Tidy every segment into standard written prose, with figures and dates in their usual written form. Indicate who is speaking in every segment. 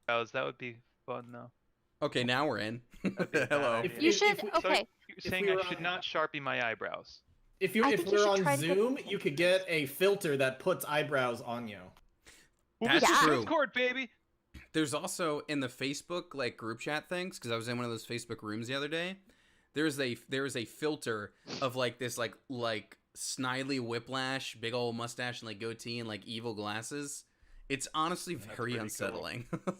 Speaker 1: eyebrows. That would be fun, though.
Speaker 2: Okay, now we're in.
Speaker 1: That'd be a bad
Speaker 2: Hello.
Speaker 1: idea.
Speaker 3: You should.
Speaker 1: So
Speaker 3: Okay.
Speaker 1: you're saying I should not Sharpie my eyebrows.
Speaker 4: If
Speaker 3: I
Speaker 4: if
Speaker 3: think you
Speaker 4: we're
Speaker 3: should
Speaker 4: on
Speaker 3: try to get
Speaker 4: Zoom,
Speaker 3: them
Speaker 4: you could get a filter that puts eyebrows on you.
Speaker 2: That's
Speaker 3: Yeah.
Speaker 2: true.
Speaker 1: Discord, baby.
Speaker 2: There's also in the Facebook like group chat things, because I was in one of those Facebook rooms the other day. There is a filter of like this like snidely whiplash, big old mustache and like goatee and like evil glasses. It's honestly very unsettling.
Speaker 1: Cool.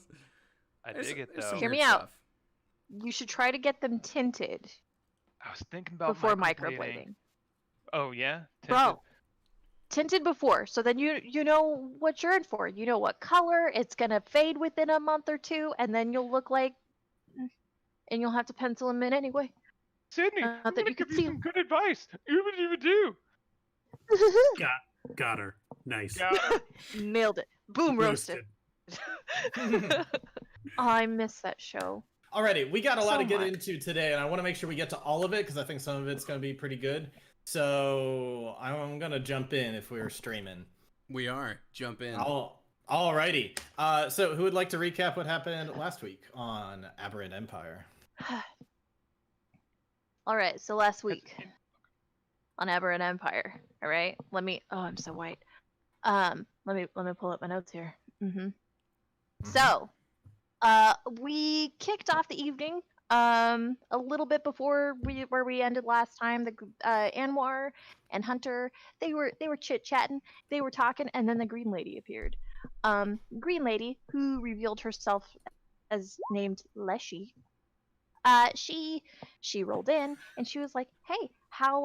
Speaker 1: I dig it though.
Speaker 3: Hear me out. You should try to get them tinted
Speaker 1: I was thinking about
Speaker 3: before
Speaker 1: microblading.
Speaker 3: microblading.
Speaker 1: Oh yeah,
Speaker 3: Bro, tinted before, so then you know what you're in for. You know what color. It's gonna fade within a month or two, and then you'll look like, and you'll have to pencil them in anyway.
Speaker 1: Sydney,
Speaker 3: that
Speaker 1: I'm gonna
Speaker 3: you could
Speaker 1: give
Speaker 3: see
Speaker 1: you some good advice. You do.
Speaker 5: Got her. Nice.
Speaker 1: Yeah.
Speaker 3: Nailed it. Boom, roasted. I miss that show.
Speaker 4: Alrighty, we got a lot
Speaker 3: So
Speaker 4: to get
Speaker 3: much.
Speaker 4: into today, and I want to make sure we get to all of it because I think some of it's going to be pretty good. So I'm going to jump in if we're streaming.
Speaker 2: We are. Jump in.
Speaker 4: Alrighty. So who would like to recap what happened last week on Aberrant Empire?
Speaker 3: All right, so last week on Aberrant Empire. All right, let me. Oh, I'm so white. Let me pull up my notes here. So, we kicked off the evening a little bit before where we ended last time. The Anwar and Hunter, they were chit chatting, they were talking, and then the Green Lady appeared. Green Lady, who revealed herself as named Leshy. She rolled in and she was like, "Hey, how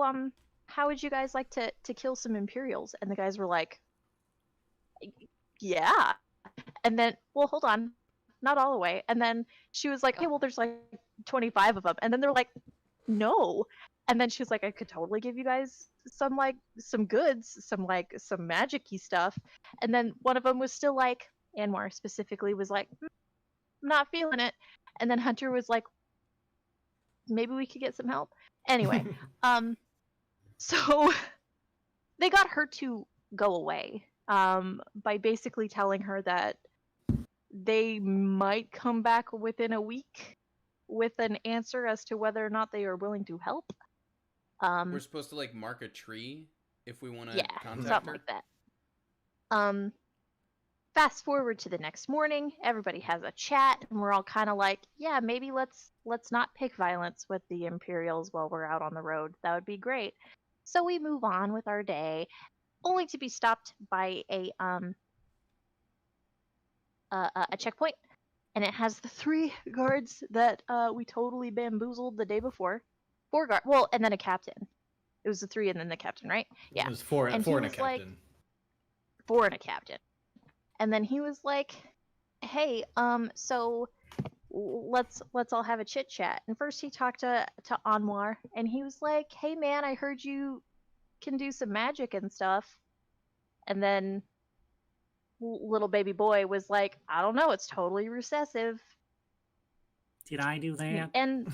Speaker 3: would you guys like to kill some Imperials?" And the guys were like, "Yeah." And then, well, hold on, not all the way. And then she was like, "Okay, well, there's like 25 of them." And then they're like, "No." And then she was like, "I could totally give you guys some goods, some magic-y stuff." And then one of them was still like, Anwar specifically was like, "I'm not feeling it." And then Hunter was like, "Maybe we could get some help." Anyway, so they got her to go away by basically telling her that they might come back within a week with an answer as to whether or not they are willing to help.
Speaker 2: We're supposed to like mark a tree if we want to contact
Speaker 3: something
Speaker 2: her.
Speaker 3: like that. Fast forward to the next morning, everybody has a chat, and we're all kind of like, yeah, maybe let's not pick violence with the Imperials while we're out on the road. That would be great. So we move on with our day, only to be stopped by a checkpoint, and it has the 3 guards that we totally bamboozled the day before. 4 guards, well, and then a captain. It was the 3 and then the captain, right? Yeah.
Speaker 4: It was four and a captain.
Speaker 3: Like, 4 and a captain. And then he was like, "Hey, so let's all have a chit chat." And first he talked to Anwar, and he was like, "Hey man, I heard you can do some magic and stuff." And then little baby boy was like, "I don't know, it's totally recessive."
Speaker 5: Did I do that?
Speaker 3: And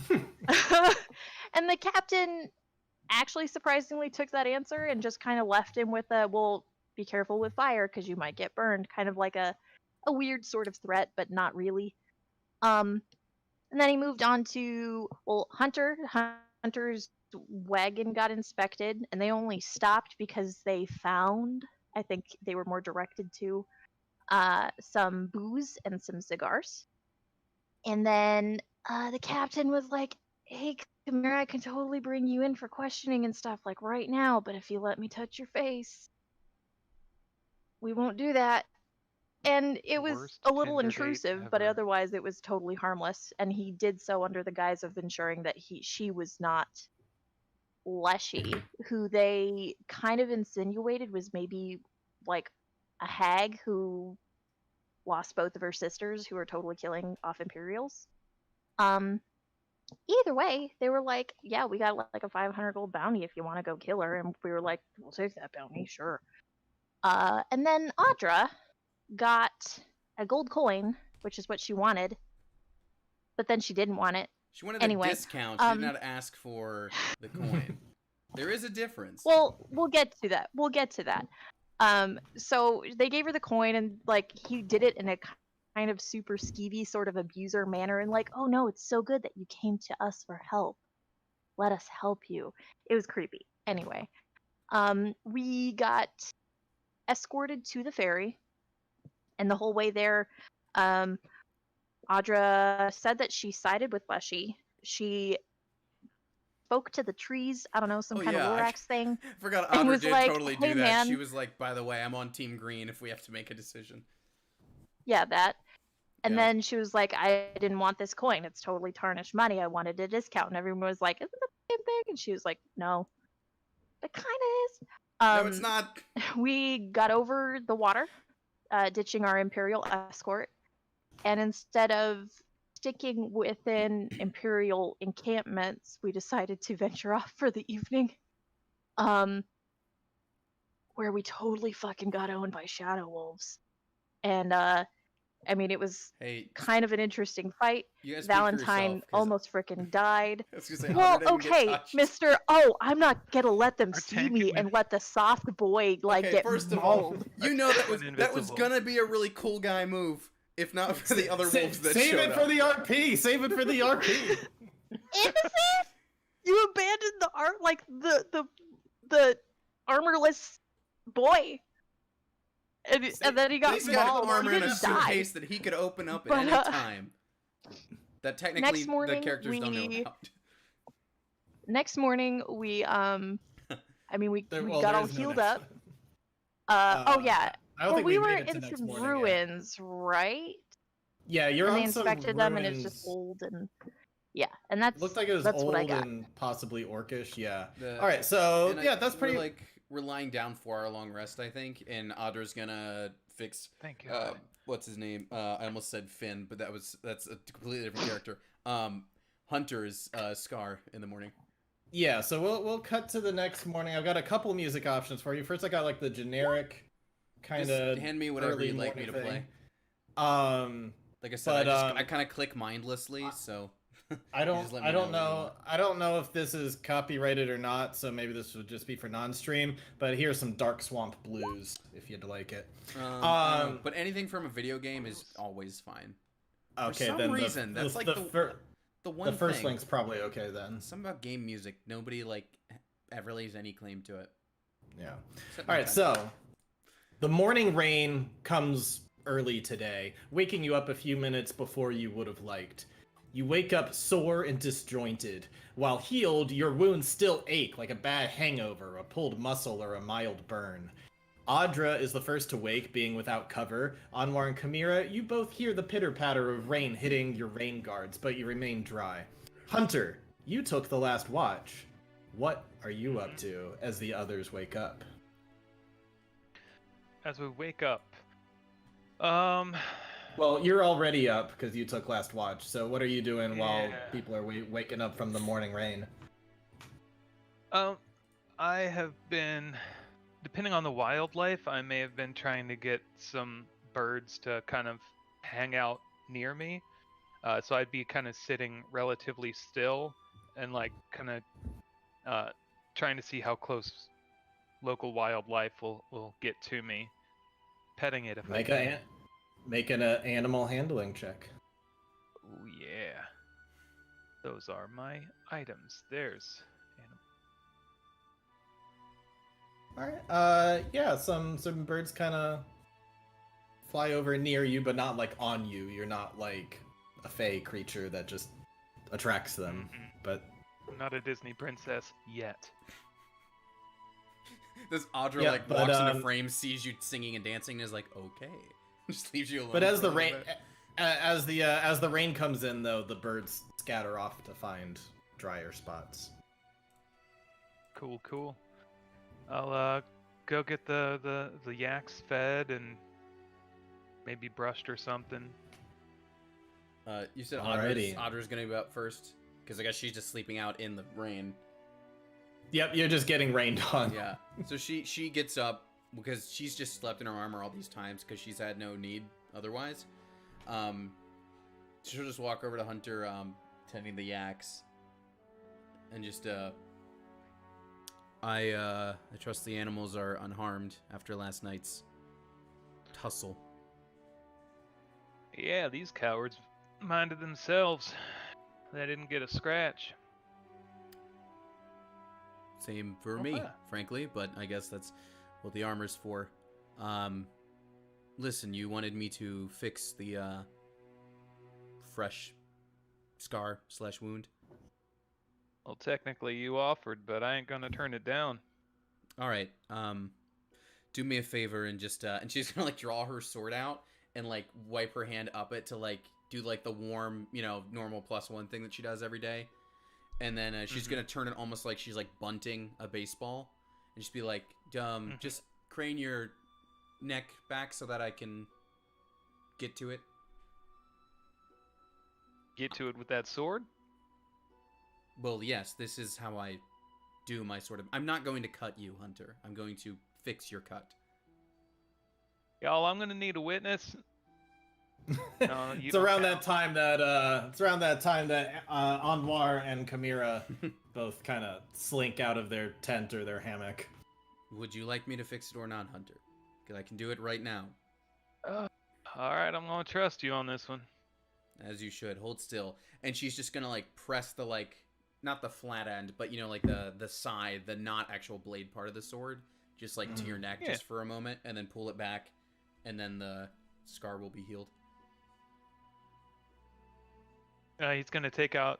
Speaker 3: and the captain actually surprisingly took that answer and just kind of left him with a, "Well, be careful with fire because you might get burned," kind of like a weird sort of threat, but not really. And then he moved on to, well, Hunter's wagon got inspected, and they only stopped because they found, I think they were more directed to, some booze and some cigars. And then the captain was like, "Hey, come here, I can totally bring you in for questioning and stuff like right now, but if you let me touch your face, we won't do that." And it was
Speaker 1: Worst
Speaker 3: a little
Speaker 1: Tinder date
Speaker 3: intrusive, but
Speaker 1: ever.
Speaker 3: otherwise it was totally harmless. And he did so under the guise of ensuring that she was not Leshy, who they kind of insinuated was maybe like a hag who lost both of her sisters, who are totally killing off Imperials. Either way, they were like, "Yeah, we got like a 500 gold bounty if you want to go kill her." And we were like, "We'll take that bounty, sure." And then Audra got a gold coin, which is what she wanted, but then she didn't want it.
Speaker 2: She wanted
Speaker 3: Anyway,
Speaker 2: a discount. She did not ask for the coin. There is a difference.
Speaker 3: Well, we'll get to that. So they gave her the coin, and like he did it in a kind of super skeevy sort of abuser manner and like, oh no, it's so good that you came to us for help. Let us help you. It was creepy. Anyway, we got escorted to the ferry, and the whole way there, Audra said that she sided with Leshy. She spoke to the trees. I don't know, some
Speaker 2: Oh,
Speaker 3: kind
Speaker 2: yeah,
Speaker 3: of Lorax thing.
Speaker 2: Forgot
Speaker 3: And
Speaker 2: Audra
Speaker 3: was
Speaker 2: did
Speaker 3: like,
Speaker 2: totally
Speaker 3: "Hey,
Speaker 2: do that.
Speaker 3: man."
Speaker 2: She was like, by the way, I'm on Team Green if we have to make a decision.
Speaker 3: Yeah, that. And
Speaker 2: Yeah.
Speaker 3: then she was like, I didn't want this coin. It's totally tarnished money. I wanted a discount. And everyone was like, isn't that the same thing? And she was like, no, it kind of is.
Speaker 2: No, it's not.
Speaker 3: We got over the water, ditching our Imperial escort. And instead of sticking within Imperial encampments, we decided to venture off for the evening. Where we totally fucking got owned by shadow wolves. And I mean, it was
Speaker 2: Hey,
Speaker 3: kind of an interesting fight.
Speaker 2: you guys speak for
Speaker 3: Valentine
Speaker 2: yourself, 'cause
Speaker 3: almost freaking died.
Speaker 2: I was gonna say,
Speaker 3: Well,
Speaker 2: Audra didn't get
Speaker 3: okay,
Speaker 2: touched.
Speaker 3: Mister. Oh, I'm not gonna let them
Speaker 1: Our
Speaker 3: see
Speaker 1: tank
Speaker 3: me
Speaker 1: admin-
Speaker 3: and let the soft boy like
Speaker 2: Okay,
Speaker 3: get
Speaker 2: first of all,
Speaker 3: mauled.
Speaker 2: you know that was
Speaker 1: Invisible.
Speaker 2: gonna be a really cool guy move, if not for the other wolves that
Speaker 4: Save
Speaker 2: showed
Speaker 4: it
Speaker 2: up.
Speaker 4: for the RP. Save it for the RP.
Speaker 3: Innocent? You abandoned the art like the armorless boy. And then he got
Speaker 2: He's got
Speaker 3: mauled.
Speaker 2: armor
Speaker 3: He
Speaker 2: in a
Speaker 3: didn't die.
Speaker 2: suitcase that he could open up at
Speaker 3: But,
Speaker 2: any time. That technically
Speaker 3: next morning,
Speaker 2: the characters don't know
Speaker 3: we-
Speaker 2: about.
Speaker 3: Next morning, we I mean, we
Speaker 4: Well,
Speaker 3: got
Speaker 4: there
Speaker 3: all
Speaker 4: is no
Speaker 3: healed
Speaker 4: next-
Speaker 3: up. Oh yeah.
Speaker 4: I don't
Speaker 3: Well,
Speaker 4: think
Speaker 3: we were
Speaker 4: made it to
Speaker 3: in
Speaker 4: next
Speaker 3: some
Speaker 4: morning yet.
Speaker 3: ruins, right?
Speaker 4: Yeah, you're
Speaker 3: And they
Speaker 4: on some
Speaker 3: inspected them, and it's just
Speaker 4: ruins.
Speaker 3: old and yeah, and that's
Speaker 4: Looked like it was
Speaker 3: that's
Speaker 4: old
Speaker 3: what I got.
Speaker 4: and possibly orcish. Yeah.
Speaker 2: The-
Speaker 4: All right, so
Speaker 2: and
Speaker 4: yeah, that's pretty.
Speaker 2: We're lying down for our long rest, I think, and Audra's gonna fix.
Speaker 1: Thank you.
Speaker 2: What's his name? I almost said Finn, but that's a completely different character. Hunter's Scar in the morning.
Speaker 4: Yeah, so we'll cut to the next morning. I've got a couple music options for you. First, I got like the generic kind
Speaker 2: Just
Speaker 4: of
Speaker 2: hand me whatever you'd like me to play. Like I said,
Speaker 4: But,
Speaker 2: I kind of click mindlessly, so
Speaker 4: I
Speaker 2: just let me
Speaker 4: don't
Speaker 2: know what you
Speaker 4: know.
Speaker 2: want.
Speaker 4: I don't know if this is copyrighted or not, so maybe this would just be for non-stream. But here's some Dark Swamp Blues if you'd like it.
Speaker 2: But anything from a video game is always fine.
Speaker 4: Okay,
Speaker 2: some
Speaker 4: then
Speaker 2: reason, that's like the one
Speaker 4: the first
Speaker 2: thing.
Speaker 4: link's probably okay then.
Speaker 2: Something about game music, nobody like ever lays any claim to it.
Speaker 4: Yeah.
Speaker 2: Except
Speaker 4: All
Speaker 2: my
Speaker 4: right,
Speaker 2: dad.
Speaker 4: so the morning rain comes early today, waking you up a few minutes before you would have liked. You wake up sore and disjointed. While healed, your wounds still ache like a bad hangover, a pulled muscle, or a mild burn. Audra is the first to wake, being without cover. Anwar and Kamira, you both hear the pitter-patter of rain hitting your rain guards, but you remain dry. Hunter, you took the last watch. What are you up to as the others wake up?
Speaker 1: As we wake up,
Speaker 4: Well, you're already up because you took last watch. So what are you doing while
Speaker 1: Yeah.
Speaker 4: people are waking up from the morning rain?
Speaker 1: I have been, depending on the wildlife, I may have been trying to get some birds to kind of hang out near me. So I'd be kind of sitting relatively still and like kind of trying to see how close local wildlife will get to me. Petting it if I can.
Speaker 4: Make an animal handling check.
Speaker 1: Oh yeah. Those are my items. There's animal.
Speaker 4: All right. Yeah. Some birds kind of fly over near you, but not like on you. You're not like a fey creature that just attracts them.
Speaker 1: Mhm.
Speaker 4: But
Speaker 1: I'm not a Disney princess yet.
Speaker 2: This Audra
Speaker 4: Yeah,
Speaker 2: like
Speaker 4: but,
Speaker 2: walks into frame, sees you singing and dancing, and is like, okay, just leaves you alone.
Speaker 4: But as
Speaker 2: for
Speaker 4: the
Speaker 2: a little
Speaker 4: rain,
Speaker 2: bit.
Speaker 4: as the rain comes in, though, the birds scatter off to find drier spots.
Speaker 1: Cool. I'll go get the yaks fed and maybe brushed or something.
Speaker 2: You said
Speaker 4: Alrighty.
Speaker 2: Audra's gonna be up first because I guess she's just sleeping out in the rain.
Speaker 4: Yep, you're just getting rained on.
Speaker 2: Yeah. So she gets up because she's just slept in her armor all these times because she's had no need otherwise. She'll just walk over to Hunter, tending the yaks, and just I trust the animals are unharmed after last night's tussle.
Speaker 1: Yeah, these cowards minded themselves. They didn't get a scratch.
Speaker 2: Same for
Speaker 1: Okay.
Speaker 2: me, frankly, but I guess that's what the armor's for. Listen, you wanted me to fix the fresh scar/wound.
Speaker 1: Well, technically you offered, but I ain't gonna turn it down.
Speaker 2: All right. Do me a favor and just and she's gonna like draw her sword out and like wipe her hand up it to like do like the warm, normal +1 thing that she does every day, and then she's gonna turn it almost like she's like bunting a baseball, and just be like, just crane your neck back so that I can get to it.
Speaker 1: Get to it with that sword?
Speaker 2: Well, yes, this is how I do my sort of. I'm not going to cut you, Hunter. I'm going to fix your cut.
Speaker 1: Y'all, I'm gonna need a witness. No, you
Speaker 4: It's
Speaker 1: don't
Speaker 4: around
Speaker 1: count.
Speaker 4: that time that Anwar and Kamira both kind of slink out of their tent or their hammock.
Speaker 2: Would you like me to fix it or not, Hunter? Because I can do it right now.
Speaker 1: All right, I'm gonna trust you on this one.
Speaker 2: As you should. Hold still. And she's just gonna like press the like, not the flat end, but like the side, the not actual blade part of the sword, just like to your neck
Speaker 1: Yeah.
Speaker 2: just for a moment, and then pull it back, and then the scar will be healed.
Speaker 1: He's gonna take out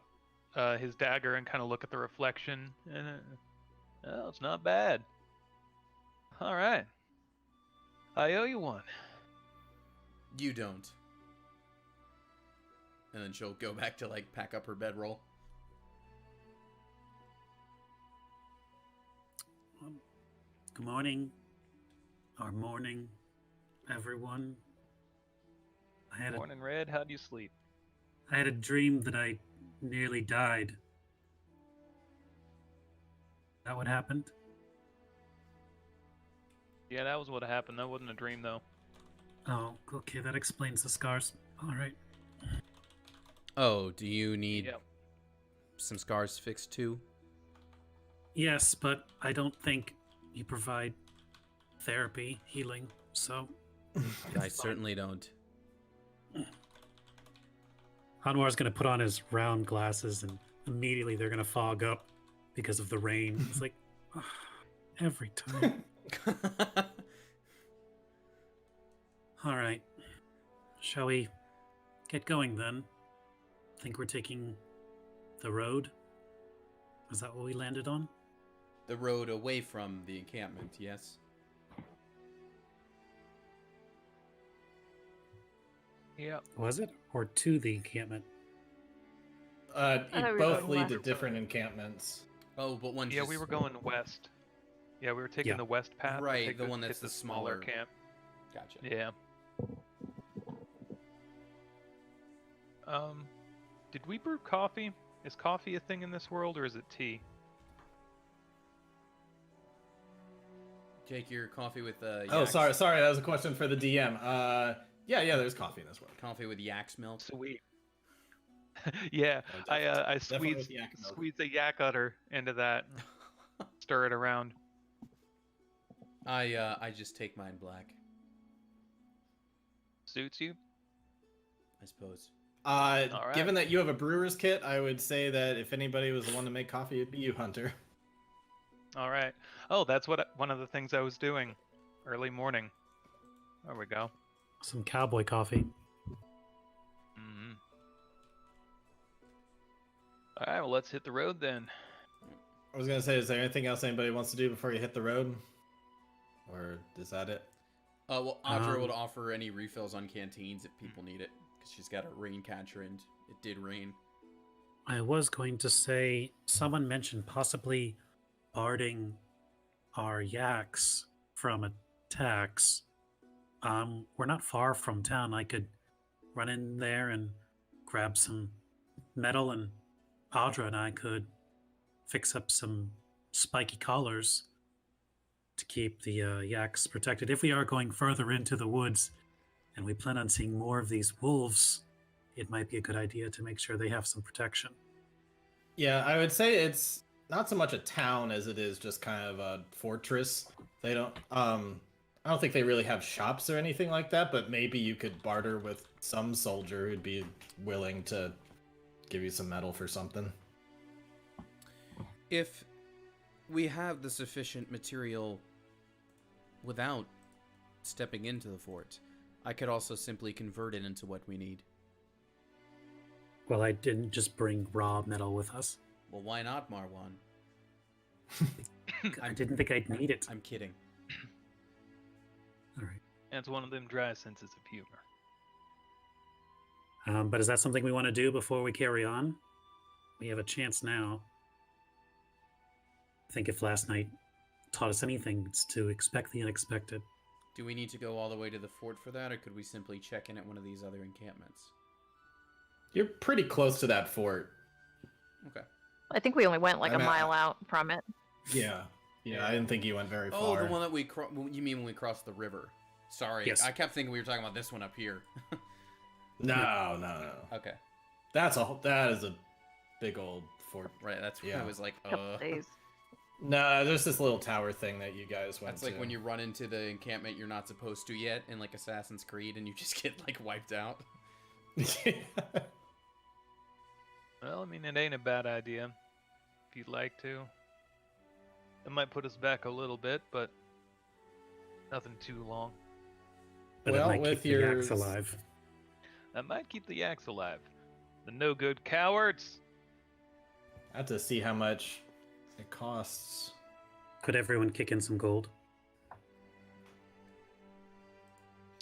Speaker 1: his dagger and kind of look at the reflection, and oh, it's not bad. All right, I owe you one.
Speaker 2: You don't. And then she'll go back to like pack up her bedroll.
Speaker 5: Good morning, or morning, everyone. I had
Speaker 1: Morning, Red. How do you sleep?
Speaker 5: a dream that I nearly died. That what happened?
Speaker 1: Yeah, that was what happened. That wasn't a dream, though.
Speaker 5: Oh, okay, that explains the scars. All right.
Speaker 2: Oh, do you need
Speaker 1: Yep.
Speaker 2: some scars fixed too?
Speaker 5: Yes, but I don't think you provide therapy, healing, so
Speaker 2: I certainly don't.
Speaker 5: Anwar's gonna put on his round glasses and immediately they're gonna fog up because of the rain. It's like every time. All right. Shall we get going then? Think we're taking the road? Is that what we landed on?
Speaker 2: The road away from the encampment, yes?
Speaker 1: Yep.
Speaker 5: Was it? Or to the encampment?
Speaker 3: thought we were
Speaker 4: Both
Speaker 3: going
Speaker 4: lead to
Speaker 3: left.
Speaker 4: different encampments.
Speaker 2: Oh, but one
Speaker 1: Yeah,
Speaker 2: just...
Speaker 1: we were going west. Yeah, we were taking
Speaker 5: Yeah.
Speaker 1: the west path. to
Speaker 2: Right,
Speaker 1: take
Speaker 2: the one
Speaker 1: hit
Speaker 2: that's
Speaker 1: the
Speaker 2: the
Speaker 1: smaller
Speaker 2: smaller-
Speaker 1: camp.
Speaker 2: Gotcha.
Speaker 1: Yeah. Did we brew coffee? Is coffee a thing in this world, or is it tea?
Speaker 2: Take your coffee with
Speaker 4: Oh,
Speaker 2: yaks.
Speaker 4: sorry, that was a question for the DM. Yeah, there's coffee in this world.
Speaker 2: Coffee with yak's milk.
Speaker 1: Sweet. Yeah,
Speaker 4: Oh,
Speaker 1: I
Speaker 4: definitely with
Speaker 1: squeeze
Speaker 4: yak milk.
Speaker 1: squeeze a yak udder into that, and stir it around.
Speaker 2: I just take mine black,
Speaker 1: Suits you?
Speaker 2: I suppose.
Speaker 1: right.
Speaker 4: Given that you have a brewer's kit, I would say that if anybody was the one to make coffee, it'd be you, Hunter.
Speaker 1: All right. Oh, that's one of the things I was doing early morning. There we go.
Speaker 5: Some cowboy coffee.
Speaker 1: Hmm. All right. Well, let's hit the road then.
Speaker 4: I was gonna say, is there anything else anybody wants to do before you hit the road? Or is that it?
Speaker 2: Well, Audra
Speaker 5: Um,
Speaker 2: would offer any refills on canteens if people need it, because she's got a rain catcher and it did rain.
Speaker 5: I was going to say someone mentioned possibly barding our yaks from attacks. We're not far from town. I could run in there and grab some metal, and Audra and I could fix up some spiky collars to keep the yaks protected. If we are going further into the woods and we plan on seeing more of these wolves, it might be a good idea to make sure they have some protection.
Speaker 4: Yeah, I would say it's not so much a town as it is just kind of a fortress. They don't I don't think they really have shops or anything like that, but maybe you could barter with some soldier who'd be willing to give you some metal for something.
Speaker 2: If we have the sufficient material without stepping into the fort, I could also simply convert it into what we need.
Speaker 5: Well, I didn't just bring raw metal with us.
Speaker 2: Well, why not, Marwan?
Speaker 5: I didn't think I'd need it.
Speaker 2: I'm kidding.
Speaker 5: All right.
Speaker 1: That's one of them dry senses of humor.
Speaker 5: But is that something we want to do before we carry on? We have a chance now. I think if last night taught us anything, it's to expect the unexpected.
Speaker 2: Do we need to go all the way to the fort for that, or could we simply check in at one of these other encampments?
Speaker 4: You're pretty close to that fort.
Speaker 2: Okay.
Speaker 3: I think we only went like
Speaker 4: I
Speaker 3: a
Speaker 4: mean,
Speaker 3: mile out from it.
Speaker 4: Yeah. Yeah, I didn't think you went very
Speaker 2: Oh,
Speaker 4: far.
Speaker 2: the one that we you mean when we crossed the river? Sorry,
Speaker 5: Yes.
Speaker 2: I kept thinking we were talking about this one up here.
Speaker 4: No.
Speaker 2: Okay,
Speaker 4: That is a big old fort.
Speaker 2: right. That's when
Speaker 4: Yeah.
Speaker 2: I was like,
Speaker 3: Couple days.
Speaker 4: No, there's this little tower thing that you guys went
Speaker 2: That's
Speaker 4: to.
Speaker 2: like when you run into the encampment you're not supposed to yet in like Assassin's Creed, and you just get like wiped out.
Speaker 1: Well, I mean, it ain't a bad idea. If you'd like to. It might put us back a little bit, but nothing too long.
Speaker 5: But
Speaker 4: Well,
Speaker 5: it might
Speaker 4: with
Speaker 5: keep the yaks
Speaker 4: yours-
Speaker 5: alive.
Speaker 1: That might keep the yaks alive. The no good cowards.
Speaker 4: I have to see how much it costs.
Speaker 5: Could everyone kick in some gold?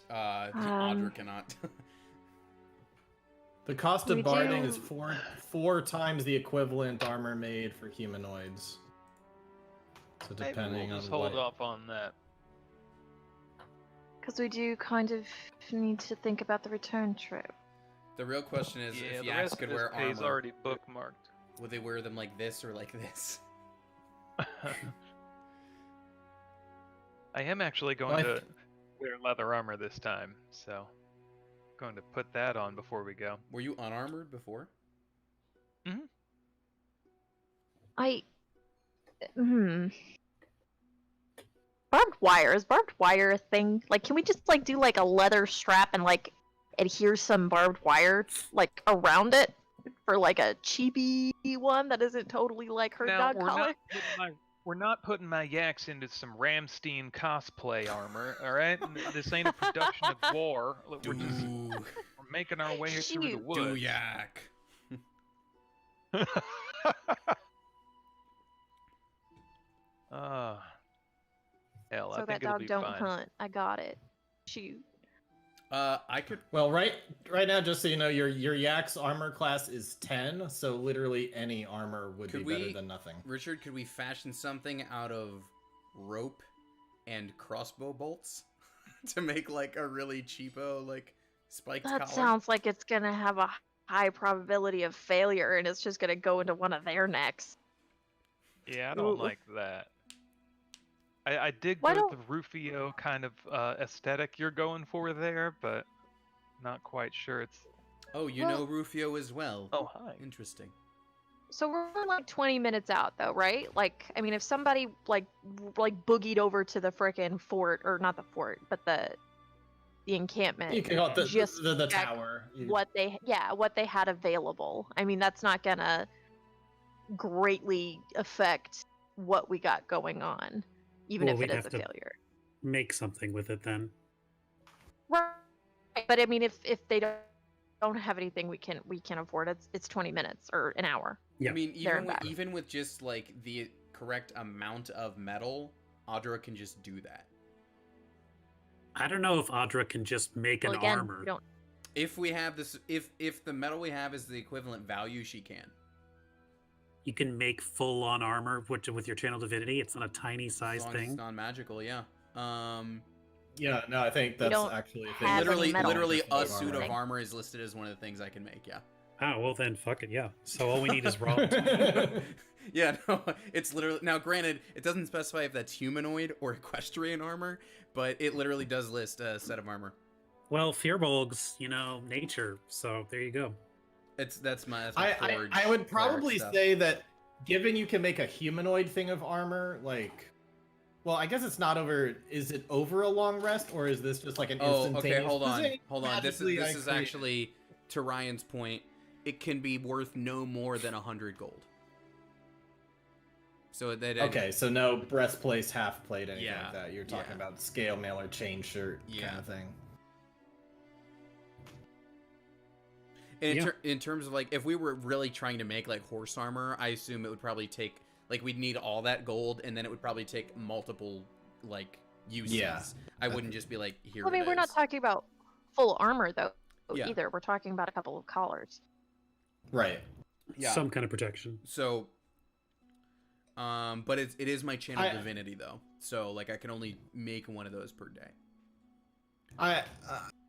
Speaker 2: Audra cannot.
Speaker 4: The cost of
Speaker 3: We
Speaker 4: barding
Speaker 3: do-
Speaker 4: is four times the equivalent armor made for humanoids. So
Speaker 1: Maybe
Speaker 4: depending
Speaker 1: we'll just
Speaker 4: on
Speaker 1: hold
Speaker 4: what...
Speaker 1: off on that.
Speaker 3: Because we do kind of need to think about the return trip.
Speaker 2: The real question is,
Speaker 1: Yeah,
Speaker 2: if
Speaker 1: the
Speaker 2: yaks
Speaker 1: rest
Speaker 2: could
Speaker 1: of
Speaker 2: wear
Speaker 1: this pay's
Speaker 2: armor,
Speaker 1: already bookmarked.
Speaker 2: would they wear them like this or like this?
Speaker 1: I am actually going
Speaker 4: Well, I
Speaker 1: to wear leather armor this time, so going to put that on before we go.
Speaker 2: Were you unarmored before?
Speaker 3: Barbed wire, is barbed wire a thing? Like, can we just like do like a leather strap and like adhere some barbed wire like around it for like a cheapy one that isn't totally like her
Speaker 1: Now,
Speaker 3: dog collar?
Speaker 1: we're not putting my yaks into some Ramstein cosplay armor, all right? This ain't a production of war. We're making our way through the
Speaker 3: Shoot.
Speaker 1: woods.
Speaker 2: yak.
Speaker 1: Hell, I
Speaker 3: So
Speaker 1: think
Speaker 3: that
Speaker 1: it'll
Speaker 3: dog
Speaker 1: be
Speaker 3: don't
Speaker 1: fine.
Speaker 3: hunt. I got it. Shoot.
Speaker 2: I could.
Speaker 4: Well, right now, just so you know, your yak's armor class is 10, so literally any armor would
Speaker 2: Could
Speaker 4: be better
Speaker 2: we-
Speaker 4: than nothing.
Speaker 2: Richard, could we fashion something out of rope and crossbow bolts to make like a really cheapo like spiked
Speaker 3: That
Speaker 2: collar?
Speaker 3: sounds like it's gonna have a high probability of failure and it's just gonna go into one of their necks.
Speaker 1: Yeah, I don't
Speaker 3: Ooh.
Speaker 1: like that. I dig
Speaker 3: Why
Speaker 1: the Rufio kind of aesthetic you're going for there, but not quite sure it's...
Speaker 2: Oh, you
Speaker 3: Well-
Speaker 2: know Rufio as well.
Speaker 1: Oh, hi.
Speaker 2: Interesting.
Speaker 3: So we're only like 20 minutes out though, right? Like, I mean, if somebody like boogied over to the frickin' fort, or not the fort, but the encampment,
Speaker 4: You can call it
Speaker 3: just
Speaker 4: the
Speaker 3: check
Speaker 4: tower.
Speaker 3: what they had available. I mean, that's not gonna greatly affect what we got going on, even
Speaker 5: Well,
Speaker 3: if
Speaker 5: we'd
Speaker 3: it is
Speaker 5: have
Speaker 3: a
Speaker 5: to-
Speaker 3: failure.
Speaker 5: Make something with it then.
Speaker 3: Right. But I mean, if they don't have anything we can afford, it's 20 minutes or an hour.
Speaker 5: Yeah.
Speaker 2: I mean,
Speaker 3: There and back.
Speaker 2: even with just like the correct amount of metal, Audra can just do that.
Speaker 5: I don't know if Audra can just make an
Speaker 3: Well, again,
Speaker 5: armor.
Speaker 3: we don't.
Speaker 2: If we have this, if the metal we have is the equivalent value, she can.
Speaker 5: You can make full-on armor with your channel divinity. It's not a tiny
Speaker 2: As
Speaker 5: size
Speaker 2: long as
Speaker 5: thing.
Speaker 2: it's non-magical, yeah.
Speaker 4: Yeah, no, I think that's
Speaker 3: don't
Speaker 4: actually a
Speaker 3: have
Speaker 4: thing.
Speaker 3: any
Speaker 2: Literally,
Speaker 3: metal.
Speaker 2: literally,
Speaker 4: Just
Speaker 2: a
Speaker 4: like
Speaker 2: suit of
Speaker 3: armor.
Speaker 2: armor is listed as one of the things I can make. Yeah.
Speaker 5: Oh, well then, fuck it, yeah. So all we need is raw.
Speaker 2: Yeah, no, it's literally now. Granted, it doesn't specify if that's humanoid or equestrian armor, but it literally does list a set of armor.
Speaker 5: Well, Fearbolg's, nature. So there you go.
Speaker 2: That's my forge.
Speaker 4: I would
Speaker 2: cleric
Speaker 4: probably
Speaker 2: stuff.
Speaker 4: say that given you can make a humanoid thing of armor, like, Well, I guess it's not over. Is it over a long rest, or is this just like an
Speaker 2: Oh,
Speaker 4: instantaneous?
Speaker 2: okay, hold on.
Speaker 4: This ain't
Speaker 2: Hold on. This
Speaker 4: magically I
Speaker 2: is
Speaker 4: created.
Speaker 2: actually, to Ryan's point, it can be worth no more than 100 gold. So that
Speaker 4: Okay, so no breastplate, half plate, anything
Speaker 2: Yeah,
Speaker 4: like that. You're talking
Speaker 2: yeah.
Speaker 4: about scale mail or chain shirt
Speaker 2: Yeah.
Speaker 4: kind of thing.
Speaker 2: And
Speaker 5: Yeah.
Speaker 2: in terms of like, if we were really trying to make like horse armor, I assume it would probably take like we'd need all that gold, and then it would probably take multiple like uses.
Speaker 4: Yeah.
Speaker 2: I wouldn't just be like here.
Speaker 3: I mean,
Speaker 2: it
Speaker 3: we're not
Speaker 2: is.
Speaker 3: talking about full armor though
Speaker 2: Yeah.
Speaker 3: either. We're talking about a couple of collars.
Speaker 4: Right.
Speaker 2: Yeah.
Speaker 5: Some kind of protection.
Speaker 2: So, but it is my channel
Speaker 4: I-
Speaker 2: divinity though, so like I can only make one of those per day.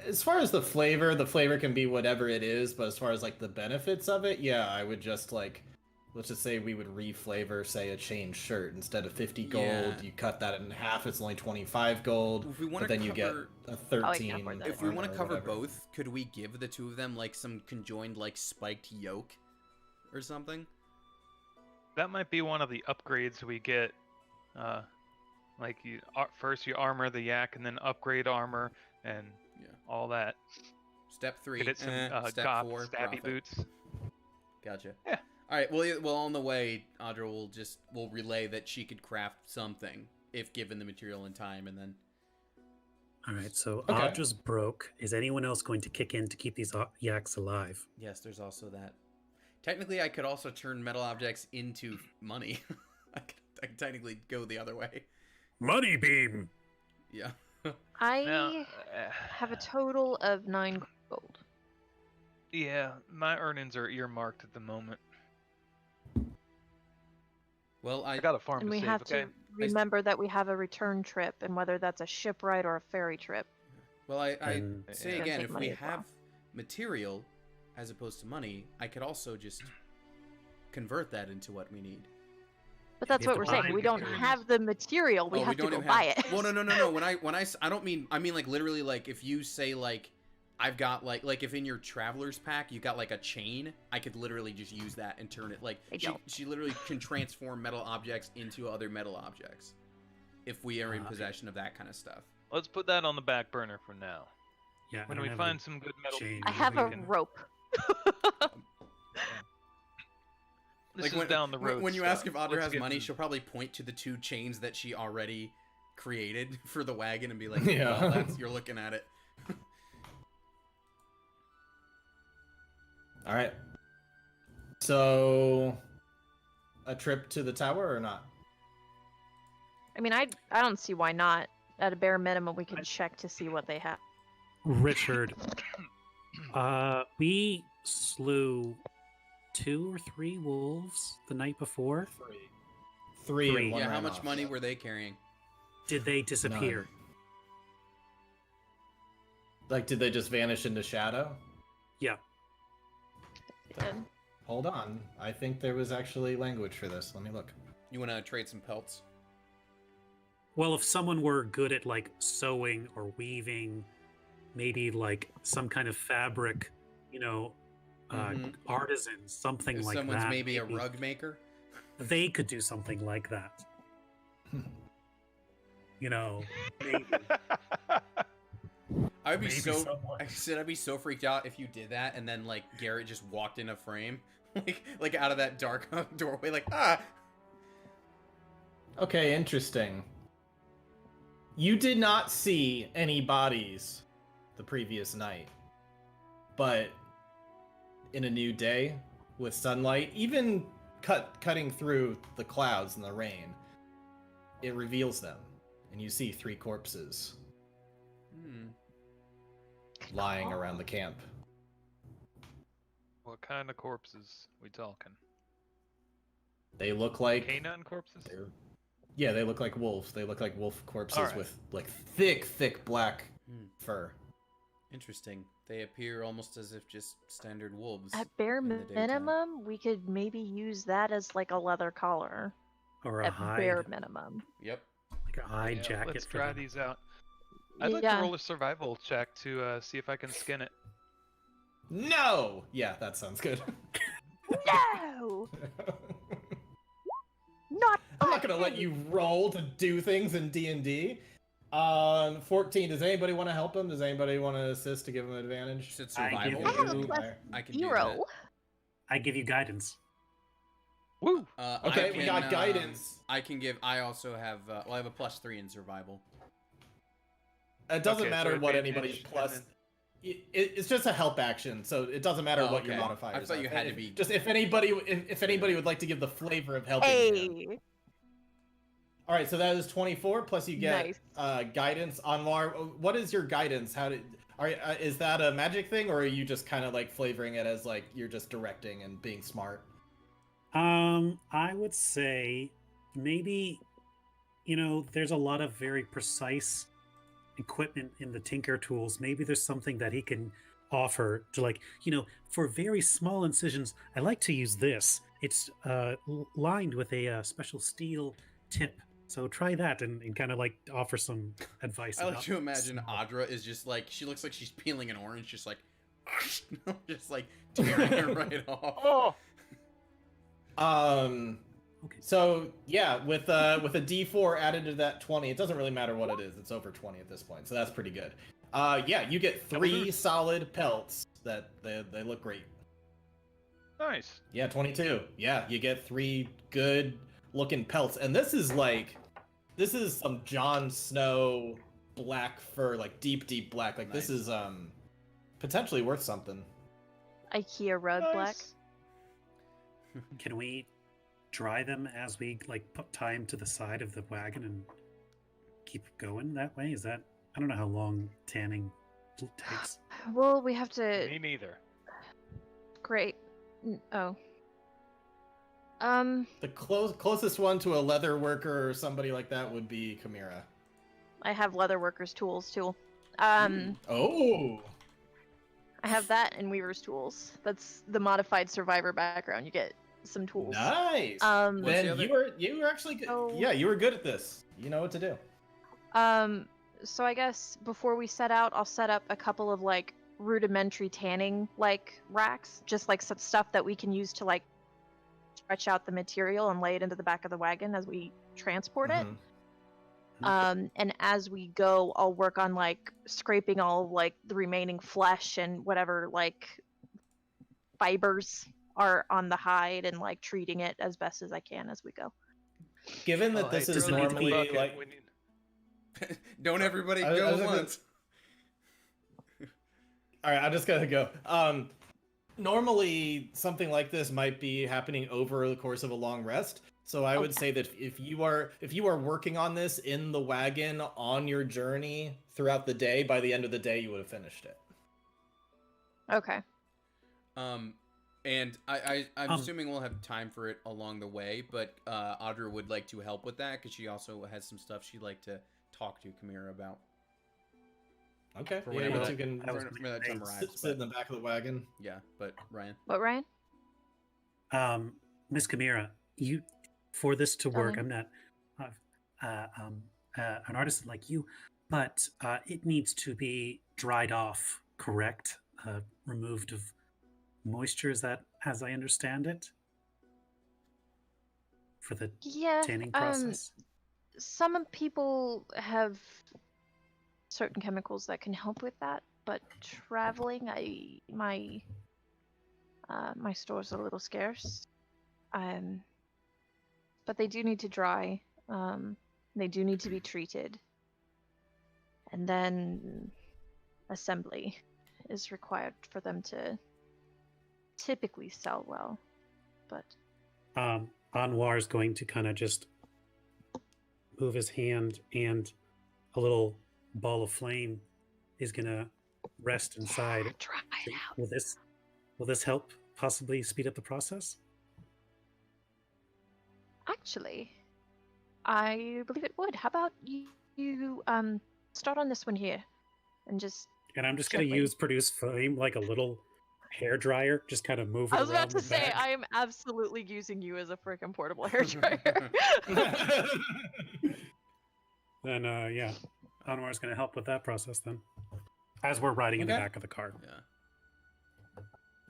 Speaker 4: As far as the flavor can be whatever it is, but as far as like the benefits of it, yeah, I would just like, let's just say we would reflavor, say, a chain shirt. Instead of 50 gold,
Speaker 2: Yeah.
Speaker 4: you cut that in half, it's only 25 gold,
Speaker 2: If we want
Speaker 4: but
Speaker 2: to
Speaker 4: then you get
Speaker 2: cover,
Speaker 4: a
Speaker 3: I
Speaker 4: 13.
Speaker 3: can afford that.
Speaker 2: if we want
Speaker 4: armor
Speaker 2: to
Speaker 4: or
Speaker 2: cover
Speaker 4: whatever.
Speaker 2: both, could we give the two of them like some conjoined like spiked yoke or something?
Speaker 1: That might be one of the upgrades we get. Like first you armor the yak, and then upgrade armor and
Speaker 2: Yeah.
Speaker 1: all that.
Speaker 2: Step 3,
Speaker 1: Get it some
Speaker 2: step
Speaker 1: goth
Speaker 2: 4,
Speaker 1: stabby
Speaker 2: profit.
Speaker 1: boots.
Speaker 2: Gotcha.
Speaker 1: Yeah.
Speaker 2: All right. Well, on the way, Audra will relay that she could craft something if given the material and time, and then
Speaker 5: All right, so
Speaker 4: Okay.
Speaker 5: Audra's broke. Is anyone else going to kick in to keep these yaks alive?
Speaker 2: yes, there's also that. Technically, I could also turn metal objects into money. I could technically go the other way.
Speaker 5: Money beam.
Speaker 2: Yeah.
Speaker 3: I
Speaker 1: Now,
Speaker 3: have a total of 9 gold.
Speaker 1: yeah, my earnings are earmarked at the moment.
Speaker 2: Well,
Speaker 1: I got a farm
Speaker 3: And
Speaker 1: to
Speaker 3: we
Speaker 1: save,
Speaker 3: have
Speaker 1: okay?
Speaker 3: to remember that we have a return trip, and whether that's a shipwright or a ferry trip.
Speaker 2: Well, I
Speaker 5: And-
Speaker 2: say
Speaker 1: It's
Speaker 3: gonna
Speaker 2: again,
Speaker 3: take
Speaker 2: if we
Speaker 3: money as well.
Speaker 2: have material as opposed to money, I could also just convert that into what we need.
Speaker 3: But that's
Speaker 5: You have
Speaker 3: what
Speaker 5: to
Speaker 3: we're
Speaker 5: buy
Speaker 3: saying.
Speaker 5: the
Speaker 3: We don't
Speaker 5: materials.
Speaker 3: have the material. We
Speaker 2: Oh,
Speaker 3: have to
Speaker 2: don't
Speaker 3: go
Speaker 2: even
Speaker 3: buy
Speaker 2: have-
Speaker 3: it.
Speaker 2: Well, no. When I mean like literally like if you say like I've got like if in your traveler's pack you got like a chain, I could literally just use that and turn it like
Speaker 3: I don't.
Speaker 2: she literally can transform metal objects into other metal objects if we are in possession of that kind of stuff.
Speaker 1: Let's put that on the back burner for now.
Speaker 5: Yeah. I
Speaker 1: When
Speaker 5: don't
Speaker 1: we
Speaker 5: have
Speaker 1: find
Speaker 5: a
Speaker 1: some good metal,
Speaker 5: chain
Speaker 3: I
Speaker 5: either.
Speaker 3: have
Speaker 1: we
Speaker 3: a
Speaker 1: can-
Speaker 3: rope.
Speaker 1: This
Speaker 2: like
Speaker 1: is down the road.
Speaker 2: when you ask if Audra
Speaker 1: Let's
Speaker 2: has
Speaker 1: get
Speaker 2: money,
Speaker 1: to-
Speaker 2: she'll probably point to the 2 chains that she already created for the wagon and be like,
Speaker 4: Yeah.
Speaker 2: well, you're looking at it.
Speaker 4: All right. So, a trip to the tower or not?
Speaker 3: I mean, I don't see why not. At a bare minimum, we can check to see what they have.
Speaker 5: Richard, we slew 2 or 3 wolves the night before.
Speaker 4: Three.
Speaker 5: Three.
Speaker 4: And one
Speaker 2: Yeah, how
Speaker 4: ran
Speaker 2: much
Speaker 4: off.
Speaker 2: money were they carrying?
Speaker 5: Did they disappear?
Speaker 4: Like, did they just vanish into shadow?
Speaker 5: Yeah.
Speaker 3: And
Speaker 4: Hold on. I think there was actually language for this. Let me look.
Speaker 2: You want to trade some pelts?
Speaker 5: Well, if someone were good at like sewing or weaving, maybe like some kind of fabric,
Speaker 2: Mhm.
Speaker 5: artisans, something
Speaker 2: If
Speaker 5: like
Speaker 2: someone's
Speaker 5: that.
Speaker 2: maybe a rug maker?
Speaker 5: They could do something like that. Maybe.
Speaker 2: I'd be
Speaker 5: Maybe
Speaker 2: so.
Speaker 5: someone.
Speaker 2: I said I'd be so freaked out if you did that, and then like Garrett just walked in a frame, like out of that dark doorway, like ah.
Speaker 4: Okay, interesting. You did not see any bodies the previous night. But in a new day, with sunlight, even cutting through the clouds and the rain, it reveals them. And you see 3 corpses lying around the camp.
Speaker 1: What kind of corpses we talking?
Speaker 4: They look like...
Speaker 1: Canine corpses?
Speaker 4: Yeah, they look like wolves. They look like wolf corpses
Speaker 1: Alright.
Speaker 4: with like thick black
Speaker 2: Hmm.
Speaker 4: fur.
Speaker 2: Interesting. They appear almost as if just standard wolves.
Speaker 3: at bare
Speaker 2: in the daytime.
Speaker 3: minimum, we could maybe use that as like a leather collar.
Speaker 5: Or a
Speaker 3: At
Speaker 5: hide,
Speaker 3: bare minimum.
Speaker 2: Yep.
Speaker 5: like a hide
Speaker 1: Yeah,
Speaker 5: jacket.
Speaker 1: let's
Speaker 5: for
Speaker 1: try
Speaker 5: them.
Speaker 1: these out. I'd like
Speaker 3: Yeah.
Speaker 1: to roll a survival check to see if I can skin it.
Speaker 4: No! Yeah, that sounds good.
Speaker 3: No! Not
Speaker 4: I'm not gonna let you roll to do things in D&D. 14. Does anybody want to help him? Does anybody want to assist to give him advantage?
Speaker 2: Is it
Speaker 5: I give
Speaker 2: survival?
Speaker 3: I have a
Speaker 5: you-
Speaker 3: plus
Speaker 2: I can do
Speaker 3: 0.
Speaker 5: I give you guidance.
Speaker 1: Woo!
Speaker 4: Okay,
Speaker 2: I
Speaker 4: we got guidance.
Speaker 2: I can give. I also have. Well, I have a +3 in survival.
Speaker 4: It doesn't
Speaker 1: Okay,
Speaker 4: matter
Speaker 1: so
Speaker 4: what
Speaker 1: advantage,
Speaker 4: anybody's
Speaker 1: and
Speaker 4: plus.
Speaker 1: then-
Speaker 4: It's just a help action, so it doesn't matter
Speaker 2: Oh,
Speaker 4: what your
Speaker 2: okay.
Speaker 4: modifiers
Speaker 2: I thought
Speaker 4: are.
Speaker 2: you had to be-
Speaker 4: Just if anybody would like to give the flavor of helping. You.
Speaker 3: Hey.
Speaker 4: All right, so that is 24 plus you get
Speaker 3: Nice.
Speaker 4: guidance. Anwar, what is your guidance? Is that a magic thing, or are you just kind of like flavoring it as like you're just directing and being smart?
Speaker 5: I would say maybe, there's a lot of very precise equipment in the Tinker tools. Maybe there's something that he can offer to, like, for very small incisions. I like to use this. It's lined with a special steel tip. So try that and kind of like offer some advice.
Speaker 2: I like
Speaker 5: about
Speaker 2: to imagine
Speaker 5: small-
Speaker 2: Audra is just like, she looks like she's peeling an orange, just like, just like tearing it right off.
Speaker 1: Oh,
Speaker 5: Okay.
Speaker 4: So yeah, with a D4 added to that 20, it doesn't really matter what it is. It's over 20 at this point, so that's pretty good. Yeah, you get 3 solid pelts that they look great.
Speaker 1: nice.
Speaker 4: Yeah, 22. Yeah, you get 3 good looking pelts, and this is some Jon Snow black fur, like deep black. Like this
Speaker 2: Nice.
Speaker 4: is potentially worth something.
Speaker 3: IKEA red black.
Speaker 1: Nice.
Speaker 5: Can we dry them as we tie them to the side of the wagon and keep going that way? Is that, I don't know how long tanning takes.
Speaker 3: Well, we have to.
Speaker 1: Me neither.
Speaker 3: Great. Oh.
Speaker 4: The closest one to a leather worker or somebody like that would be Chimera.
Speaker 3: I have leatherworker's tools too.
Speaker 4: Oh.
Speaker 3: I have that and weaver's tools. That's the modified survivor background. You get some tools.
Speaker 4: Nice.
Speaker 3: Um,
Speaker 2: What's the
Speaker 4: Then
Speaker 2: other-
Speaker 4: you were actually good.
Speaker 3: Oh.
Speaker 4: Yeah, you were good at this. You know what to do.
Speaker 3: So I guess before we set out, I'll set up a couple of like rudimentary tanning like racks, just like some stuff that we can use to like stretch out the material and lay it into the back of the wagon as we transport it.
Speaker 4: Mhm.
Speaker 3: And as we go, I'll work on like scraping all like the remaining flesh and whatever like fibers are on the hide and like treating it as best as I can as we go.
Speaker 4: Given that
Speaker 1: Oh,
Speaker 4: this
Speaker 1: hey,
Speaker 4: is
Speaker 1: throw that in the
Speaker 4: normally
Speaker 1: bucket.
Speaker 4: like
Speaker 1: We need-
Speaker 2: Don't everybody
Speaker 4: I
Speaker 2: go
Speaker 4: was gonna-
Speaker 2: once.
Speaker 4: All right, I just gotta go. Normally something like this might be happening over the course of a long rest. So I would say that if you are working on this in the wagon on your journey throughout the day, by the end of the day you would have finished it.
Speaker 3: Okay.
Speaker 2: And I'm
Speaker 5: Um,
Speaker 2: assuming we'll have time for it along the way, but Audra would like to help with that because she also has some stuff she'd like to talk to Chimera about.
Speaker 4: Okay.
Speaker 2: For
Speaker 4: Yeah,
Speaker 2: whenever
Speaker 4: you
Speaker 2: that-
Speaker 4: two can
Speaker 5: I was
Speaker 2: for
Speaker 5: gonna
Speaker 2: whenever that
Speaker 5: say,
Speaker 2: time arrives.
Speaker 4: sit in
Speaker 2: But,
Speaker 4: the back of the wagon.
Speaker 2: yeah, but Ryan.
Speaker 3: What, Ryan?
Speaker 5: Miss Chimera, you, for this to work,
Speaker 3: Ellen.
Speaker 5: I'm not an artisan like you, but it needs to be dried off, correct? Removed of moisture, is that as I understand it? For the
Speaker 3: Yeah.
Speaker 5: tanning process?
Speaker 3: Some people have certain chemicals that can help with that, but traveling, my store's a little scarce. But they do need to dry. They do need to be treated, and then assembly is required for them to typically sell well. But
Speaker 5: Anwar's going to kind of just move his hand, and a little ball of flame is going to rest inside.
Speaker 3: yeah, try it out.
Speaker 5: Will this help possibly speed up the process?
Speaker 3: Actually, I believe it would. How about you start on this one here, and just.
Speaker 5: And I'm just going to
Speaker 3: Gently.
Speaker 5: use produce flame like a little hair dryer, just kind of move it
Speaker 3: I was about
Speaker 5: around
Speaker 3: to
Speaker 5: the
Speaker 3: say
Speaker 5: back.
Speaker 3: I am absolutely using you as a freaking portable hair dryer.
Speaker 5: Then yeah, Anwar's going to help with that process then, as we're riding in the
Speaker 4: Okay.
Speaker 5: back of the car.
Speaker 2: Yeah.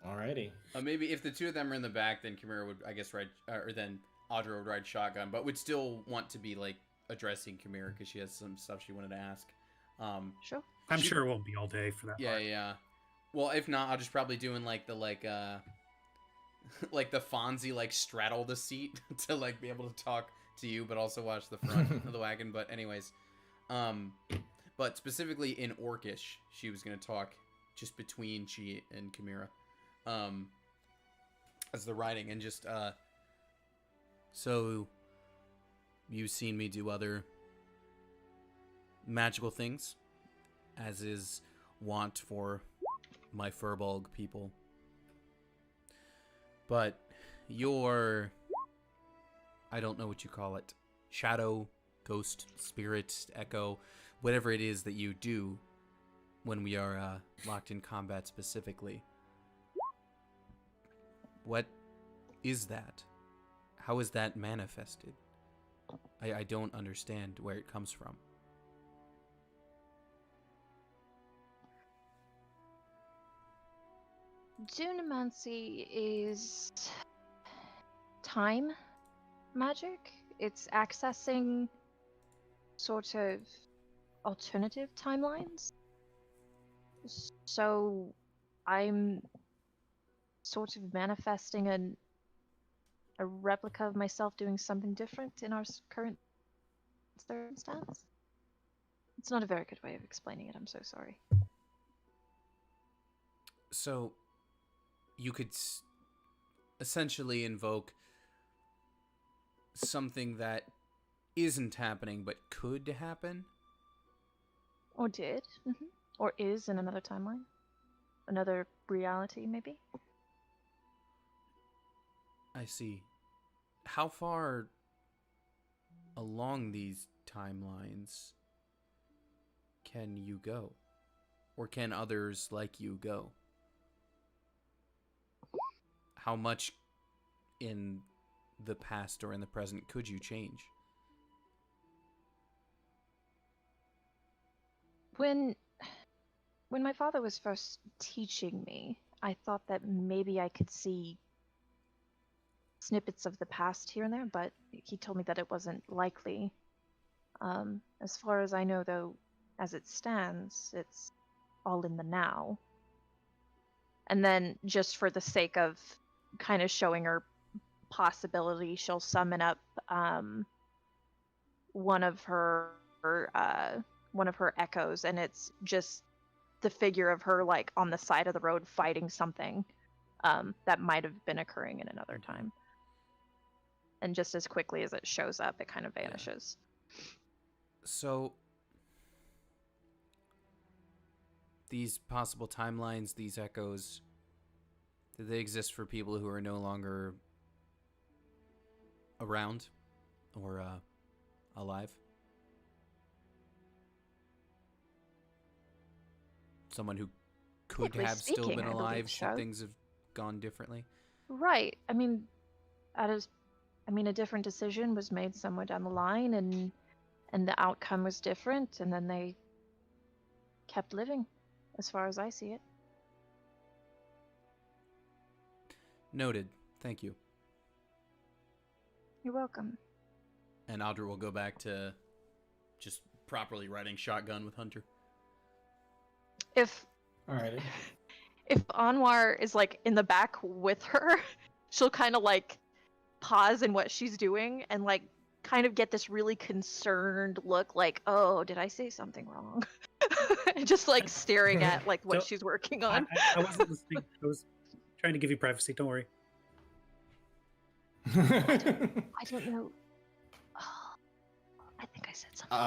Speaker 4: Alrighty.
Speaker 2: Maybe if the two of them are in the back, then Chimera would, I guess, ride, or then Audra would ride shotgun, but would still want to be like addressing Chimera because she has some stuff she wanted to ask.
Speaker 3: Sure.
Speaker 5: I'm sure it won't be all day for that.
Speaker 2: Yeah,
Speaker 5: part.
Speaker 2: yeah. Well, if not, I'll just probably doing like the like the Fonzie like straddle the seat to like be able to talk to you, but also watch the front of the wagon. But anyways, but specifically in Orcish, she was gonna talk just between she and Chimera, as the writing and just So, you've seen me do other magical things, as is wont for my Furbolg people. But your, I don't know what you call it, shadow, ghost, spirit, echo, whatever it is that you do when we are locked in combat specifically. What is that? How is that manifested? I don't understand where it comes from.
Speaker 3: Dunamancy is time magic. It's accessing sort of alternative timelines. So I'm sort of manifesting a replica of myself doing something different in our current circumstance. It's not a very good way of explaining it. I'm so sorry.
Speaker 2: So, you could essentially invoke something that isn't happening but could happen?
Speaker 3: Or did. Or is in another timeline. Another reality, maybe.
Speaker 2: I see. How far along these timelines can you go? Or can others like you go? How much in the past or in the present could you change?
Speaker 3: When my father was first teaching me, I thought that maybe I could see snippets of the past here and there, but he told me that it wasn't likely. As far as I know, though, as it stands, it's all in the now. And then, just for the sake of kind of showing her possibility, she'll summon up one of her echoes, and it's just the figure of her like on the side of the road fighting something that might have been occurring in another time. And just as quickly as it shows up, it kind of vanishes.
Speaker 2: Yeah. So, these possible timelines, these echoes, do they exist for people who are no longer around or alive? Someone who could
Speaker 3: Technically
Speaker 2: have still
Speaker 3: speaking,
Speaker 2: been
Speaker 3: I believe
Speaker 2: alive should
Speaker 3: so.
Speaker 2: things have gone differently?
Speaker 3: Right. I mean, a different decision was made somewhere down the line, and the outcome was different, and then they kept living, as far as I see it.
Speaker 2: Noted. Thank you.
Speaker 3: You're welcome.
Speaker 2: And Audra will go back to just properly riding shotgun with Hunter.
Speaker 3: If
Speaker 4: Alrighty.
Speaker 3: if Anwar is like in the back with her, she'll kind of like pause in what she's doing and like kind of get this really concerned look, like, oh, did I say something wrong? And just like staring at like what
Speaker 5: So,
Speaker 3: she's working on.
Speaker 5: I wasn't listening. I was trying to give you privacy. Don't worry.
Speaker 3: I don't know. Oh, I think I said something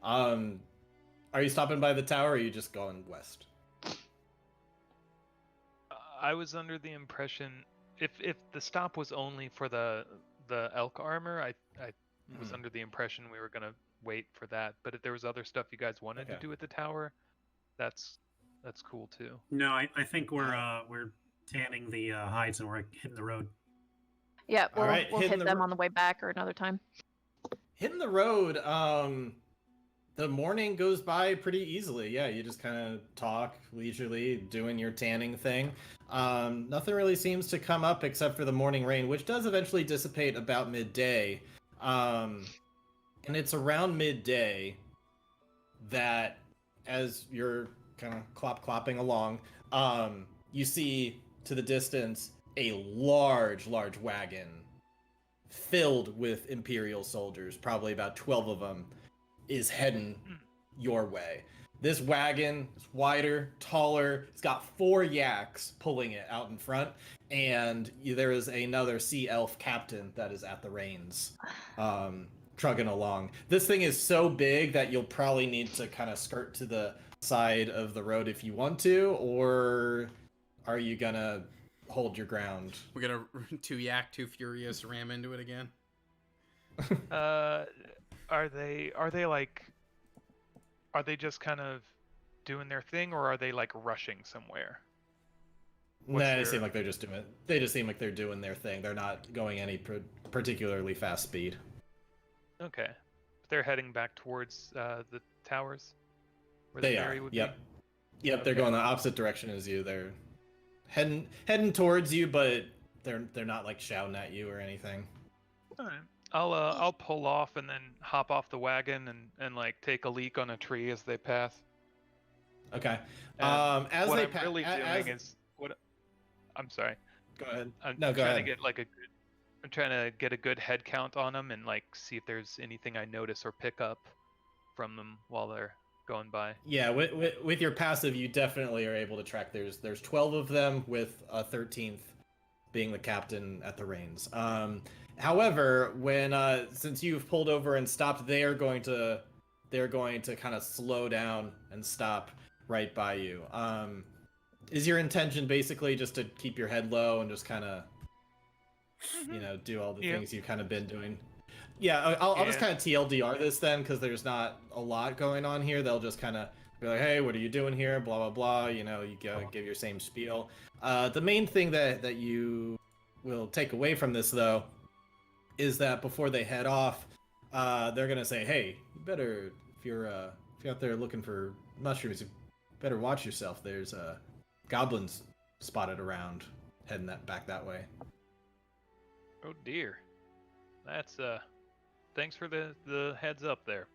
Speaker 3: wrong.
Speaker 4: Are you stopping by the tower, or are you just going west?
Speaker 1: I was under the impression if the stop was only for the elk armor, I was under the impression we were gonna wait for that. But if there was other stuff you guys wanted to do at the tower, that's cool too.
Speaker 5: No, I think we're tanning the hides and we're hitting the road.
Speaker 3: Yeah,
Speaker 4: All right,
Speaker 3: we'll
Speaker 4: hitting
Speaker 3: hit
Speaker 4: the
Speaker 3: them on the way back or another time.
Speaker 4: Hitting the road, The morning goes by pretty easily. Yeah, you just kind of talk leisurely, doing your tanning thing. Nothing really seems to come up except for the morning rain, which does eventually dissipate about midday. And it's around midday that, as you're kind of clopping along, you see to the distance a large wagon filled with Imperial soldiers, probably about 12 of them, is heading your way. This wagon is wider, taller. It's got 4 yaks pulling it out in front, and there is another sea elf captain that is at the reins, trugging along. This thing is so big that you'll probably need to kind of skirt to the side of the road if you want to, or are you gonna hold your ground?
Speaker 2: We're gonna 2 yak, 2 furious ram into it again.
Speaker 1: Are they just kind of doing their thing, or are they like rushing somewhere?
Speaker 4: They seem like they're just doing it. They just seem like they're doing their thing. They're not going any particularly fast speed.
Speaker 1: Okay. They're heading back towards the towers? Where
Speaker 4: They
Speaker 1: the
Speaker 4: are.
Speaker 1: ferry would
Speaker 4: Yep.
Speaker 1: be?
Speaker 4: Yep, they're
Speaker 1: Okay.
Speaker 4: going the opposite direction as you. They're heading towards you, but they're not like shouting at you or anything.
Speaker 1: Alright. I'll pull off and then hop off the wagon and like take a leak on a tree as they pass.
Speaker 4: Okay.
Speaker 1: And
Speaker 4: As
Speaker 1: what
Speaker 4: they
Speaker 1: I'm really doing is what I'm sorry.
Speaker 4: Go ahead.
Speaker 1: I'm
Speaker 4: No, go
Speaker 1: trying
Speaker 4: ahead.
Speaker 1: to get like I'm trying to get a good head count on them and like see if there's anything I notice or pick up from them while they're going by.
Speaker 4: Yeah, with your passive, you definitely are able to track. There's 12 of them, with a 13th being the captain at the reins. However, when since you've pulled over and stopped, they're going to kind of slow down and stop right by you. Is your intention basically just to keep your head low and just kind of, do all the
Speaker 1: Yeah.
Speaker 4: things you've kind of been doing? Yeah, I'll just
Speaker 1: Yeah.
Speaker 4: kind of TLDR this then, because there's not a lot going on here. They'll just kind of be like, hey, what are you doing here? Blah, blah, blah. You go give your same spiel. The main thing that you will take away from this, though, is that before they head off, they're going to say, hey, you better, if you're out there looking for mushrooms, you better watch yourself. There's goblins spotted around heading back that way.
Speaker 1: Oh dear. That's thanks for the heads up there.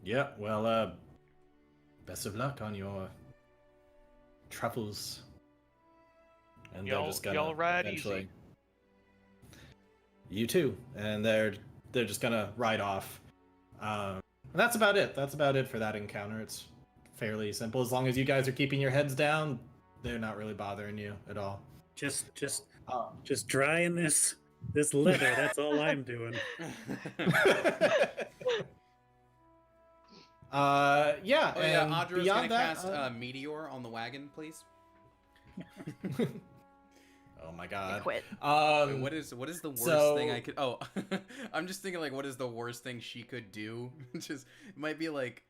Speaker 4: Yeah, well, best of luck on your travels. And they're just gonna
Speaker 1: y'all ride
Speaker 4: eventually...
Speaker 1: easy.
Speaker 4: You too. And they're just gonna ride off. And that's about it. That's about it for that encounter. It's fairly simple. As long as you guys are keeping your heads down, they're not really bothering you at all.
Speaker 5: Just drying this leather. That's all I'm doing.
Speaker 4: Yeah.
Speaker 2: Oh yeah,
Speaker 4: and
Speaker 2: Audra's
Speaker 4: beyond
Speaker 2: gonna
Speaker 4: that,
Speaker 2: cast Meteor on the wagon, please.
Speaker 4: Oh my
Speaker 3: I
Speaker 4: god.
Speaker 3: quit.
Speaker 2: Wait, what is the worst thing I could? Oh, I'm just thinking like, what is the worst thing she could do? Just it might be like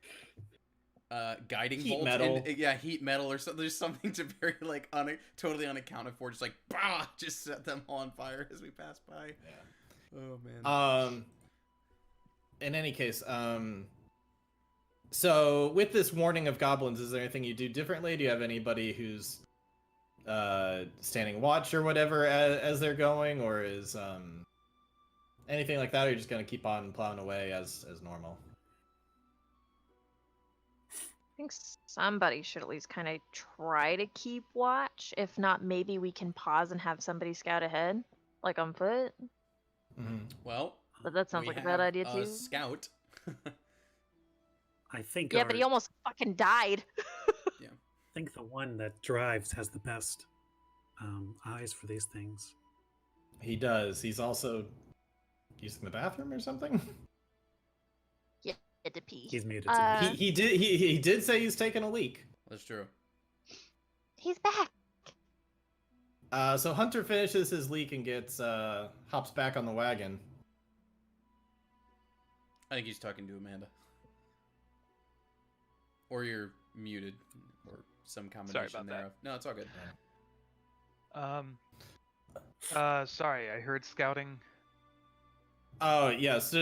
Speaker 2: guiding
Speaker 4: Heat
Speaker 2: bolt.
Speaker 4: metal.
Speaker 2: Heat metal or something. There's something to very like totally unaccounted for. Just like bah, just set them all on fire as we pass by.
Speaker 4: Yeah.
Speaker 2: Oh man.
Speaker 4: In any case, so with this warning of goblins, is there anything you do differently? Do you have anybody who's standing watch or whatever as they're going, or is anything like that, or are you just gonna keep on plowing away as normal?
Speaker 3: I think somebody should at least kind of try to keep watch. If not, maybe we can pause and have somebody scout ahead, like on foot.
Speaker 4: Mm-hmm.
Speaker 2: Well,
Speaker 3: But that sounds
Speaker 2: we
Speaker 3: like a bad
Speaker 2: have
Speaker 3: idea too.
Speaker 2: Scout.
Speaker 5: I think.
Speaker 3: Yeah, but he almost fucking died.
Speaker 5: I think the one that drives has the best eyes for these things.
Speaker 4: He does. He's also using the bathroom or something.
Speaker 3: Had to pee.
Speaker 5: He's muted.
Speaker 4: He did say he's taking a leak.
Speaker 2: That's true.
Speaker 3: He's back.
Speaker 4: So Hunter finishes his leak and gets hops back on the wagon.
Speaker 2: I think he's talking to Amanda. Or you're muted, or some combination
Speaker 1: about
Speaker 2: thereof. No, it's all good.
Speaker 1: Sorry, I heard scouting.
Speaker 4: Oh yes.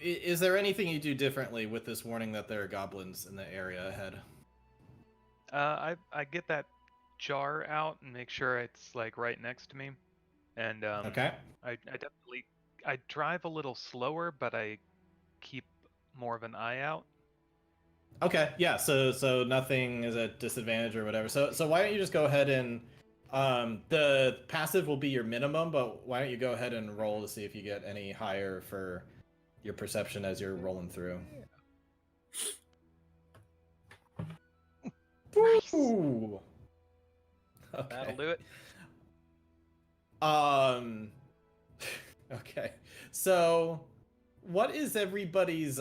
Speaker 4: Is there anything you do differently with this warning that there are goblins in the area ahead?
Speaker 1: I get that jar out and make sure it's like right next to me, and
Speaker 4: Okay.
Speaker 1: I definitely I drive a little slower, but I keep more of an eye out.
Speaker 4: Okay. Yeah. So nothing is a disadvantage or whatever. So why don't you just go ahead and the passive will be your minimum, but why don't you go ahead and roll to see if you get any higher for your perception as you're rolling through.
Speaker 3: Nice.
Speaker 4: Ooh. Okay.
Speaker 1: That'll do it.
Speaker 4: Um. Okay. So, what is everybody's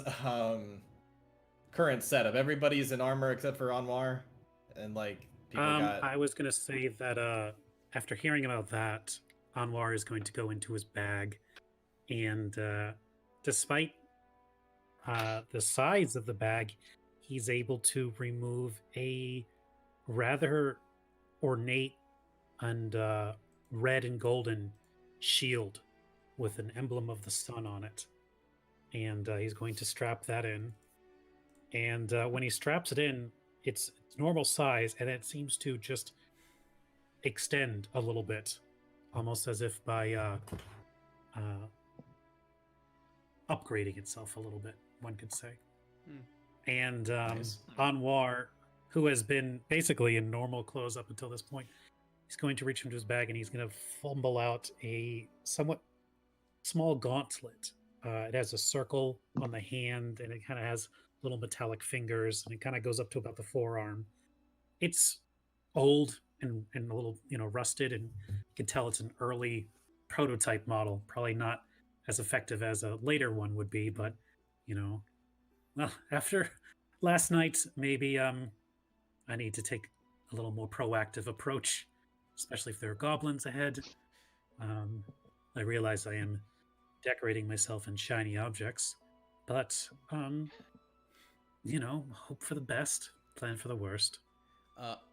Speaker 4: current setup? Everybody's in armor except for Anwar, and like people got.
Speaker 5: I was gonna say that after hearing about that, Anwar is going to go into his bag, and despite the size of the bag, he's able to remove a rather ornate and red and golden shield with an emblem of the sun on it. And he's going to strap that in. And when he straps it in, it's normal size, and it seems to just extend a little bit, almost as if by upgrading itself a little bit, one could say. And
Speaker 4: Nice.
Speaker 5: Anwar, who has been basically in normal clothes up until this point, he's going to reach into his bag and he's going to fumble out a somewhat small gauntlet. It has a circle on the hand and it kind of has little metallic fingers and it kind of goes up to about the forearm. It's old and a little, rusted, and you can tell it's an early prototype model. Probably not as effective as a later one would be, but, well, after last night, maybe I need to take a little more proactive approach, especially if there are goblins ahead. I realize I am decorating myself in shiny objects, but hope for the best, plan for the worst.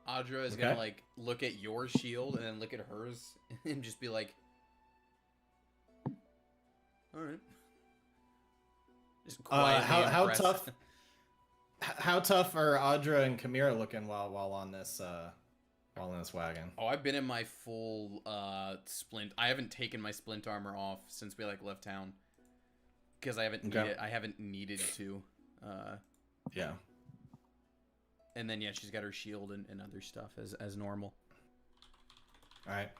Speaker 2: Audra is
Speaker 4: Okay.
Speaker 2: gonna like look at your shield and then look at hers and just be like, "All right." Just quietly
Speaker 4: how
Speaker 2: impressed.
Speaker 4: tough? How tough are Audra and Kamira looking while on this wagon?
Speaker 2: Oh, I've been in my full splint. I haven't taken my splint armor off since we like left town because I haven't needed to.
Speaker 4: Yeah.
Speaker 2: And then she's got her shield and other stuff as normal.
Speaker 4: All right.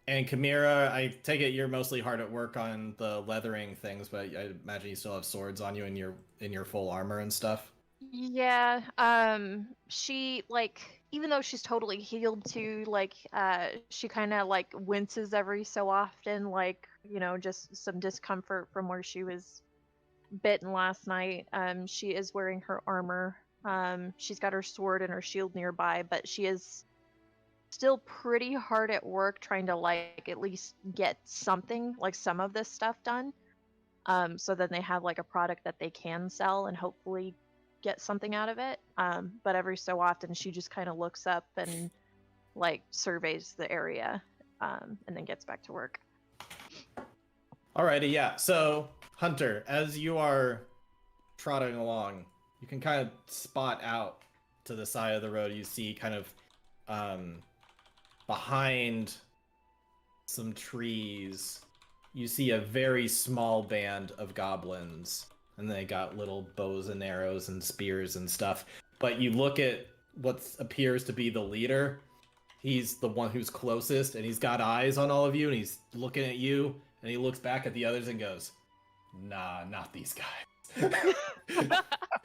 Speaker 4: And Kamira, I take it you're mostly hard at work on the leathering things, but I imagine you still have swords on you in your full armor and stuff.
Speaker 3: Yeah, she even though she's totally healed too, she kind of winces every so often, just some discomfort from where she was bitten last night. She is wearing her armor. She's got her sword and her shield nearby, but she is still pretty hard at work trying to at least get something, some of this stuff done. So then they have a product that they can sell and hopefully get something out of it. But every so often she just kind of looks up and surveys the area, and then gets back to work.
Speaker 4: Alrighty, yeah. So Hunter, as you are trotting along, you can kind of spot out to the side of the road. You see kind of behind some trees, you see a very small band of goblins, and they got little bows and arrows and spears and stuff. But you look at what appears to be the leader. He's the one who's closest, and he's got eyes on all of you, and he's looking at you, and he looks back at the others and goes, "Nah, not these guys."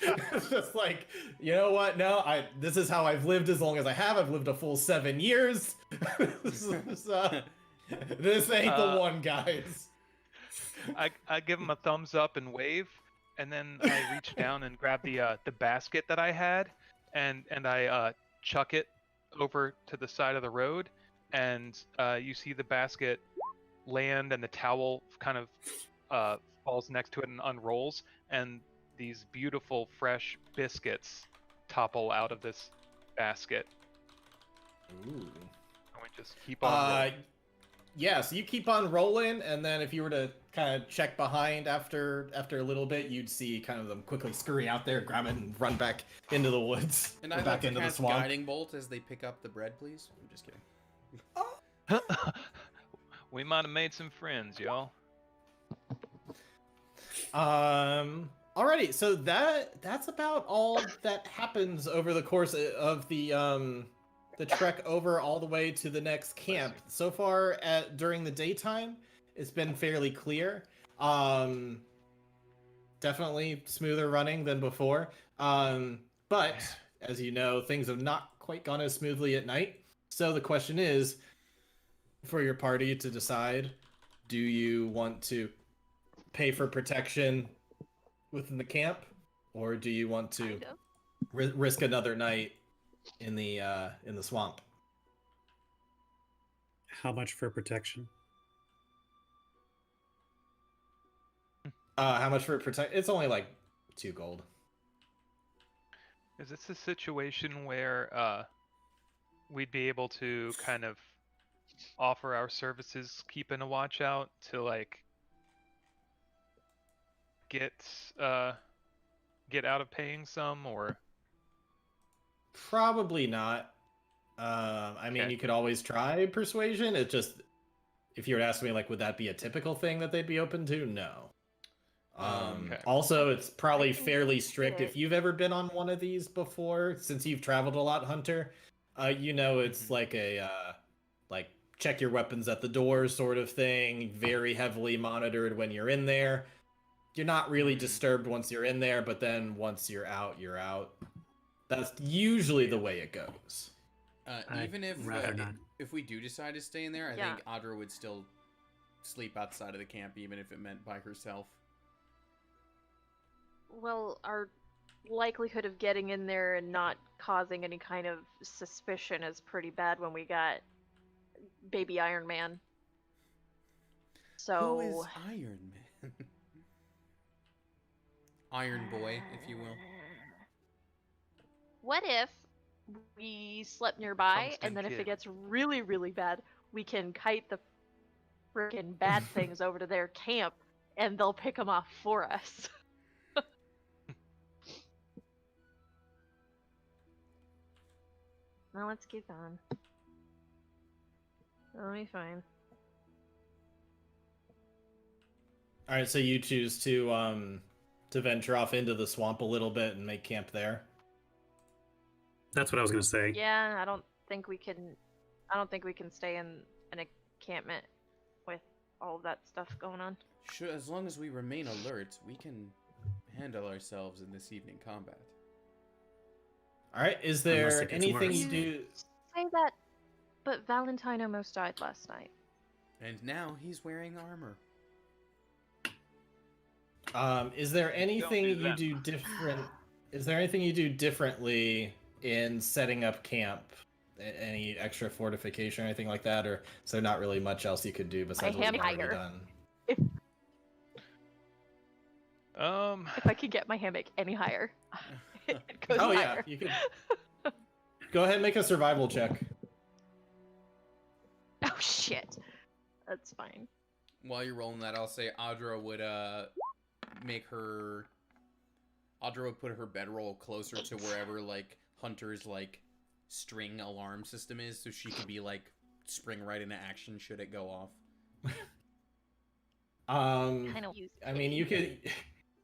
Speaker 4: It's just like, you know what? No, this is how I've lived as long as I have. I've lived a full 7 years. This ain't the one, guys.
Speaker 1: I give him a thumbs up and wave, and then I reach down and grab the basket that I had, and I chuck it over to the side of the road, and you see the basket land, and the towel kind of falls next to it and unrolls, and these beautiful fresh biscuits topple out of this basket.
Speaker 4: Ooh.
Speaker 1: And we just keep on rolling.
Speaker 4: Yeah, so you keep on rolling, and then if you were to kind of check behind after a little bit, you'd see kind of them quickly scurry out there, grab it, and run back into the woods.
Speaker 2: And
Speaker 4: or
Speaker 2: I'd
Speaker 4: back
Speaker 2: like to
Speaker 4: into the
Speaker 2: cast
Speaker 4: swamp.
Speaker 2: Guiding Bolt as they pick up the bread, please. I'm just kidding.
Speaker 1: We might have made some friends, y'all.
Speaker 4: Alrighty, so that's about all that happens over the course of the trek over all the way to the next camp. So far, during the daytime, it's been fairly clear. Definitely smoother running than before. But as you know, things have not quite gone as smoothly at night. So the question is, for your party to decide, do you want to pay for protection within the camp, or do you want to risk another night in the swamp?
Speaker 5: How much for protection?
Speaker 4: How much for protect? It's only like 2 gold.
Speaker 1: Is this a situation where we'd be able to kind of offer our services, keeping a watch out to like get out of paying some, or
Speaker 4: Probably not. I mean,
Speaker 1: Okay.
Speaker 4: you could always try persuasion. It just, if you were to ask me, like, would that be a typical thing that they'd be open to? No.
Speaker 1: Okay.
Speaker 4: Also, it's probably
Speaker 3: I can
Speaker 4: fairly
Speaker 3: see
Speaker 4: strict.
Speaker 3: it.
Speaker 4: If you've ever been on one of these before, since you've traveled a lot, Hunter, you know it's
Speaker 1: Mhm.
Speaker 4: like a like check your weapons at the door sort of thing. Very heavily monitored when you're in there. You're not really
Speaker 1: Mhm.
Speaker 4: disturbed once you're in there, but then once you're out, you're out. That's usually the way it goes.
Speaker 2: Even
Speaker 5: rather not.
Speaker 2: if we do decide to stay in there, I
Speaker 3: Yeah.
Speaker 2: think Audra would still sleep outside of the camp, even if it meant by herself.
Speaker 3: Well, our likelihood of getting in there and not causing any kind of suspicion is pretty bad when we got baby Iron Man. So
Speaker 2: Who is Iron Man? Iron Boy, if you will.
Speaker 3: What if we slept nearby,
Speaker 1: Tungsten
Speaker 3: and then if
Speaker 1: kid.
Speaker 3: it gets really, really bad, we can kite the freaking bad things over to their camp, and they'll pick them off for us. Now let's keep on. Let me find.
Speaker 4: All right, so you choose to venture off into the swamp a little bit and make camp there.
Speaker 5: That's what I was going to say.
Speaker 3: Yeah, I don't think we can. I don't think we can stay in an encampment with all of that stuff going on.
Speaker 2: Sure, as long as we remain alert, we can handle ourselves in this evening combat.
Speaker 4: All right, is
Speaker 5: Unless
Speaker 4: there
Speaker 5: it gets
Speaker 4: anything
Speaker 5: worse.
Speaker 4: you do?
Speaker 3: Say that, but Valentine almost died last night.
Speaker 2: And now he's wearing armor.
Speaker 4: Is there anything
Speaker 1: do
Speaker 4: you
Speaker 1: that.
Speaker 4: do different? Is there anything you do differently in setting up camp? Any extra fortification or anything like that, or is there not really much else you could do besides what you've already
Speaker 3: hammer.
Speaker 4: done?
Speaker 3: If I could get my hammock any higher, it goes
Speaker 4: Oh yeah,
Speaker 3: higher.
Speaker 4: you could. Go ahead and make a survival check.
Speaker 3: Oh shit, that's fine.
Speaker 2: While you're rolling that, I'll say Audra would put her bedroll closer to wherever like Hunter's like string alarm system is, so she could be like spring right into action should it go off.
Speaker 3: Kind of use.
Speaker 4: I mean, you
Speaker 3: pity.
Speaker 4: could.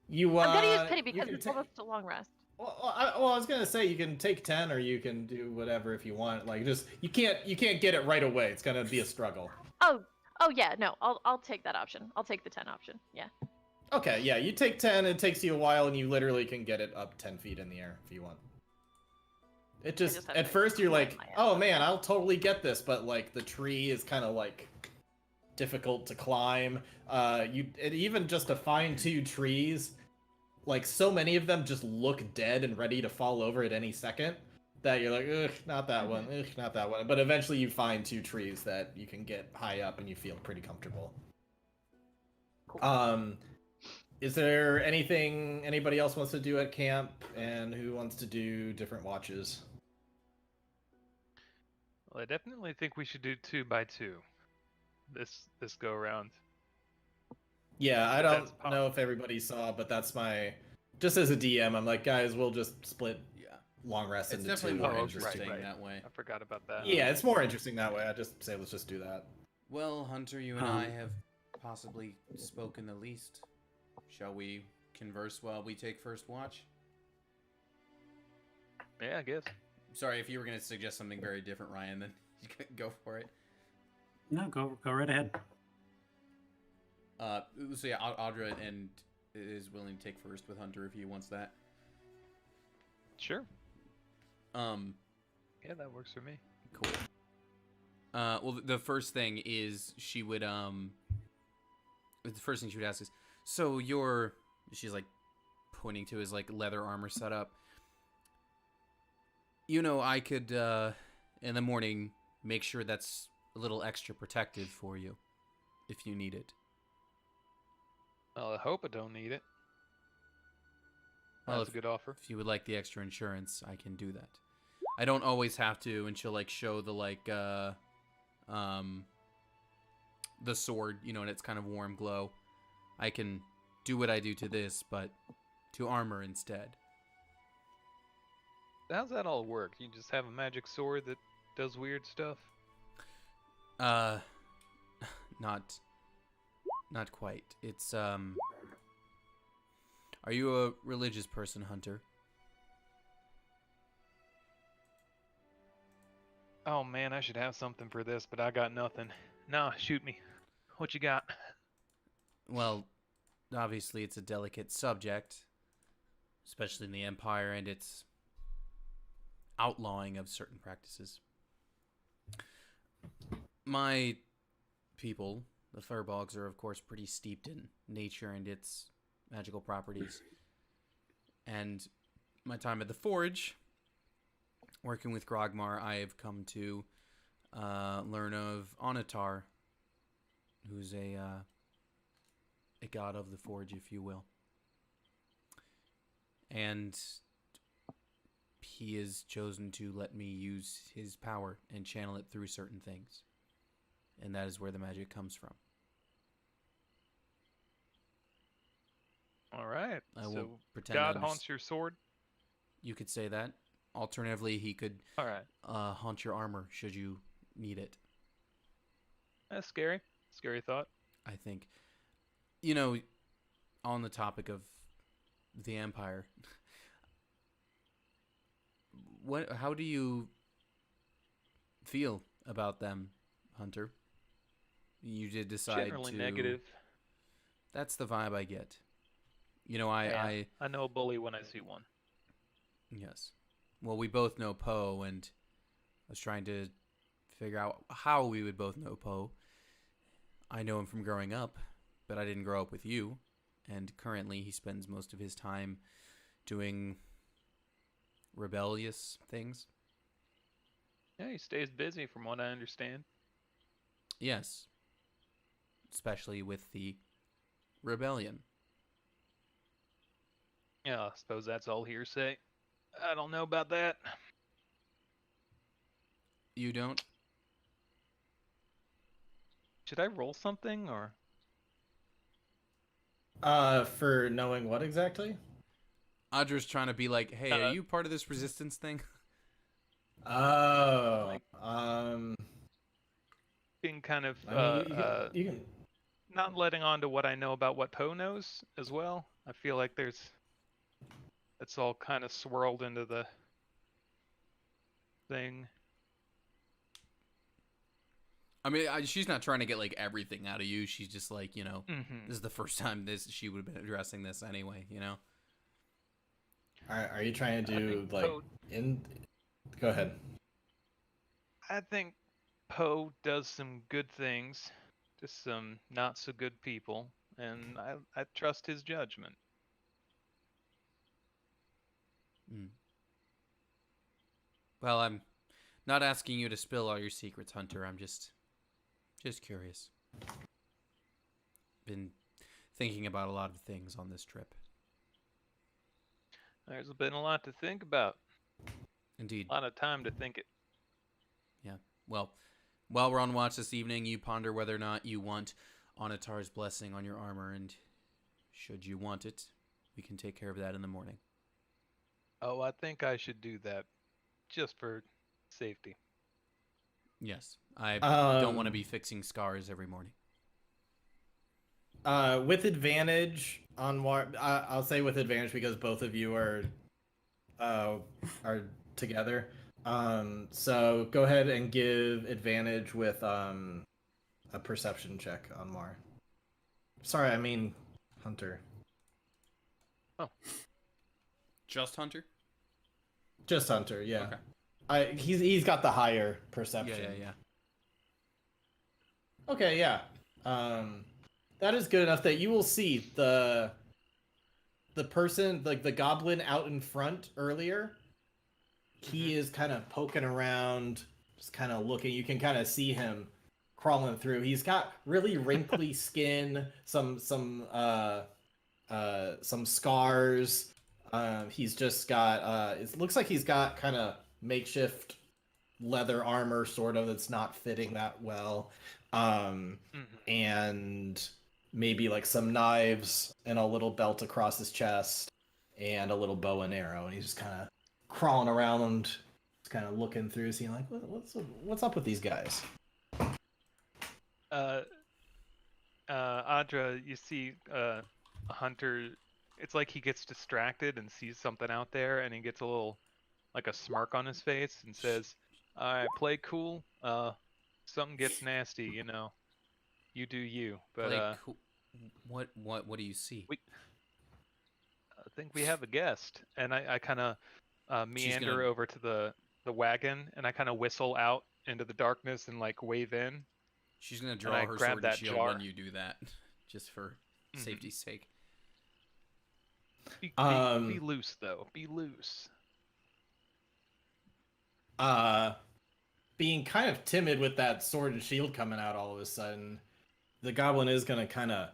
Speaker 4: You.
Speaker 3: I'm gonna use
Speaker 4: you
Speaker 3: pity because
Speaker 4: can
Speaker 3: it's
Speaker 4: ta-
Speaker 3: almost a long rest.
Speaker 4: Well, I was gonna say you can take 10, or you can do whatever if you want. Like, just you can't get it right away. It's gonna be a struggle.
Speaker 3: Oh yeah, no, I'll take that option. I'll take the 10 option. Yeah.
Speaker 4: Okay, yeah, you take 10. It takes you a while, and you literally can get it up 10 feet in the air if you want. It just
Speaker 3: just have
Speaker 4: at
Speaker 3: to
Speaker 4: first you're
Speaker 3: climb
Speaker 4: like,
Speaker 3: my ass
Speaker 4: oh
Speaker 3: up
Speaker 4: man,
Speaker 3: there.
Speaker 4: I'll totally get this, but like the tree is kind of like difficult to climb. Even just to find 2 trees, like so many of them just look dead and ready to fall over at any second that you're like, ugh, not that one, ugh, not that one. But eventually you find 2 trees that you can get high up and you feel pretty comfortable.
Speaker 3: Cool.
Speaker 4: Is there anything anybody else wants to do at camp, and who wants to do different watches?
Speaker 1: Well, I definitely think we should do 2 by 2. this go around.
Speaker 4: Yeah, I
Speaker 1: If that's
Speaker 4: don't know if everybody saw, but that's my. Just as a DM, I'm like, guys, we'll just split
Speaker 2: Yeah.
Speaker 4: long rest
Speaker 2: It's
Speaker 4: into
Speaker 2: definitely
Speaker 4: two.
Speaker 2: more
Speaker 1: Oh, right,
Speaker 2: interesting
Speaker 1: right.
Speaker 2: that way.
Speaker 1: I forgot about that.
Speaker 4: Yeah, it's more interesting that way. I just say let's just do that.
Speaker 2: Well, Hunter, you and I
Speaker 5: Um,
Speaker 2: have possibly spoken the least. Shall we converse while we take first watch?
Speaker 1: Yeah, I guess.
Speaker 2: Sorry, if you were going to suggest something very different, Ryan, then you can go for it.
Speaker 5: No, go right ahead.
Speaker 2: So yeah, Audra and is willing to take first with Hunter if he wants that.
Speaker 1: Sure.
Speaker 2: Um,
Speaker 1: Yeah, that works for me.
Speaker 2: cool. Well, the first thing is she would the first thing she would ask is, so she's like pointing to his like leather armor setup. You know, I could in the morning make sure that's a little extra protective for you if you need it.
Speaker 1: Well, I hope I don't need it.
Speaker 2: Well,
Speaker 1: That's a good offer.
Speaker 2: If you would like the extra insurance, I can do that. I don't always have to, and she'll like show the like the sword, you know, and it's kind of warm glow. I can do what I do to this, but to armor instead.
Speaker 1: How's that all work? You just have a magic sword that does weird stuff?
Speaker 2: Not quite. It's Are you a religious person, Hunter?
Speaker 1: Oh man, I should have something for this, but I got nothing. Nah, shoot me. What you got?
Speaker 2: Well, obviously it's a delicate subject, especially in the Empire and its outlawing of certain practices. My people, the Furbolgs, are of course pretty steeped in nature and its magical properties. And my time at the Forge, working with Grogmar, I have come to learn of Onatar, who's a god of the Forge, if you will. And he has chosen to let me use his power and channel it through certain things. And that is where the magic comes from.
Speaker 1: All right.
Speaker 2: I
Speaker 1: so
Speaker 2: won't pretend
Speaker 1: God
Speaker 2: to
Speaker 1: haunts your sword?
Speaker 2: You could say that. Alternatively, he could
Speaker 1: All right.
Speaker 2: haunt your armor should you need it.
Speaker 1: That's scary. Scary thought.
Speaker 2: I think. You know, on the topic of the Empire, how do you feel about them, Hunter? You did decide
Speaker 1: Generally
Speaker 2: to...
Speaker 1: negative.
Speaker 2: That's the vibe I get. You know,
Speaker 1: Yeah, I know a bully when I see one.
Speaker 2: Yes. Well, we both know Poe, and I was trying to figure out how we would both know Poe. I know him from growing up, but I didn't grow up with you. And currently he spends most of his time doing rebellious things.
Speaker 1: Yeah, he stays busy from what I understand.
Speaker 2: Yes. Especially with the rebellion.
Speaker 1: Yeah, I suppose that's all hearsay. I don't know about that.
Speaker 2: You don't?
Speaker 1: Should I roll something or?
Speaker 4: For knowing what exactly?
Speaker 2: Audra's trying to be like, hey, are you part of this resistance thing?
Speaker 4: Oh,
Speaker 1: Being kind of
Speaker 4: I mean, you can.
Speaker 1: not letting on to what I know about what Poe knows as well. I feel like it's all kind of swirled into the thing.
Speaker 2: I mean, she's not trying to get like everything out of you. She's just like, you know, this is the first time she would have been addressing this anyway, you know?
Speaker 4: Are you trying to do like
Speaker 1: Poe,
Speaker 4: Go ahead.
Speaker 1: I think Poe does some good things to some not so good people, and I trust his judgment.
Speaker 2: Well, I'm not asking you to spill all your secrets, Hunter. I'm just curious. Been thinking about a lot of things on this trip.
Speaker 1: There's been a lot to think about.
Speaker 2: Indeed.
Speaker 1: A lot of time to think it.
Speaker 2: Yeah. Well, While we're on watch this evening, you ponder whether or not you want Onatar's blessing on your armor, and should you want it, we can take care of that in the morning.
Speaker 1: Oh, I think I should do that, just for safety.
Speaker 2: Yes, I don't want to
Speaker 4: Um,
Speaker 2: be fixing scars every morning.
Speaker 4: With advantage on what I'll say with advantage because both of you are together. So go ahead and give advantage with a perception check on Mar. Sorry, I mean Hunter.
Speaker 2: Just Hunter?
Speaker 4: Just Hunter, yeah.
Speaker 2: Okay.
Speaker 4: He's got the higher
Speaker 2: Yeah,
Speaker 4: perception.
Speaker 2: yeah.
Speaker 4: Okay, yeah. That is good enough that you will see the person, like the goblin out in front earlier. He is kind of poking around, just kind of looking. You can kind of see him crawling through. He's got really wrinkly skin, some scars. He's just got it looks like he's got kind of makeshift leather armor sort of that's not fitting that well. And maybe like some knives and a little belt across his chest and a little bow and arrow, and he's just kind of crawling around, just kind of looking through, seeing like what's up with these guys.
Speaker 1: Audra, you see a hunter. It's like he gets distracted and sees something out there, and he gets a little, like a smirk on his face, and says, "All right, play cool. Something gets nasty, you know. You do you." But
Speaker 2: Like, what do you see?
Speaker 1: I think we have a guest, and I kind of meander
Speaker 2: gonna-
Speaker 1: over to the wagon, and I kind of whistle out into the darkness and like wave in.
Speaker 2: She's gonna
Speaker 1: I
Speaker 2: draw her
Speaker 1: grab
Speaker 2: sword and
Speaker 1: that
Speaker 2: shield
Speaker 1: jar.
Speaker 2: when you do that, just for safety's sake.
Speaker 1: Be
Speaker 4: Um,
Speaker 1: loose though. Be loose.
Speaker 4: Being kind of timid with that sword and shield coming out all of a sudden, the goblin is gonna kind of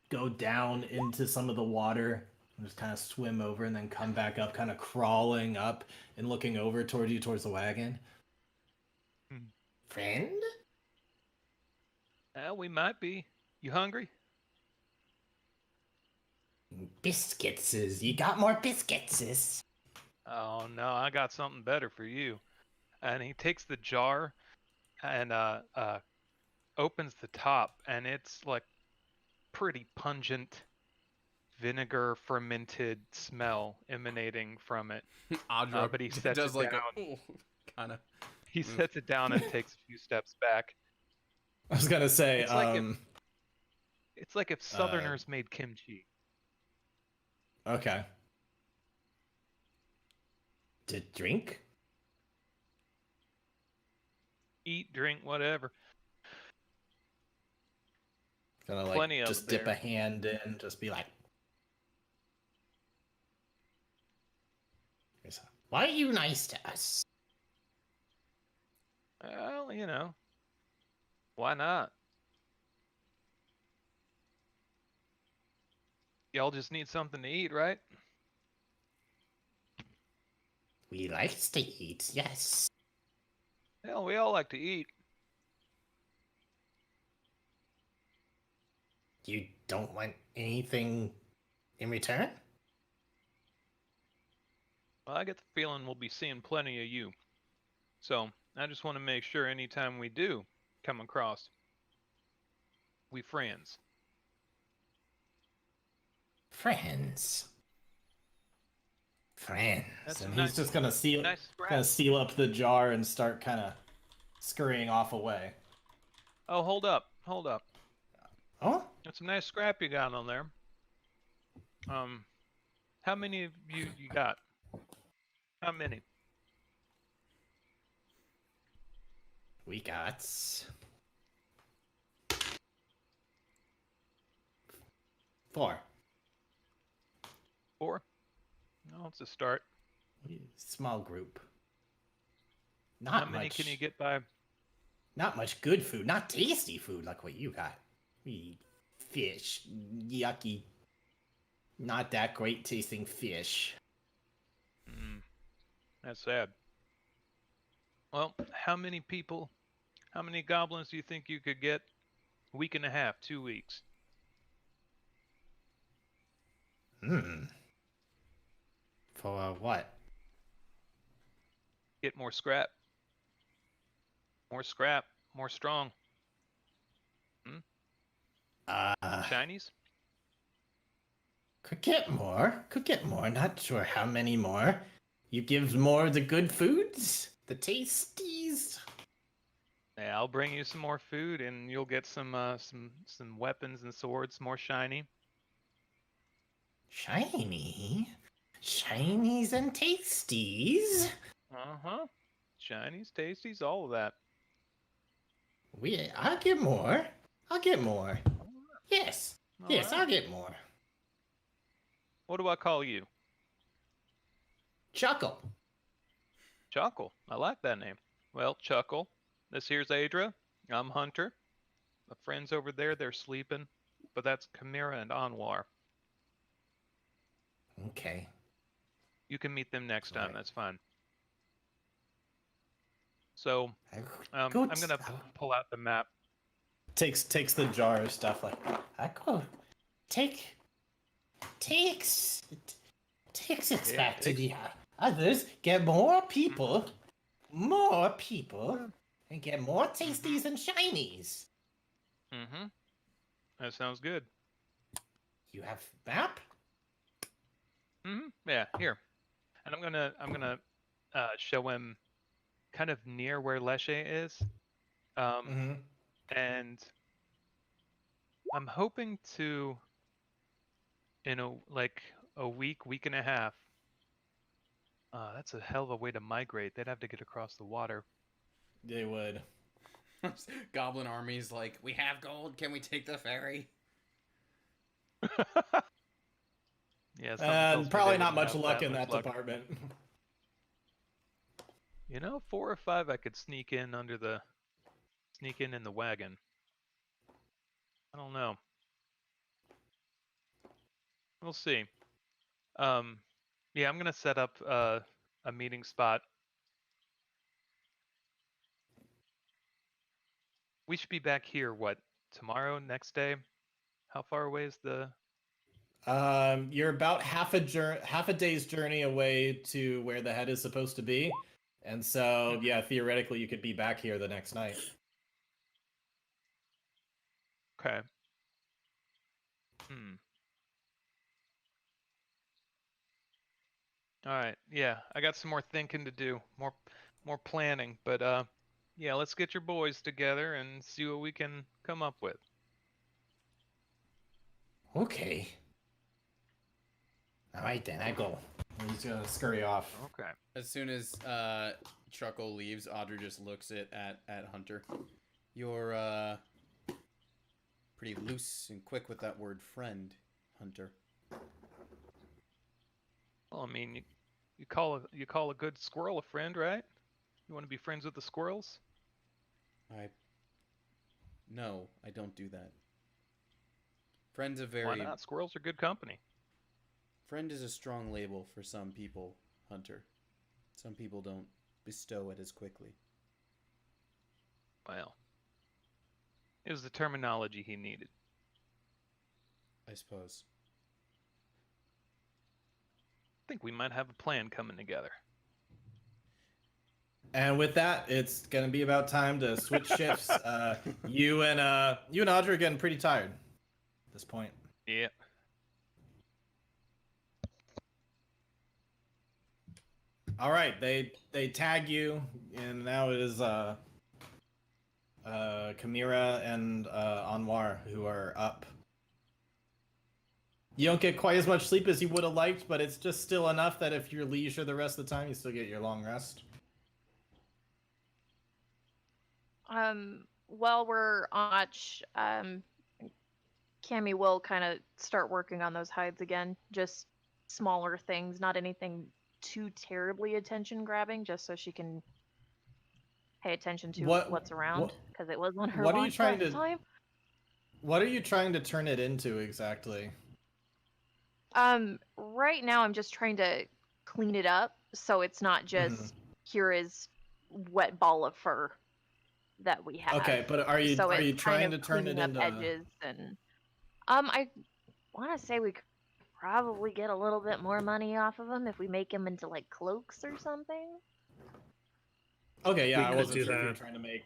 Speaker 4: go down into some of the water and just kind of swim over and then come back up, kind of crawling up and looking over towards you, towards the wagon. Friend?
Speaker 1: We might be. You hungry?
Speaker 4: Biscuitses. You got more biscuitses?
Speaker 1: Oh no, I got something better for you. And he takes the jar and opens the top, and it's like pretty pungent vinegar fermented smell emanating from it.
Speaker 2: Audra
Speaker 1: But he sets
Speaker 2: does
Speaker 1: it
Speaker 2: like
Speaker 1: down.
Speaker 2: kind of.
Speaker 1: He sets it down and takes a few steps back.
Speaker 4: I was gonna say,
Speaker 1: It's like if Southerners made kimchi.
Speaker 4: Okay. To drink?
Speaker 1: Eat, drink, whatever.
Speaker 4: Gonna like
Speaker 1: Plenty of
Speaker 4: just
Speaker 1: it
Speaker 4: dip
Speaker 1: there.
Speaker 4: a hand in, just be like, why are you nice to us?
Speaker 1: Well, you know, why not? Y'all just need something to eat, right?
Speaker 4: We like to eat, yes.
Speaker 1: Hell, we all like to eat.
Speaker 4: You don't want anything in return?
Speaker 1: Well, I get the feeling we'll be seeing plenty of you. So, I just want to make sure anytime we do come across, we friends.
Speaker 4: Friends.
Speaker 1: That's
Speaker 4: And
Speaker 1: a
Speaker 4: he's
Speaker 1: nice-
Speaker 4: just gonna
Speaker 1: nice scrap.
Speaker 4: kind of seal up the jar and start kind of scurrying off away.
Speaker 1: Oh, hold up.
Speaker 4: Oh?
Speaker 1: That's some nice scrap you got on there. How many of you got? How many?
Speaker 4: We got 4.
Speaker 1: 4? No, it's a start.
Speaker 4: Small group.
Speaker 1: How
Speaker 4: Not
Speaker 1: many
Speaker 4: much.
Speaker 1: can you get by?
Speaker 4: Not much good food. Not tasty food like what you got. We eat fish. Yucky. Not that great tasting fish.
Speaker 1: That's sad. Well, how many people How many goblins do you think you could get? A week and a half, 2 weeks.
Speaker 4: For what?
Speaker 1: Get more scrap. More scrap. More strong. Shinies?
Speaker 4: Could get more. Could get more. Not sure how many more. You give more of the good foods? The tasties?
Speaker 1: Yeah, I'll bring you some more food, and you'll get some weapons and swords, more shiny.
Speaker 4: Shiny? Shinies and tasties?
Speaker 1: Uh-huh. Shinies, tasties, all of that.
Speaker 4: I'll get more. I'll get more. Yes.
Speaker 1: All
Speaker 4: Yes,
Speaker 1: right.
Speaker 4: I'll get more.
Speaker 1: What do I call you?
Speaker 4: Chuckle.
Speaker 1: Chuckle. I like that name. Well, Chuckle. This here's Adra. I'm Hunter. My friends over there, they're sleeping. But that's Chimera and Anwar.
Speaker 4: Okay.
Speaker 1: You can meet them next time.
Speaker 4: Right.
Speaker 1: That's fine. So, I'm
Speaker 4: Good.
Speaker 1: gonna pull out the map.
Speaker 4: Takes the jar of stuff like I go. Takes it
Speaker 1: Yeah,
Speaker 4: back to
Speaker 1: takes-
Speaker 4: the others. Get more people, and get more tasties and shinies.
Speaker 1: Mm-hmm. That sounds good.
Speaker 4: You have map?
Speaker 1: Mm-hmm. Yeah, here. And I'm gonna show him kind of near where Leshe is.
Speaker 4: Mm-hmm.
Speaker 1: And I'm hoping to, in a week and a half. That's a hell of a way to migrate. They'd have to get across the water.
Speaker 4: They would.
Speaker 2: Goblin army's like, we have gold. Can we take the ferry?
Speaker 1: Yeah, something tells me
Speaker 4: Probably
Speaker 1: they
Speaker 4: not
Speaker 1: wouldn't
Speaker 4: much
Speaker 1: have
Speaker 4: luck in
Speaker 1: much
Speaker 4: that
Speaker 1: luck.
Speaker 4: department.
Speaker 1: 4 or 5 I could sneak in in the wagon. I don't know. We'll see. Yeah, I'm gonna set up a meeting spot. We should be back here, what, tomorrow, next day? How far away is the...
Speaker 4: You're about half a day's journey away to where the head is supposed to be, and so yeah, theoretically you could be back here the next night.
Speaker 1: Okay. All right. Yeah, I got some more thinking to do, more planning, but yeah, let's get your boys together and see what we can come up with.
Speaker 4: Okay. All right then, I go. He's gonna scurry off.
Speaker 1: Okay.
Speaker 2: As soon as Chuckle leaves, Audrey just looks at Hunter. You're pretty loose and quick with that word friend, Hunter.
Speaker 1: Well, I mean, you call a good squirrel a friend, right? You want to be friends with the squirrels?
Speaker 2: No, I don't do that. Friend's a
Speaker 1: Why
Speaker 2: very
Speaker 1: not? Squirrels are good company.
Speaker 2: friend is a strong label for some people, Hunter. Some people don't bestow it as quickly.
Speaker 1: Well, it was the terminology he needed.
Speaker 2: I suppose.
Speaker 1: I think we might have a plan coming together.
Speaker 4: And with that, it's gonna be about time to switch shifts. You and Audrey are getting pretty tired at this point.
Speaker 1: Yeah.
Speaker 4: All right, they tag you, and now it is Chimera and Anwar who are up. You don't get quite as much sleep as you would have liked, but it's just still enough that if you're leisure the rest of the time, you still get your long rest.
Speaker 3: While we're on watch, Cammy will kind of start working on those hides again. Just smaller things, not anything too terribly attention grabbing, just so she can pay attention to what's around, because it was on her
Speaker 4: what are you
Speaker 3: watch
Speaker 4: trying
Speaker 3: last
Speaker 4: to-
Speaker 3: time.
Speaker 4: What are you trying to turn it into exactly?
Speaker 3: Right now I'm just trying to clean it up so it's not just here is wet ball of fur. that we have.
Speaker 4: Okay, but are you
Speaker 3: So
Speaker 4: are
Speaker 3: it's
Speaker 4: you trying
Speaker 3: kind
Speaker 4: to
Speaker 3: of
Speaker 4: turn it
Speaker 3: cleaning up
Speaker 4: into?
Speaker 3: edges and I want to say we could probably get a little bit more money off of them if we make them into like cloaks or something.
Speaker 4: Okay, yeah,
Speaker 5: We
Speaker 4: I
Speaker 5: could
Speaker 4: wasn't
Speaker 5: do
Speaker 4: sure if you were
Speaker 5: that.
Speaker 4: trying to make.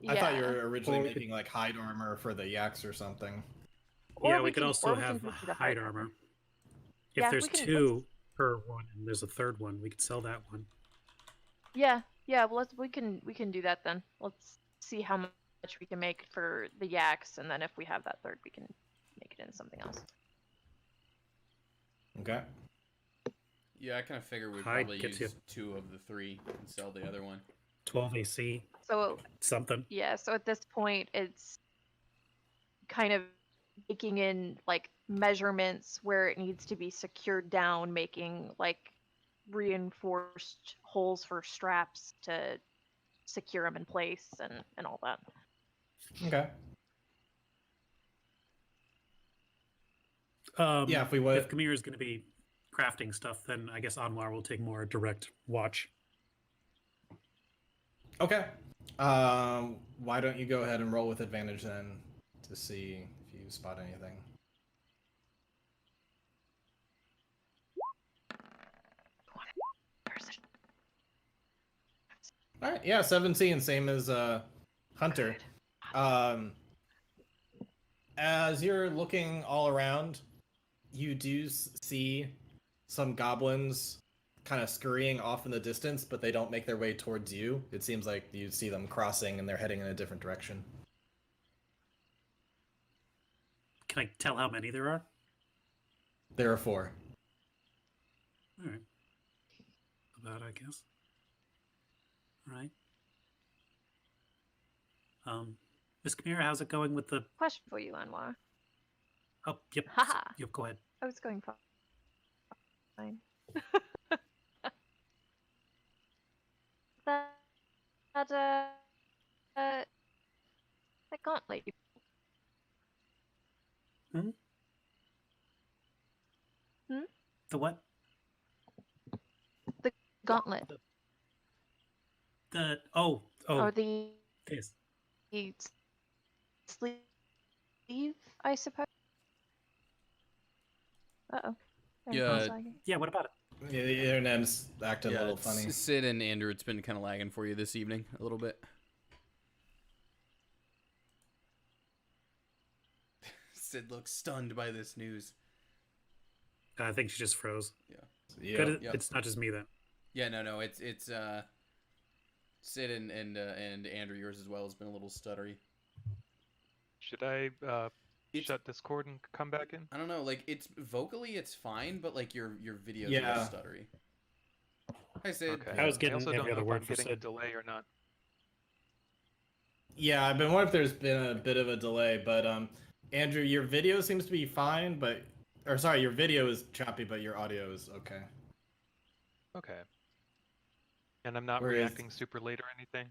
Speaker 4: I thought you
Speaker 3: Yeah.
Speaker 4: were originally
Speaker 5: Or we could-
Speaker 4: making like hide armor for the yaks or something.
Speaker 5: Yeah,
Speaker 3: Or
Speaker 5: we could also
Speaker 3: or we
Speaker 5: have
Speaker 3: can do the
Speaker 5: hide armor. If
Speaker 3: Yeah,
Speaker 5: there's
Speaker 3: we can.
Speaker 5: two per one and there's a third one, we could sell that one.
Speaker 3: Yeah, well, we can do that then. Let's see how much we can make for the yaks, and then if we have that third, we can make it into something else.
Speaker 4: Okay.
Speaker 2: Yeah, I kind of figured we'd
Speaker 5: Hide
Speaker 2: probably
Speaker 5: gets
Speaker 2: use 2 of the 3 and sell the other one.
Speaker 5: 12 AC,
Speaker 3: So
Speaker 5: something.
Speaker 3: yeah, so at this point, it's kind of taking in like measurements where it needs to be secured down, making like reinforced holes for straps to secure them in place and all that.
Speaker 4: Okay. Yeah, if we would.
Speaker 5: If Kamir is going to be crafting stuff, then I guess Anwar will take more direct watch.
Speaker 4: Okay. Why don't you go ahead and roll with advantage then to see if you spot anything? All right. Yeah, 17, same as Hunter. As you're looking all around, you do see some goblins kind of scurrying off in the distance, but they don't make their way towards you. It seems like you see them crossing and they're heading in a different direction.
Speaker 5: Can I tell how many there are?
Speaker 4: There are 4.
Speaker 5: All right. About, I guess. All right. Miss Kamira, how's it going with the...
Speaker 3: Question for you, Anwar.
Speaker 5: Oh, yep.
Speaker 3: Haha.
Speaker 5: Yep, go ahead.
Speaker 3: I was going fine. that that gauntlet.
Speaker 5: The what?
Speaker 3: The gauntlet.
Speaker 5: The...
Speaker 3: Or the
Speaker 5: this.
Speaker 3: sleeve, I suppose. Uh-oh.
Speaker 2: Yeah.
Speaker 5: Yeah, what about it?
Speaker 4: Yeah, the internet's acting a little
Speaker 2: it's
Speaker 4: funny.
Speaker 2: Sid and Andrew, it's been kind of lagging for you this evening a little bit. Sid looks stunned by this news.
Speaker 5: I think she just froze.
Speaker 4: Yeah.
Speaker 5: Good,
Speaker 2: Yep.
Speaker 5: it's not just me then.
Speaker 2: Yeah, no, it's Sid and Andrew, yours as well, has been a little stuttery.
Speaker 1: Should I shut Discord and come back in?
Speaker 2: I don't know, like it's vocally it's fine, but like your video's a
Speaker 4: Yeah.
Speaker 2: little stuttery. Hi Sid.
Speaker 1: Okay.
Speaker 5: I was getting
Speaker 1: also
Speaker 5: every
Speaker 1: don't know
Speaker 5: other
Speaker 1: if
Speaker 5: word
Speaker 1: I'm
Speaker 5: for
Speaker 1: getting a
Speaker 5: Sid.
Speaker 1: delay or not.
Speaker 4: Yeah, I've been wondering if there's been a bit of a delay, but Andrew, your video seems to be fine, your video is choppy, but your audio is okay.
Speaker 1: Okay. And I'm not
Speaker 4: Whereas-
Speaker 1: reacting super late or anything?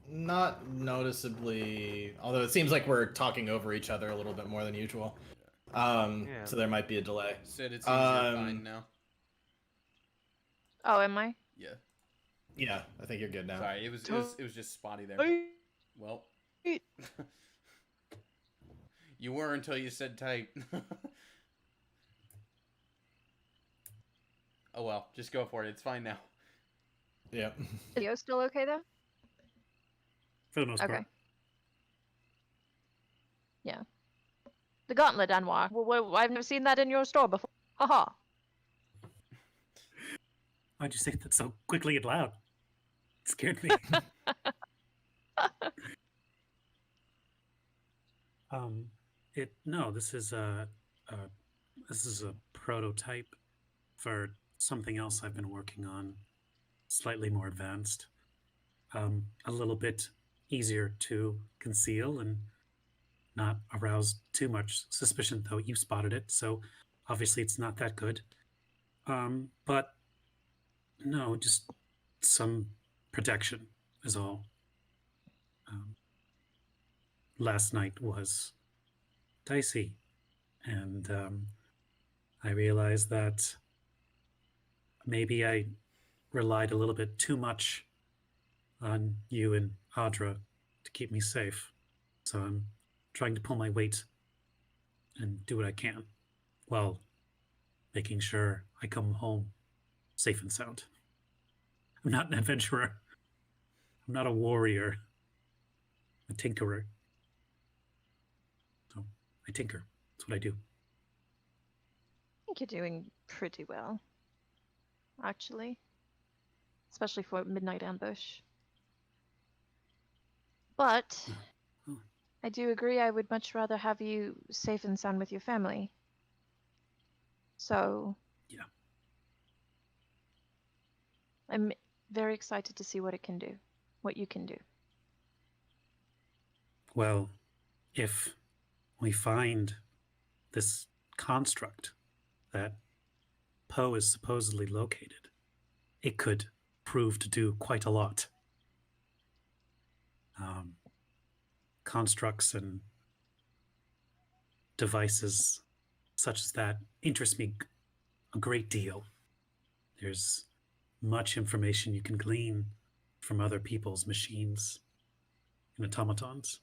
Speaker 4: Not noticeably, although it seems like we're talking over each other a little bit more than usual.
Speaker 1: Yeah.
Speaker 4: So there might be a delay.
Speaker 2: Sid, it seems you're fine
Speaker 4: Um,
Speaker 2: now.
Speaker 3: Oh, am I?
Speaker 2: Yeah.
Speaker 4: Yeah, I think you're good now.
Speaker 2: Sorry, it was just spotty there. Well. You were until you said type. Oh well, just go for it. It's fine now.
Speaker 4: Yep.
Speaker 3: Video still okay though?
Speaker 5: For the most
Speaker 3: Okay.
Speaker 5: part.
Speaker 3: Yeah. The gauntlet, Anwar. Well, I've never seen that in your store before. Haha.
Speaker 5: Why'd you say that so quickly and loud? It scared me. This is a prototype for something else I've been working on, slightly more advanced, a little bit easier to conceal and not arouse too much suspicion, though you spotted it, so obviously it's not that good. But no, just some protection is all. Last night was dicey, and I realized that maybe I relied a little bit too much on you and Audra to keep me safe. So I'm trying to pull my weight and do what I can while making sure I come home safe and sound. I'm not an adventurer. I'm not a warrior. A tinkerer. So I tinker. That's what I do.
Speaker 3: I think you're doing pretty well, actually. Especially for midnight ambush. But
Speaker 5: Oh.
Speaker 3: I do agree I would much rather have you safe and sound with your family. So
Speaker 5: Yeah.
Speaker 3: I'm very excited to see what it can do. What you can do.
Speaker 5: Well, if we find this construct that Poe is supposedly located, it could prove to do quite a lot. Constructs and devices such as that interest me a great deal. There's much information you can glean from other people's machines and automatons.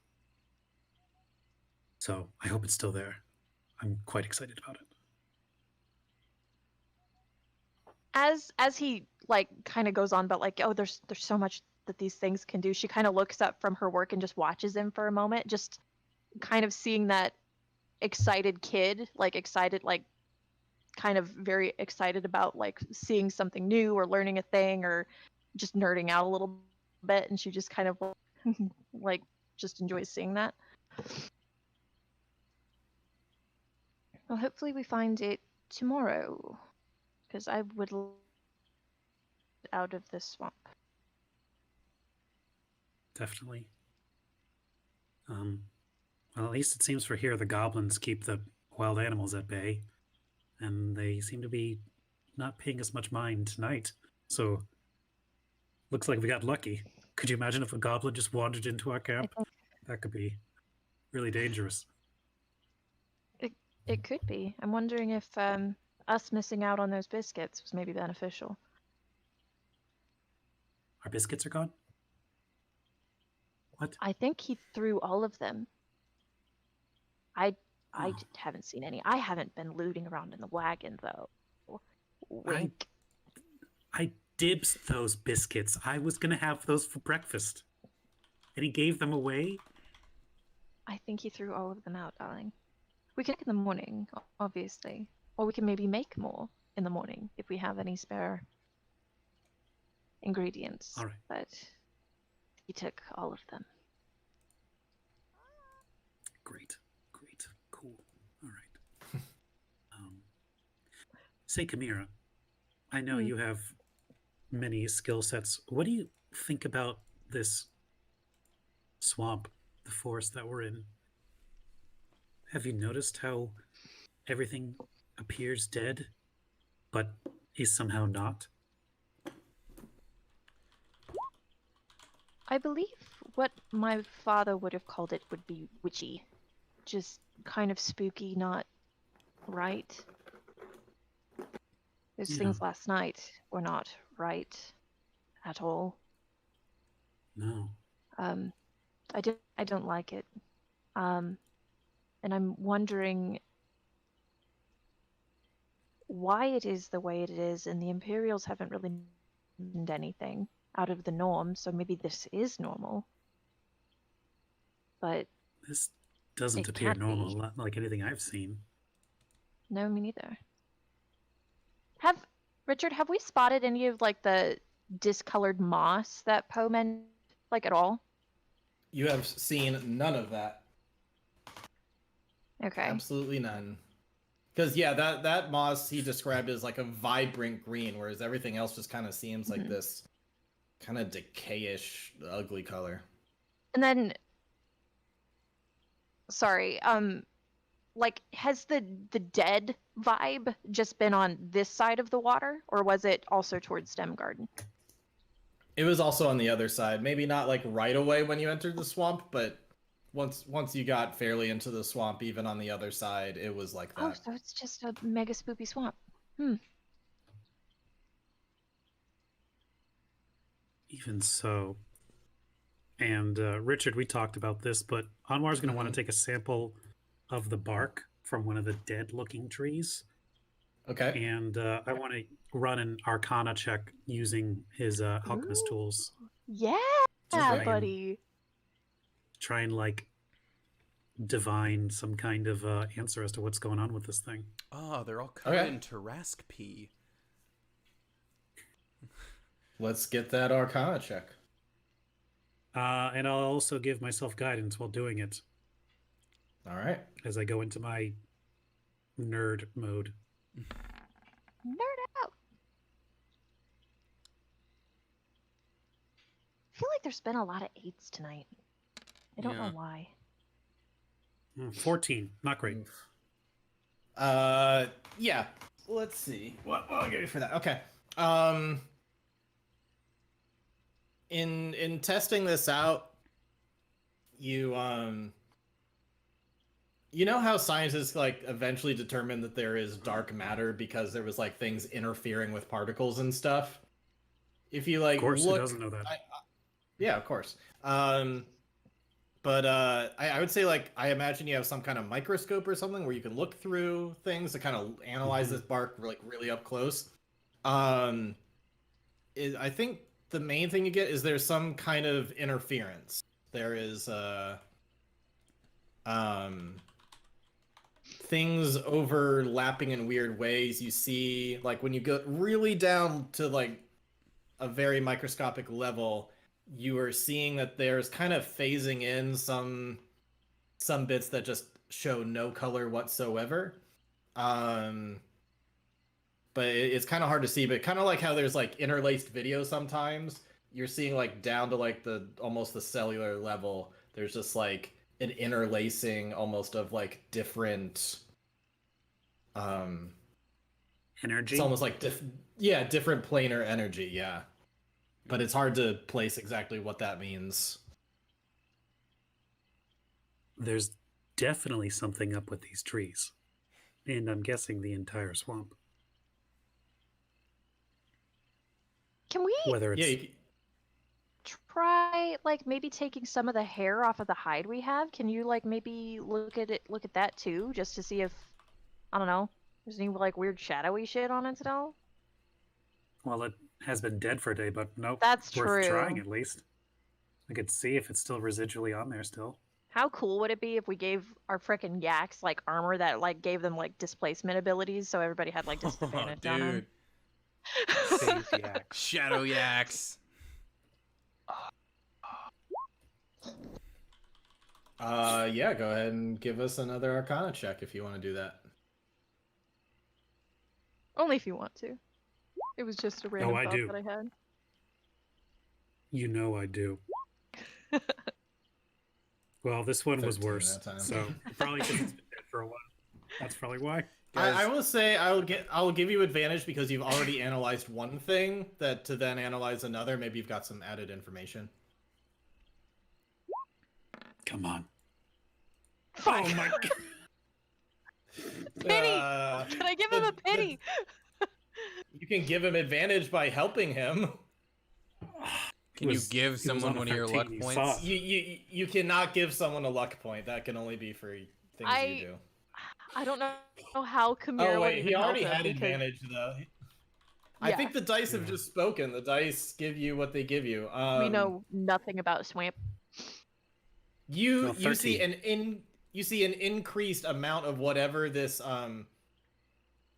Speaker 5: So I hope it's still there. I'm quite excited about it.
Speaker 3: As he like kind of goes on about like, oh, there's so much that these things can do, she kind of looks up from her work and just watches him for a moment, just kind of seeing that excited kid, like excited, like kind of very excited about like seeing something new or learning a thing or just nerding out a little bit, and she just kind of like just enjoys seeing that. Well, hopefully we find it tomorrow, because I would out of this swamp.
Speaker 5: Definitely. Well, at least it seems for here the goblins keep the wild animals at bay, and they seem to be not paying as much mind tonight. So, looks like we got lucky. Could you imagine if a goblin just wandered into our camp? That could be really dangerous.
Speaker 3: It could be. I'm wondering if us missing out on those biscuits was maybe beneficial.
Speaker 5: Our biscuits are gone? What?
Speaker 3: I think he threw all of them. I
Speaker 5: Oh.
Speaker 3: haven't seen any. I haven't been looting around in the wagon though. Wink.
Speaker 5: I dibs those biscuits. I was gonna have those for breakfast. And he gave them away?
Speaker 3: I think he threw all of them out, darling. We can in the morning, obviously. Or we can maybe make more in the morning if we have any spare ingredients.
Speaker 5: All right.
Speaker 3: But he took all of them.
Speaker 5: Great. Cool. All right. Say, Kamira, I know you have many skill sets. What do you think about this swamp, the forest that we're in? Have you noticed how everything appears dead, but is somehow not?
Speaker 3: I believe what my father would have called it would be witchy. Just kind of spooky, not right. Those things last night were not right at all.
Speaker 5: No.
Speaker 3: I don't like it. And I'm wondering why it is the way it is, and the Imperials haven't really mentioned anything out of the norm, so maybe this is normal. But
Speaker 5: This doesn't
Speaker 3: it
Speaker 5: appear
Speaker 3: can't
Speaker 5: normal,
Speaker 3: be.
Speaker 5: not like anything I've seen.
Speaker 3: No, me neither. Richard, have we spotted any of like the discolored moss that Poe mentioned, like at all?
Speaker 4: You have seen none of that.
Speaker 3: Okay.
Speaker 4: Absolutely none. Because yeah, that moss he described as like a vibrant green, whereas everything else just kind of seems like this kind of decayish, ugly color.
Speaker 3: And then, sorry, like has the dead vibe just been on this side of the water, or was it also towards Stem Garden?
Speaker 4: It was also on the other side. Maybe not like right away when you entered the swamp, but once you got fairly into the swamp, even on the other side, it was like that.
Speaker 3: Oh, so it's just a mega spoopy swamp.
Speaker 5: Even so, And Richard, we talked about this, but Anwar's going to want to take a sample of the bark from one of the dead-looking trees.
Speaker 4: Okay.
Speaker 5: And I want to run an Arcana check using his alchemist
Speaker 3: Ooh.
Speaker 5: tools.
Speaker 3: Yeah,
Speaker 5: Right.
Speaker 3: buddy.
Speaker 5: Try and like divine some kind of answer as to what's going on with this thing.
Speaker 2: Oh, they're all covered
Speaker 4: Okay.
Speaker 2: in Tarrasque pea.
Speaker 4: Let's get that Arcana check.
Speaker 5: And I'll also give myself guidance while doing it
Speaker 4: All right.
Speaker 5: as I go into my nerd mode.
Speaker 3: Nerd out. I feel like there's been a lot of 8s tonight. I don't know
Speaker 2: Yeah.
Speaker 3: why.
Speaker 5: 14, not great.
Speaker 4: Yeah. Let's see. What I'll give you for that. Okay. In testing this out, you know how scientists like eventually determined that there is dark matter because there was like things interfering with particles and stuff. If you like
Speaker 5: Of course,
Speaker 4: look,
Speaker 5: who doesn't know that?
Speaker 4: yeah, of course. But I would say like I imagine you have some kind of microscope or something where you can look through things to kind of analyze this bark like really up close. I think the main thing you get is there's some kind of interference. There is things overlapping in weird ways. You see like when you go really down to like a very microscopic level, you are seeing that there's kind of phasing in some bits that just show no color whatsoever. But it's kind of hard to see, but kind of like how there's like interlaced video sometimes, you're seeing like down to like the almost the cellular level, there's just like an interlacing almost of like different
Speaker 5: Energy?
Speaker 4: it's almost like different planar energy, yeah. But it's hard to place exactly what that means.
Speaker 5: There's definitely something up with these trees. And I'm guessing the entire swamp.
Speaker 3: Can we
Speaker 5: Whether it's...
Speaker 4: Yeah,
Speaker 3: try like maybe taking some of the hair off of the hide we have? Can you like maybe look at that too, just to see if I don't know, there's any like weird shadowy shit on it still?
Speaker 5: Well, it has been dead for a day, but nope.
Speaker 3: That's
Speaker 5: worth
Speaker 3: true.
Speaker 5: trying at least. I could see if it's still residually on there still.
Speaker 3: How cool would it be if we gave our frickin' yaks like armor that like gave them like displacement abilities, so everybody had like disadvantage on them?
Speaker 1: Phase yak.
Speaker 2: Shadow yaks.
Speaker 4: Yeah, go ahead and give us another Arcana check if you want to do that.
Speaker 3: Only if you want to. It was just a random
Speaker 5: I
Speaker 3: thought
Speaker 5: do.
Speaker 3: that I had.
Speaker 5: You know I do. Well, this one was
Speaker 4: 13
Speaker 5: worse,
Speaker 4: that time.
Speaker 5: so probably because it's been dead for a while. That's probably why.
Speaker 4: I will say I'll give you advantage because you've already analyzed one thing that to then analyze another. Maybe you've got some added information.
Speaker 5: Come on.
Speaker 3: Fuck.
Speaker 5: Oh my god.
Speaker 3: Pity! Can I give him a pity?
Speaker 4: You can give him advantage by helping him.
Speaker 2: Can you give someone one of your luck points?
Speaker 4: You cannot give someone a luck point. That can only be for things you do.
Speaker 3: I don't know how Kamira
Speaker 4: Oh
Speaker 3: would
Speaker 4: wait,
Speaker 3: even
Speaker 4: he
Speaker 3: help
Speaker 4: already
Speaker 3: him
Speaker 4: had
Speaker 3: because-
Speaker 4: advantage though. I
Speaker 3: Yeah.
Speaker 4: think the dice have just spoken. The dice give you what they give you.
Speaker 3: We know nothing about Swamp.
Speaker 4: You
Speaker 5: No,
Speaker 4: see
Speaker 5: 13.
Speaker 4: you see an increased amount of whatever this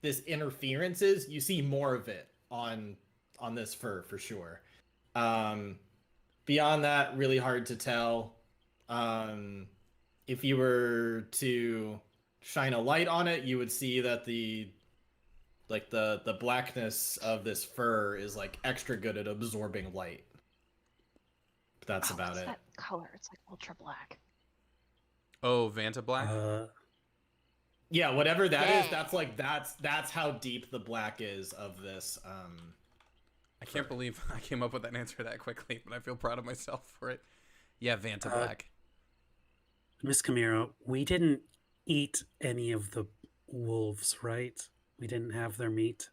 Speaker 4: this interference is. You see more of it on this fur for sure. Beyond that, really hard to tell. If you were to shine a light on it, you would see that the blackness of this fur is like extra good at absorbing light. But that's about
Speaker 3: What's
Speaker 4: it.
Speaker 3: that color? It's like ultra black.
Speaker 2: Oh, Vanta Black?
Speaker 4: Yeah, whatever that is,
Speaker 3: Yeah.
Speaker 4: that's how deep the black is of this.
Speaker 2: I can't believe I came up with that answer that quickly, but I feel proud of myself for it. Yeah, Vanta Black.
Speaker 5: Miss Camiro, we didn't eat any of the wolves, right? We didn't have their meat.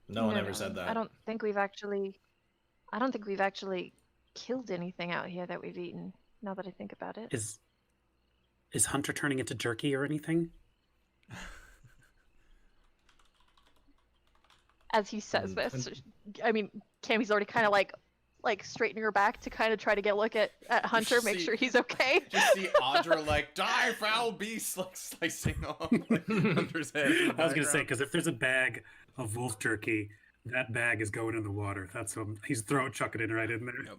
Speaker 4: No one ever said that.
Speaker 3: I don't think we've actually killed anything out here that we've eaten, now that I think about it.
Speaker 5: Is Hunter turning into jerky or anything?
Speaker 3: As he says this, I mean, Cammy's already kind of like straightening her back to kind of try to get a look at Hunter, make sure he's okay.
Speaker 2: Just see Audra like, die, foul beast, like slicing off like, Hunter's head.
Speaker 5: I was gonna say, because if there's a bag of wolf jerky, that bag is going in the water. That's what he's chucking it right in there.
Speaker 2: Yep.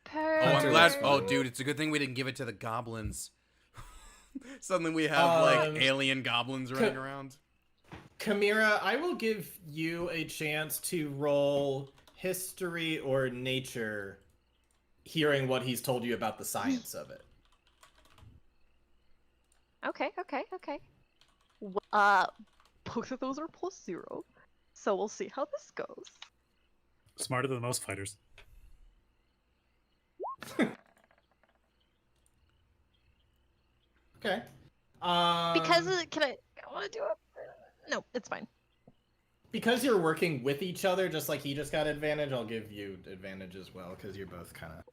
Speaker 3: Perfect.
Speaker 2: Oh, I'm glad. Oh, dude, it's a good thing we didn't give it to the goblins. Suddenly we have like alien goblins running around.
Speaker 4: Chimera, I will give you a chance to roll history or nature, hearing what he's told you about the science of it.
Speaker 3: Okay. Both of those are +0, so we'll see how this goes.
Speaker 5: Smarter than most fighters.
Speaker 4: Okay.
Speaker 3: Because can I want to do it? No, it's fine.
Speaker 4: Because you're working with each other, just like he just got advantage, I'll give you advantage as well, because you're both kind of...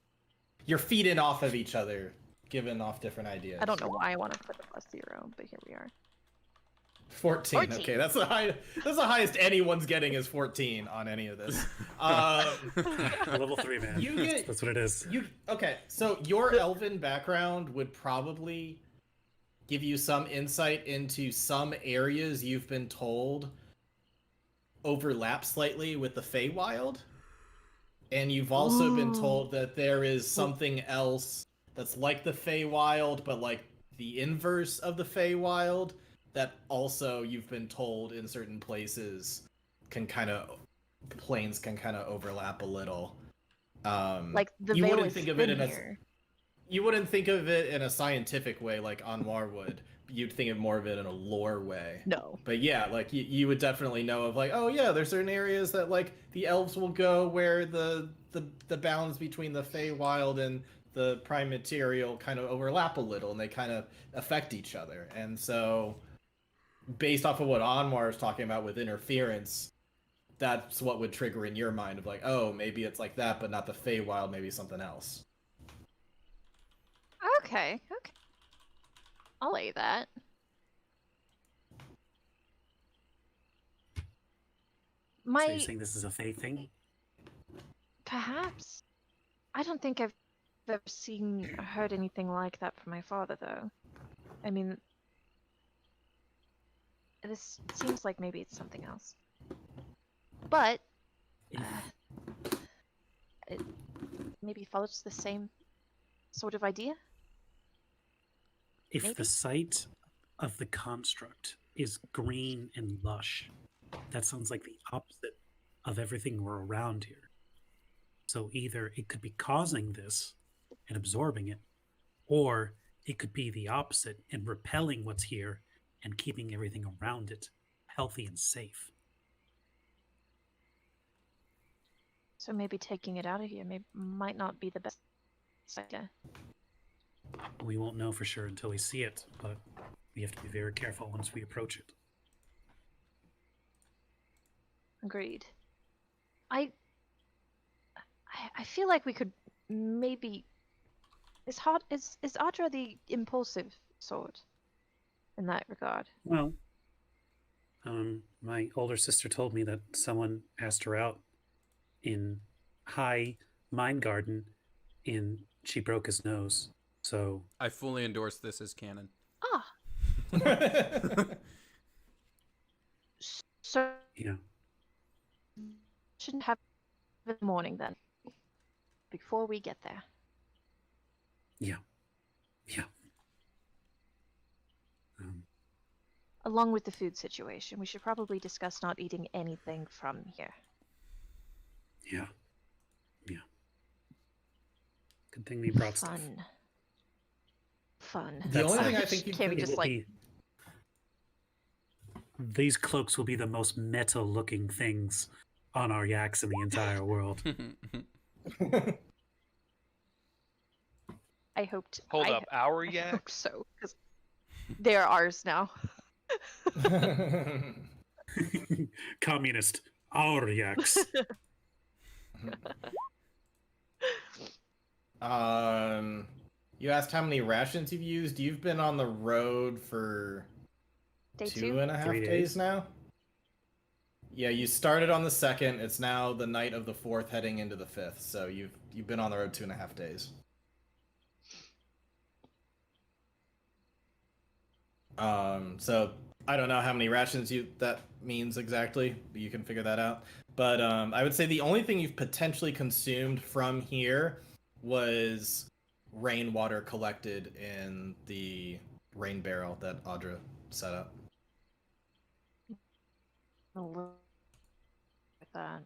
Speaker 4: You're feeding off of each other, giving off different ideas.
Speaker 3: I don't know why I want to put a +0, but here we are.
Speaker 4: 14. Okay, that's the highest anyone's getting is 14 on any of this.
Speaker 5: Level 3, man. That's what it is.
Speaker 4: Okay, so your elven background would probably give you some insight into some areas you've been told overlap slightly with the Feywild. And you've also been told that there is something else that's like the Feywild, but like the inverse of the Feywild, that also you've been told in certain places planes can kind of overlap a little.
Speaker 3: Like the
Speaker 4: you
Speaker 3: veil
Speaker 4: wouldn't
Speaker 3: is
Speaker 4: think of it
Speaker 3: thin
Speaker 4: in
Speaker 3: here.
Speaker 4: You wouldn't think of it in a scientific way like Anwar would. You'd think of more of it in a lore way.
Speaker 3: No.
Speaker 4: But yeah, like you would definitely know of like, oh yeah, there's certain areas that like the elves will go where the bounds between the Feywild and the prime material kind of overlap a little, and they kind of affect each other. And so, based off of what Anwar is talking about with interference, that's what would trigger in your mind of like, oh, maybe it's like that, but not the Feywild, maybe something else.
Speaker 3: Okay. I'll lay that.
Speaker 5: So you're saying this is a Fey thing?
Speaker 3: Perhaps. I don't think I've ever seen or heard anything like that from my father, though. I mean, this seems like maybe it's something else. But it maybe follows the same sort of idea.
Speaker 5: If
Speaker 3: Maybe.
Speaker 5: the site of the construct is green and lush, that sounds like the opposite of everything we're around here. So either it could be causing this and absorbing it, or it could be the opposite and repelling what's here and keeping everything around it healthy and safe.
Speaker 3: So maybe taking it out of here might not be the best idea.
Speaker 5: We won't know for sure until we see it, but we have to be very careful once we approach it.
Speaker 3: Agreed. I feel like we could maybe... Is Audra the impulsive sort in that regard?
Speaker 5: Well, my older sister told me that someone asked her out in High Mind Garden and she broke his nose. So
Speaker 2: I fully endorse this as canon.
Speaker 3: Ah. So
Speaker 5: yeah.
Speaker 3: Shouldn't have in the morning then. Before we get there.
Speaker 5: Yeah.
Speaker 3: Along with the food situation, we should probably discuss not eating anything from here.
Speaker 5: Yeah. Good thing we brought stuff.
Speaker 3: Fun.
Speaker 4: The only thing I think you
Speaker 3: Can't we
Speaker 4: could
Speaker 3: just like...
Speaker 5: These cloaks will be the most meta-looking things on our yaks in the entire world.
Speaker 3: I hoped.
Speaker 1: Hold up, our
Speaker 3: I
Speaker 1: yak?
Speaker 3: hope so, because they're ours now.
Speaker 5: Communist, our yaks.
Speaker 4: You asked how many rations you've used. You've been on the road for
Speaker 3: Day
Speaker 4: 2 and a half
Speaker 5: 3
Speaker 4: days
Speaker 5: days.
Speaker 4: now. Yeah, you started on the 2nd. It's now the night of the 4th, heading into the 5th. So you've been on the road 2.5 days. So I don't know how many rations that means exactly, but you can figure that out. But I would say the only thing you've potentially consumed from here was rainwater collected in the rain barrel that Audra set up.
Speaker 3: A little like that.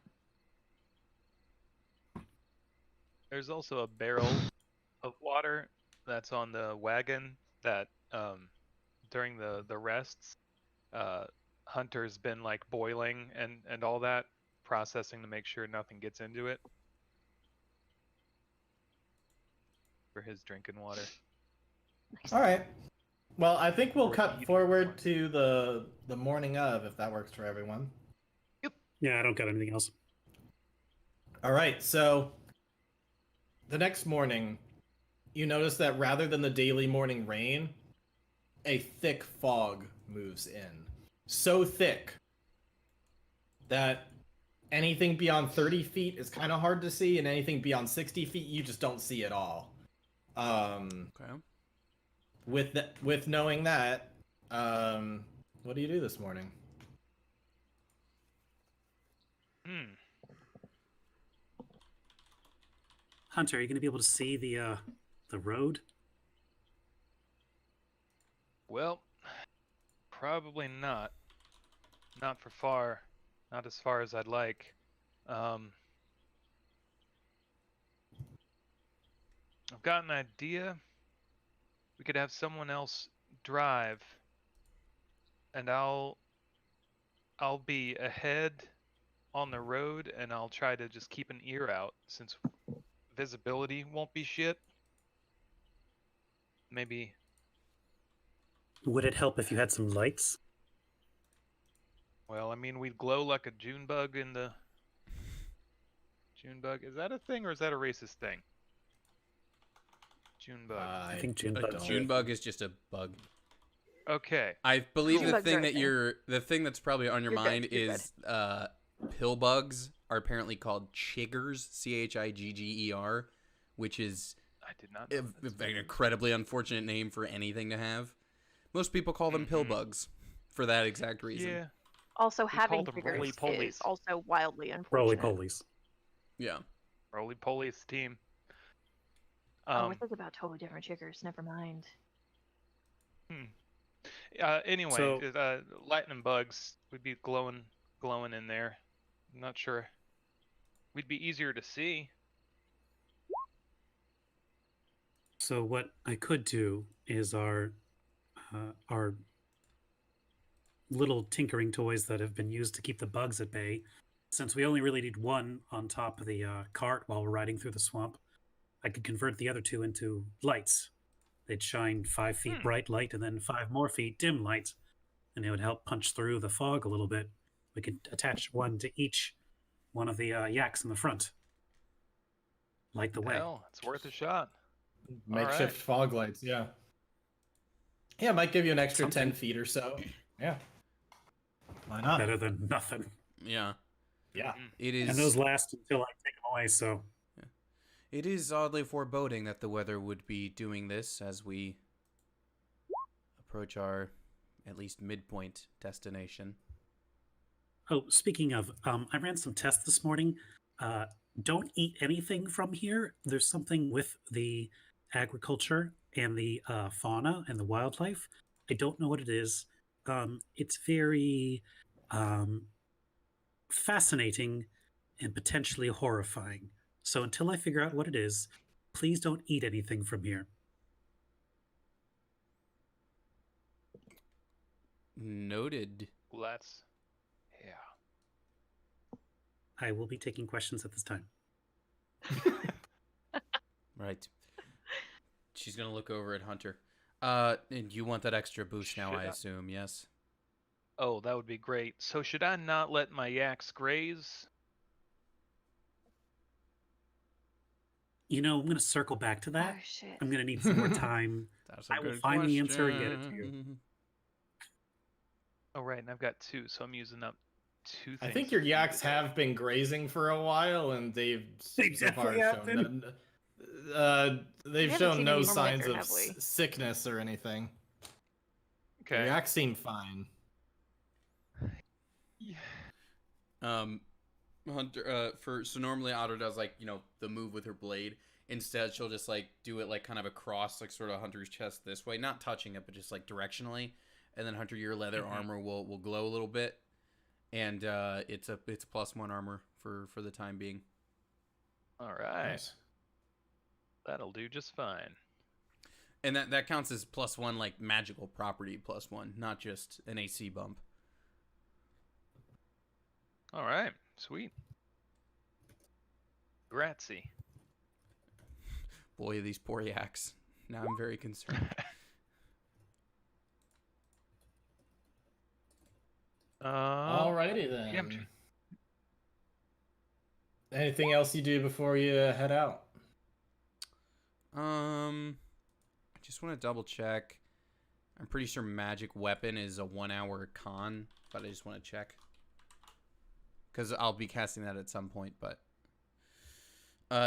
Speaker 1: There's also a barrel of water that's on the wagon that during the rests, Hunter's been like boiling and all that, processing to make sure nothing gets into it for his drinking water.
Speaker 3: Nice.
Speaker 4: All right. Well, I think we'll
Speaker 1: Or
Speaker 4: cut
Speaker 1: eating
Speaker 4: forward
Speaker 1: water.
Speaker 4: to the morning of, if that works for everyone.
Speaker 5: Yeah, I don't got anything else.
Speaker 4: All right. So the next morning, you notice that rather than the daily morning rain, a thick fog moves in. So thick that anything beyond 30 feet is kind of hard to see, and anything beyond 60 feet you just don't see at all.
Speaker 2: Okay.
Speaker 4: With knowing that, what do you do this morning?
Speaker 5: Hunter, are you going to be able to see the road?
Speaker 1: Well, probably not. Not for far. Not as far as I'd like. I've got an idea. We could have someone else drive, and I'll be ahead on the road, and I'll try to just keep an ear out since visibility won't be shit. Maybe.
Speaker 5: Would it help if you had some lights?
Speaker 1: Well, I mean, we'd glow like a June bug in the. June bug? Is that a thing or is that a racist thing? June bug.
Speaker 5: I think June
Speaker 4: I
Speaker 5: bug.
Speaker 4: don't.
Speaker 2: Junebug is just a bug.
Speaker 1: Okay.
Speaker 2: I believe
Speaker 3: Cool.
Speaker 2: the
Speaker 3: Junebugs
Speaker 2: thing
Speaker 3: are a
Speaker 2: that
Speaker 3: thing.
Speaker 2: the thing that's probably on your
Speaker 3: You're good,
Speaker 2: mind
Speaker 3: you're good.
Speaker 2: is pill bugs are apparently called chiggers, Chigger, which is
Speaker 1: I did not know that's
Speaker 2: an incredibly unfortunate name for anything to have. Most people call them pill
Speaker 1: Mhm.
Speaker 2: bugs for that exact reason.
Speaker 1: Yeah.
Speaker 3: Also,
Speaker 1: We
Speaker 3: having
Speaker 1: called them
Speaker 3: triggers is
Speaker 1: roly-polies.
Speaker 3: also wildly
Speaker 5: Roly
Speaker 3: unfortunate.
Speaker 5: polies.
Speaker 2: Yeah.
Speaker 1: Roly Poly's team.
Speaker 3: Oh, we're thinking about totally different triggers. Never mind.
Speaker 1: Anyway,
Speaker 5: So-
Speaker 1: lightning bugs would be glowing in there. I'm not sure. We'd be easier to see.
Speaker 5: So what I could do is our little tinkering toys that have been used to keep the bugs at bay. Since we only really need one on top of the cart while we're riding through the swamp, I could convert the other two into lights. They'd shine 5 feet bright light and then 5 more feet dim light, and it would help punch through the fog a little bit. We could attach one to each one of the yaks in the front. Light the way.
Speaker 1: Hell, it's worth a shot.
Speaker 4: Makeshift
Speaker 1: Alright.
Speaker 4: fog lights, yeah. Yeah, it might give you an extra
Speaker 5: Something.
Speaker 4: 10 feet or so. Yeah. Why not?
Speaker 5: Better than nothing.
Speaker 2: Yeah.
Speaker 4: Yeah.
Speaker 2: It is
Speaker 5: And those last until I take them away, so
Speaker 2: It is oddly foreboding that the weather would be doing this as we approach our at least midpoint destination.
Speaker 5: Oh, speaking of, I ran some tests this morning. Don't eat anything from here. There's something with the agriculture and the fauna and the wildlife. I don't know what it is. It's very fascinating and potentially horrifying. So until I figure out what it is, please don't eat anything from here.
Speaker 2: Noted.
Speaker 1: Well, that's. Yeah.
Speaker 5: I will be taking questions at this time.
Speaker 2: Right. She's gonna look over at Hunter. And you want that extra boost now, I
Speaker 1: Should I-
Speaker 2: assume, yes?
Speaker 1: Oh, that would be great. So should I not let my yaks graze?
Speaker 5: You know, I'm going to circle back to that.
Speaker 3: Oh shit.
Speaker 5: I'm going to need some more time.
Speaker 2: That's a
Speaker 5: I will
Speaker 2: good
Speaker 5: find the answer and get it to you.
Speaker 2: question.
Speaker 1: Oh right, and I've got 2, so I'm using up 2
Speaker 4: I
Speaker 1: things.
Speaker 4: think
Speaker 1: of
Speaker 4: your
Speaker 1: food
Speaker 4: yaks
Speaker 1: today.
Speaker 4: have been grazing for a while, and they've
Speaker 5: They
Speaker 4: so far
Speaker 5: definitely have
Speaker 4: shown
Speaker 5: been.
Speaker 4: they've
Speaker 3: haven't
Speaker 4: shown
Speaker 3: seen
Speaker 4: no
Speaker 3: any more
Speaker 4: signs
Speaker 3: liquor,
Speaker 4: of
Speaker 3: have we?
Speaker 4: sickness or anything. Your
Speaker 1: Okay.
Speaker 4: yaks seem fine.
Speaker 1: Yeah.
Speaker 2: Hunter, so normally Otter does like the move with her blade. Instead, she'll just like do it like kind of across like sort of Hunter's chest this way, not touching it, but just like directionally. And then Hunter, your leather armor will glow a little bit, and it's +1 armor for the time being.
Speaker 1: All right.
Speaker 4: Nice.
Speaker 1: That'll do just fine.
Speaker 2: And that counts as +1 like magical property +1, not just an AC bump.
Speaker 1: All right. Sweet. Grazie.
Speaker 2: Boy, these poor yaks. Now I'm very concerned.
Speaker 4: Alrighty then.
Speaker 1: yeah, I'm
Speaker 4: Anything else you do before you head out?
Speaker 2: I just want to double check. I'm pretty sure magic weapon is a 1-hour con, but I just want to check because I'll be casting that at some point. But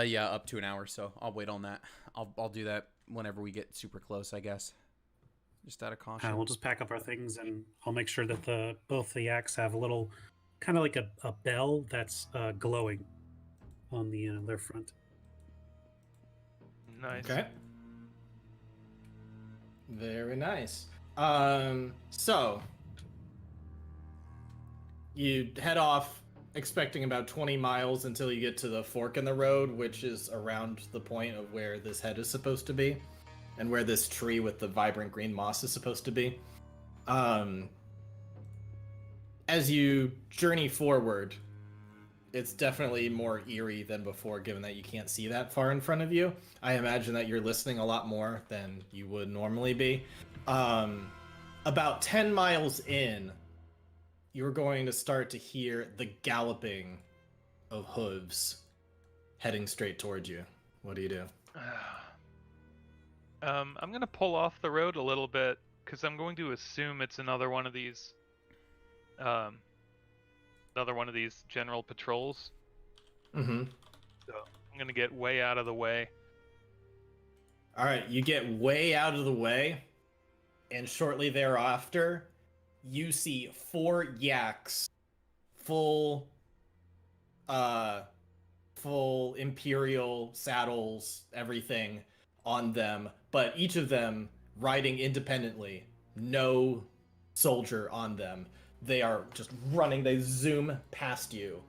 Speaker 2: yeah, up to an hour, so I'll wait on that. I'll do that whenever we get super close, I guess. Just out of caution.
Speaker 5: We'll just pack up our things, and I'll make sure that both the yaks have a little, kind of like a bell that's glowing on their front.
Speaker 1: nice.
Speaker 4: Okay. Very nice. So you head off expecting about 20 miles until you get to the fork in the road, which is around the point of where this head is supposed to be and where this tree with the vibrant green moss is supposed to be. As you journey forward, it's definitely more eerie than before, given that you can't see that far in front of you. I imagine that you're listening a lot more than you would normally be. About 10 miles in, you're going to start to hear the galloping of hooves heading straight towards you. What do you do?
Speaker 1: I'm gonna pull off the road a little bit because I'm going to assume it's another one of these general patrols.
Speaker 4: Mm-hmm.
Speaker 1: So I'm gonna get way out of the way.
Speaker 4: All right, you get way out of the way, and shortly thereafter, you see 4 yaks, full imperial saddles, everything on them, but each of them riding independently, no soldier on them. They are just running. They zoom past you.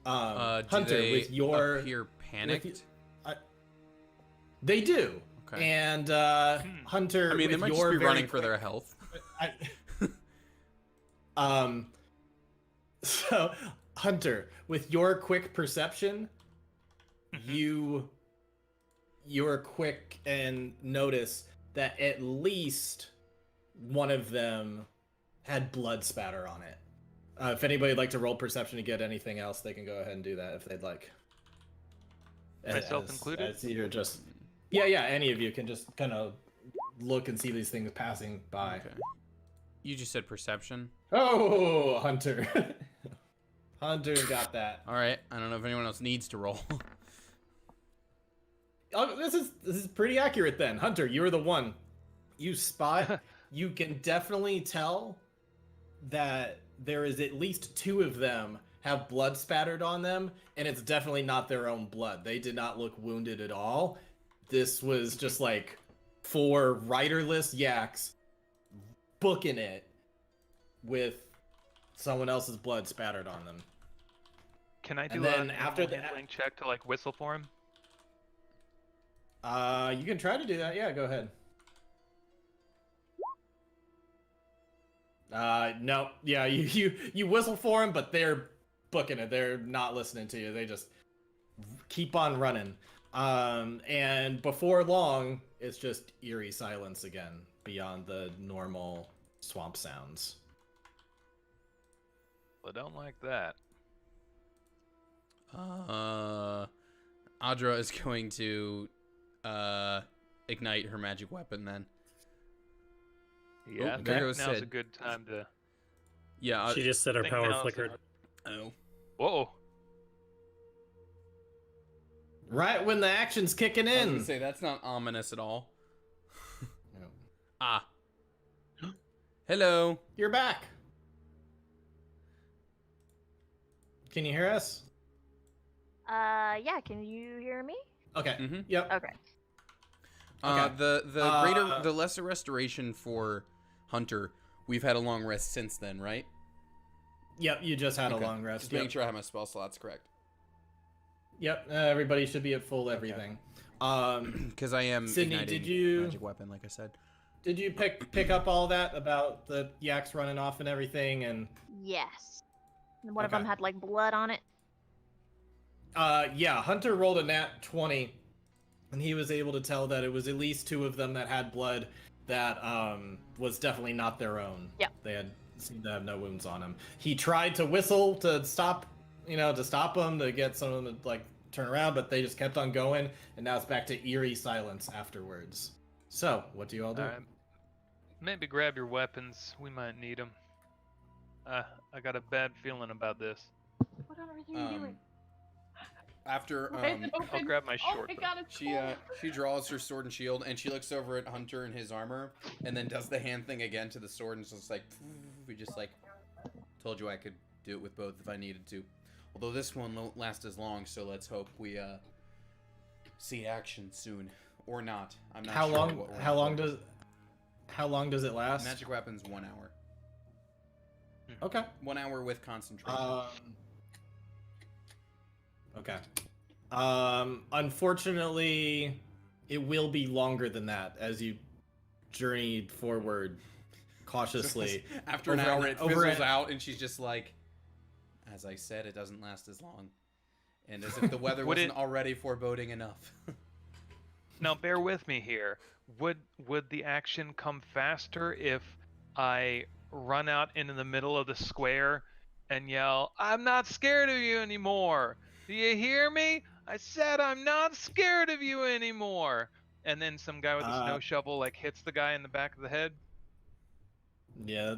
Speaker 2: Do
Speaker 4: Hunter,
Speaker 2: they
Speaker 4: with your
Speaker 2: appear panicked?
Speaker 4: they do.
Speaker 2: Okay.
Speaker 4: And Hunter,
Speaker 2: I mean, they
Speaker 4: with
Speaker 2: might
Speaker 4: your
Speaker 2: just be
Speaker 4: very
Speaker 2: running for their
Speaker 4: quick-
Speaker 2: health.
Speaker 4: So Hunter, with your quick perception, you're quick and notice that at least one of them had blood spatter on it. If anybody would like to roll perception to get anything else, they can go ahead and do that if they'd like.
Speaker 1: Myself included?
Speaker 4: As you're just yeah, any of you can just kind of look and see these things passing by.
Speaker 2: Okay. You just said perception.
Speaker 4: Oh, Hunter. Hunter got that.
Speaker 2: All right. I don't know if anyone else needs to roll.
Speaker 4: Oh, this is pretty accurate then. Hunter, you're the one. You spot. You can definitely tell that there is at least 2 of them have blood spattered on them, and it's definitely not their own blood. They did not look wounded at all. This was just like 4 riderless yaks booking it with someone else's blood spattered on them.
Speaker 1: Can I do
Speaker 4: And then
Speaker 1: an
Speaker 4: after
Speaker 1: animal
Speaker 4: that-
Speaker 1: handling check to like whistle for him?
Speaker 4: You can try to do that. Yeah, go ahead. No. Yeah, you whistle for them, but they're booking it. They're not listening to you. They just keep on running. And before long, it's just eerie silence again beyond the normal swamp sounds.
Speaker 1: I don't like that.
Speaker 2: Audra is going to ignite her magic weapon then.
Speaker 1: Yeah, I
Speaker 2: there
Speaker 1: think
Speaker 2: goes
Speaker 1: now's
Speaker 2: Sid.
Speaker 1: a good time to.
Speaker 2: Yeah.
Speaker 5: She just said her
Speaker 1: think
Speaker 5: power
Speaker 1: now's
Speaker 5: flickered.
Speaker 2: Oh.
Speaker 1: Whoa!
Speaker 4: Right when the action's kicking
Speaker 2: I was
Speaker 4: in.
Speaker 2: gonna say that's not ominous at all.
Speaker 4: No.
Speaker 2: Ah. Hello.
Speaker 4: You're back. Can you hear us?
Speaker 3: Yeah, can you hear me?
Speaker 4: Okay.
Speaker 2: Mm-hmm.
Speaker 4: Yep.
Speaker 3: Okay.
Speaker 4: Okay.
Speaker 2: The lesser restoration for Hunter, we've had a long rest since then, right?
Speaker 4: Yep. You just had
Speaker 2: Okay.
Speaker 4: a long rest.
Speaker 2: Just
Speaker 4: Yep.
Speaker 2: making sure I have my spell slots correct.
Speaker 4: Yep. Everybody should be at full everything.
Speaker 2: Because I am
Speaker 4: Sydney,
Speaker 2: igniting
Speaker 4: did you-
Speaker 2: magic weapon, like I said.
Speaker 4: Did you pick up all that about the yaks running off and everything? And
Speaker 3: Yes. And one of
Speaker 4: Okay.
Speaker 3: them had like blood on it.
Speaker 4: yeah, Hunter rolled a nat 20, and he was able to tell that it was at least 2 of them that had blood that was definitely not their own.
Speaker 3: Yep.
Speaker 4: They seemed to have no wounds on them. He tried to whistle to stop, them, to get some of them to like turn around, but they just kept on going, and now it's back to eerie silence afterwards. So, what do you all do?
Speaker 1: Alright. Maybe grab your weapons. We might need them. I got a bad feeling about this.
Speaker 3: What on earth are you doing?
Speaker 2: After
Speaker 1: I'll grab my short.
Speaker 2: she draws her sword and shield, and she looks over at Hunter and his armor, and then does the hand thing again to the sword, and it's just like, we just like, told you I could do it with both if I needed to. Although this one won't last as long, so let's hope we see action soon, or not. I'm not
Speaker 4: How
Speaker 2: sure.
Speaker 4: long?
Speaker 2: what we're
Speaker 4: How long
Speaker 2: doing.
Speaker 4: does it last?
Speaker 2: Magic weapons 1 hour.
Speaker 4: Okay.
Speaker 2: 1 hour with concentration.
Speaker 4: Okay. Unfortunately, it will be longer than that as you journey forward cautiously.
Speaker 2: After an
Speaker 4: over
Speaker 2: hour,
Speaker 4: an-
Speaker 2: it
Speaker 4: over
Speaker 2: fizzles
Speaker 4: an-
Speaker 2: out, and she's just like, as I said, it doesn't last as long. And as if the weather
Speaker 1: Would
Speaker 2: wasn't
Speaker 1: it-
Speaker 2: already foreboding enough.
Speaker 1: Now bear with me here. Would the action come faster if I run out into the middle of the square and yell, "I'm not scared of you anymore. Do you hear me? I said I'm not scared of you anymore." And then some guy with a snow shovel like hits the guy in the back of the head.
Speaker 4: Yeah,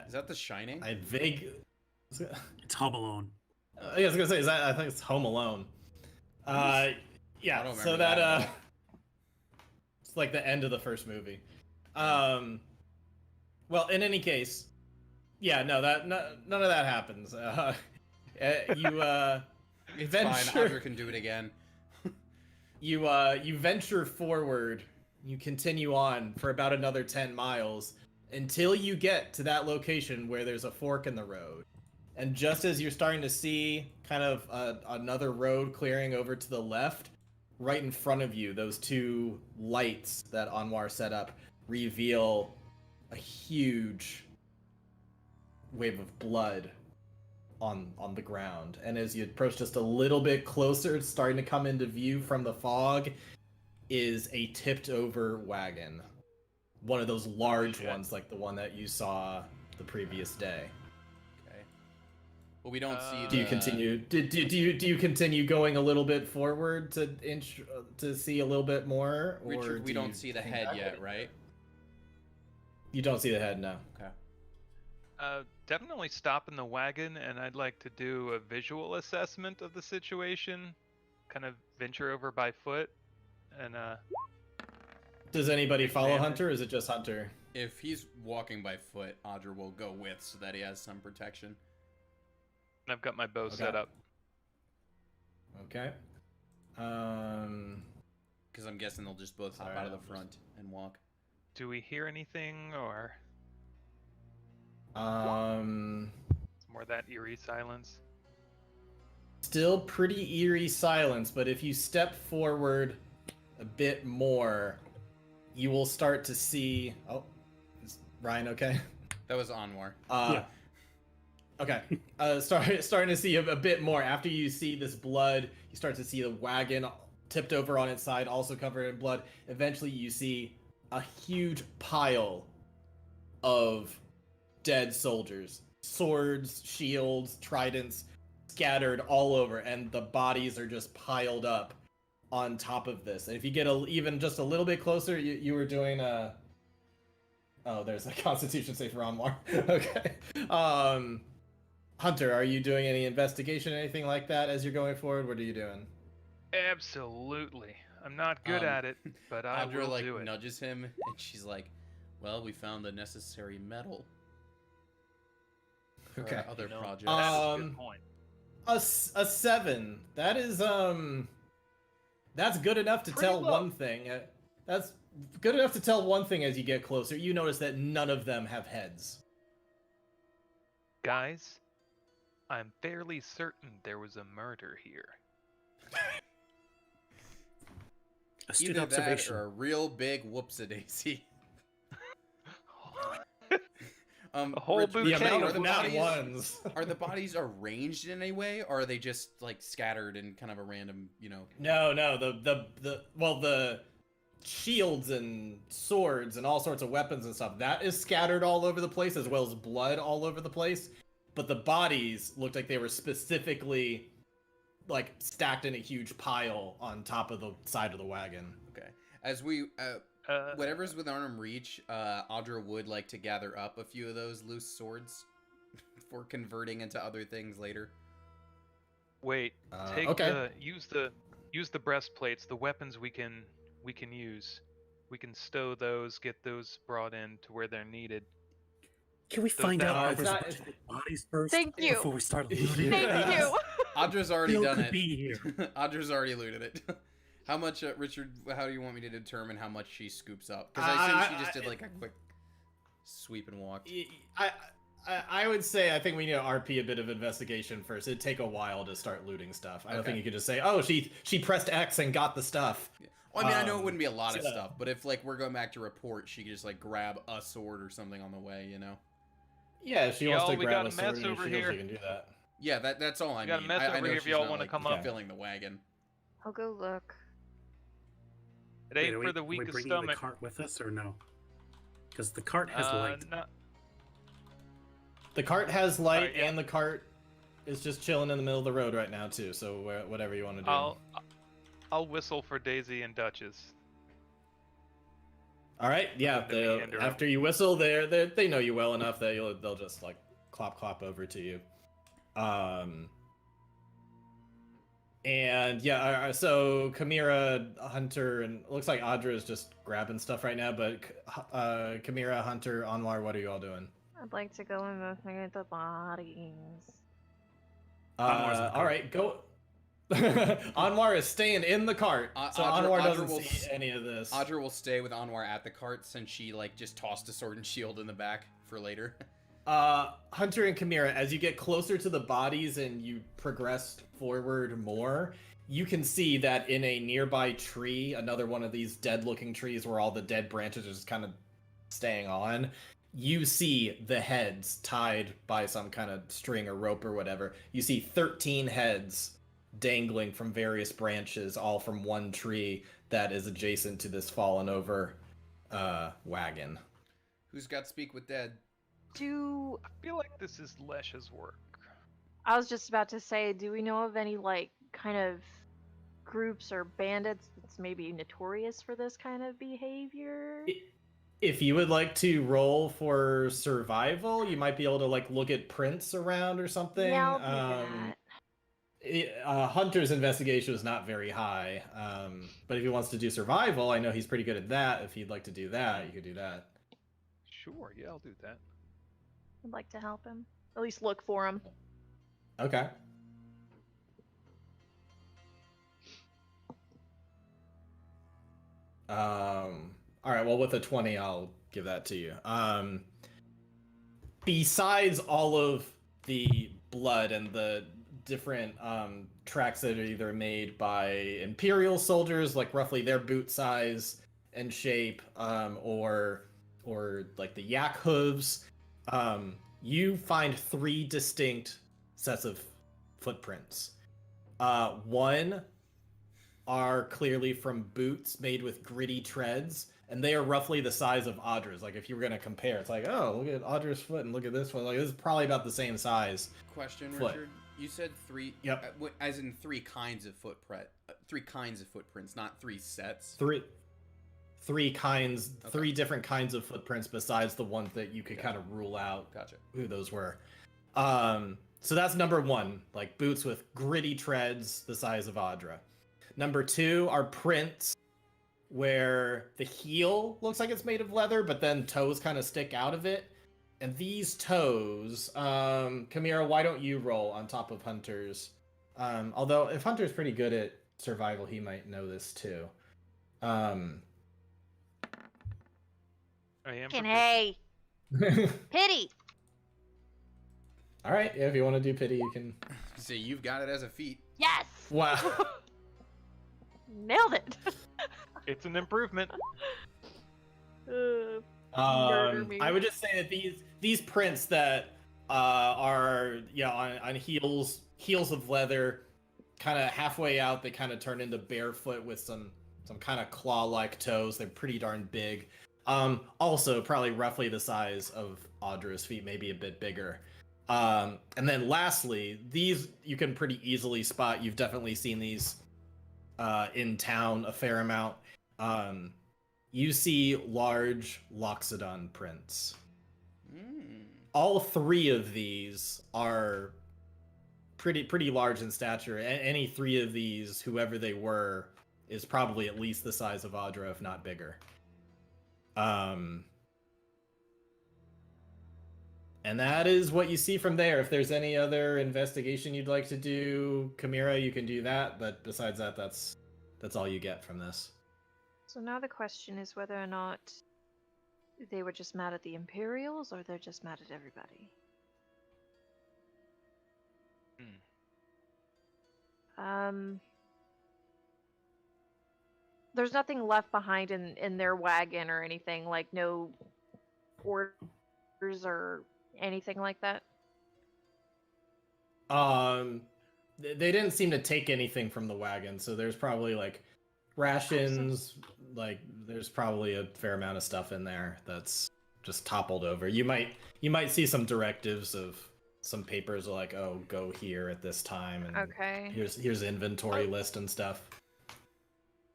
Speaker 2: Is that The Shining?
Speaker 4: I vague.
Speaker 5: It's Home Alone.
Speaker 4: I was gonna say, I think it's Home Alone.
Speaker 2: I
Speaker 4: Yeah.
Speaker 2: don't
Speaker 4: So
Speaker 2: remember
Speaker 4: that
Speaker 2: that.
Speaker 4: it's like the end of the first movie. Well, in any case, yeah, no, none of that happens. You
Speaker 2: It's fine.
Speaker 4: venture.
Speaker 2: Audra can do it again.
Speaker 4: You venture forward. You continue on for about another 10 miles until you get to that location where there's a fork in the road. And just as you're starting to see kind of another road clearing over to the left, right in front of you, those 2 lights that Anwar set up reveal a huge wave of blood on the ground. And as you approach just a little bit closer, it's starting to come into view from the fog, is a tipped over wagon. One of those large
Speaker 1: Shit.
Speaker 4: ones like the one that you saw the previous day.
Speaker 2: Okay. Well, we don't see.
Speaker 4: Do you continue? Do you continue going a little bit forward to see a little bit more? Or
Speaker 2: Richard, we
Speaker 4: do
Speaker 2: don't
Speaker 4: you
Speaker 2: see the
Speaker 4: hang
Speaker 2: head
Speaker 4: back?
Speaker 2: yet, right?
Speaker 4: You don't see the head, no.
Speaker 2: Okay.
Speaker 1: Definitely stop in the wagon, and I'd like to do a visual assessment of the situation. Kind of venture over by foot, and
Speaker 4: Does anybody follow
Speaker 1: Examine.
Speaker 4: Hunter, or is it just Hunter?
Speaker 2: If he's walking by foot, Audra will go with so that he has some protection.
Speaker 1: I've got my bow
Speaker 4: Okay.
Speaker 1: set up.
Speaker 4: Okay.
Speaker 2: Because I'm guessing they'll just both hop
Speaker 4: Sorry,
Speaker 2: out of
Speaker 4: I'm
Speaker 2: the
Speaker 4: just-
Speaker 2: front and walk.
Speaker 1: Do we hear anything, or it's more that eerie silence?
Speaker 4: Still pretty eerie silence, but if you step forward a bit more, you will start to see. Oh, is Ryan okay?
Speaker 2: That was Anwar.
Speaker 5: Yeah.
Speaker 4: Okay. Starting to see a bit more. After you see this blood, you start to see the wagon tipped over on its side, also covered in blood. Eventually, you see a huge pile of dead soldiers, swords, shields, tridents, scattered all over, and the bodies are just piled up on top of this. And if you get even just a little bit closer, you were doing a... Oh, there's a Constitution save for Anwar. Okay. Hunter, are you doing any investigation, anything like that as you're going forward? What are you doing?
Speaker 1: Absolutely. I'm not good at it, but I
Speaker 2: Audra
Speaker 1: will
Speaker 2: like
Speaker 1: do it.
Speaker 2: nudges him, and she's like, "Well, we found the necessary metal for
Speaker 4: Okay.
Speaker 2: our other projects."
Speaker 1: That's a good point.
Speaker 4: A 7. That is that's good enough to
Speaker 1: Pretty
Speaker 4: tell
Speaker 1: low.
Speaker 4: one thing. That's good enough to tell one thing as you get closer. You notice that none of them have heads.
Speaker 1: Guys, I'm fairly certain there was a murder here.
Speaker 5: Astute
Speaker 2: Either
Speaker 5: observation.
Speaker 2: that or a real big whoopsie-daisy.
Speaker 1: A whole
Speaker 2: Rich,
Speaker 1: bouquet
Speaker 4: The amount
Speaker 2: are
Speaker 4: of
Speaker 2: the
Speaker 4: not
Speaker 2: bodies
Speaker 4: ones.
Speaker 2: are the bodies arranged in any way, or are they just like scattered in kind of a random,
Speaker 4: No, the shields and swords and all sorts of weapons and stuff, that is scattered all over the place, as well as blood all over the place. But the bodies looked like they were specifically like stacked in a huge pile on top of the side of the wagon.
Speaker 2: Okay. As we whatever's within arm reach, Audra would like to gather up a few of those loose swords for converting into other things later.
Speaker 1: Wait, take
Speaker 4: okay.
Speaker 1: use the breastplates, the weapons we can use. We can stow those, get those brought in to where they're needed.
Speaker 5: Can we find out
Speaker 4: it's
Speaker 5: where
Speaker 4: not-
Speaker 5: there's bodies first
Speaker 3: Thank you.
Speaker 5: before we start looting?
Speaker 3: Thank you.
Speaker 2: Audra's already
Speaker 5: Bill
Speaker 2: done
Speaker 5: could
Speaker 2: it.
Speaker 5: be here.
Speaker 2: Audra's already looted it. How much, Richard? How do you want me to determine how much she scoops up? Because I assume she just did like a quick sweep and walk.
Speaker 4: I would say I think we need to RP a bit of investigation first. It'd take a while to start looting stuff. I don't think you could just say, "Oh, she pressed X and got the stuff."
Speaker 2: Well, I mean, I know it wouldn't be a lot of
Speaker 4: so-
Speaker 2: stuff, but if like we're going back to report, she could just like grab a sword or something on the way, you know?
Speaker 4: Yeah, if she wants
Speaker 1: Y'all,
Speaker 4: to
Speaker 1: we
Speaker 4: grab
Speaker 1: got
Speaker 4: a
Speaker 1: a
Speaker 4: sword
Speaker 1: mess
Speaker 4: and a
Speaker 1: over
Speaker 4: shield,
Speaker 1: here.
Speaker 4: she can do that.
Speaker 2: Yeah, that's all I
Speaker 1: got a
Speaker 2: mean.
Speaker 1: mess
Speaker 2: I
Speaker 1: over
Speaker 2: know
Speaker 1: here if
Speaker 2: she's
Speaker 1: y'all
Speaker 2: not,
Speaker 1: wanna
Speaker 2: like,
Speaker 1: come up.
Speaker 2: filling the wagon.
Speaker 3: I'll go look.
Speaker 1: It ain't
Speaker 5: Wait,
Speaker 1: for the
Speaker 5: are we
Speaker 1: weakest
Speaker 5: bringing
Speaker 1: stomach.
Speaker 5: the cart with us or no? Because the cart has light.
Speaker 1: No,
Speaker 4: The cart has light,
Speaker 1: Alright, yeah.
Speaker 4: and the cart is just chilling in the middle of the road right now too. So whatever you want to do.
Speaker 1: I'll whistle for Daisy and Duchess.
Speaker 4: All right, yeah.
Speaker 1: The meander.
Speaker 4: After you whistle, they know you well enough that they'll just like clop over to you. And yeah, so Chimera, Hunter, and it looks like Audra is just grabbing stuff right now. But Chimera, Hunter, Anwar, what are you all doing?
Speaker 3: I'd like to go investigate the bodies.
Speaker 5: Anwar's in the
Speaker 4: All right, go. Anwar is staying in the cart, so Anwar doesn't
Speaker 2: will
Speaker 4: see any of this.
Speaker 2: Audra will stay with Anwar at the cart since she like just tossed a sword and shield in the back for later.
Speaker 4: Hunter and Chimera, as you get closer to the bodies and you progress forward more, you can see that in a nearby tree, another one of these dead-looking trees where all the dead branches are just kind of staying on, you see the heads tied by some kind of string or rope or whatever. You see 13 heads dangling from various branches, all from one tree that is adjacent to this fallen over wagon.
Speaker 2: Who's got speak with dead?
Speaker 1: I feel like this is Lesh's work.
Speaker 3: I was just about to say, do we know of any like kind of groups or bandits that's maybe notorious for this kind of behavior?
Speaker 4: If you would like to roll for survival, you might be able to like look at prints around or something.
Speaker 3: Yeah, I'll do that.
Speaker 4: Hunter's investigation was not very high, but if he wants to do survival, I know he's pretty good at that. If he'd like to do that, you could do that.
Speaker 1: Sure, yeah, I'll do that.
Speaker 3: I'd like to help him. At least look for him.
Speaker 4: Okay. All right. Well, with a 20, I'll give that to you. Besides all of the blood and the different tracks that are either made by Imperial soldiers, like roughly their boot size and shape, or like the yak hooves, you find 3 distinct sets of footprints. One are clearly from boots made with gritty treads, and they are roughly the size of Audra's. Like if you were gonna compare, it's like, oh, look at Audra's foot and look at this one. Like this is probably about the same size.
Speaker 2: Question,
Speaker 4: Foot.
Speaker 2: Richard. You said 3.
Speaker 4: Yep.
Speaker 2: As in 3 kinds of Three kinds of footprints, not three sets.
Speaker 4: Three kinds,
Speaker 2: Okay.
Speaker 4: 3 different kinds of footprints besides the ones that you could
Speaker 2: Gotcha.
Speaker 4: kind of rule out
Speaker 2: Gotcha.
Speaker 4: who those were. So that's number 1, like boots with gritty treads the size of Audra. Number 2 are prints where the heel looks like it's made of leather, but then toes kind of stick out of it. And these toes, Kamira, why don't you roll on top of Hunter's? Although if Hunter's pretty good at survival, he might know this too.
Speaker 1: I am.
Speaker 3: Fucking
Speaker 1: proficient.
Speaker 3: hey, pity.
Speaker 4: All right, yeah, if you want to do pity, you can.
Speaker 2: So you've got it as a feat.
Speaker 3: Yes.
Speaker 4: Wow.
Speaker 3: Nailed it.
Speaker 1: It's an improvement.
Speaker 3: Murder me.
Speaker 4: I would just say that these prints that are on heels of leather, kind of halfway out, they kind of turn into barefoot with some kind of claw-like toes. They're pretty darn big. Also probably roughly the size of Audra's feet, maybe a bit bigger. And then lastly, these you can pretty easily spot. You've definitely seen these in town a fair amount. You see large Loxodon prints. All 3 of these are pretty large in stature. Any 3 of these, whoever they were, is probably at least the size of Audra, if not bigger. And that is what you see from there. If there's any other investigation you'd like to do, Kamira, you can do that. But besides that, that's all you get from this.
Speaker 3: So now the question is whether or not they were just mad at the Imperials or they're just mad at everybody. There's nothing left behind in their wagon or anything, like no orders or anything like that.
Speaker 4: They didn't seem to take anything from the wagon, so there's probably like rations, like there's probably a fair amount of stuff in there that's just toppled over. You might see some directives of some papers like, oh, go here at this time, and
Speaker 3: Okay.
Speaker 4: here's inventory list and stuff.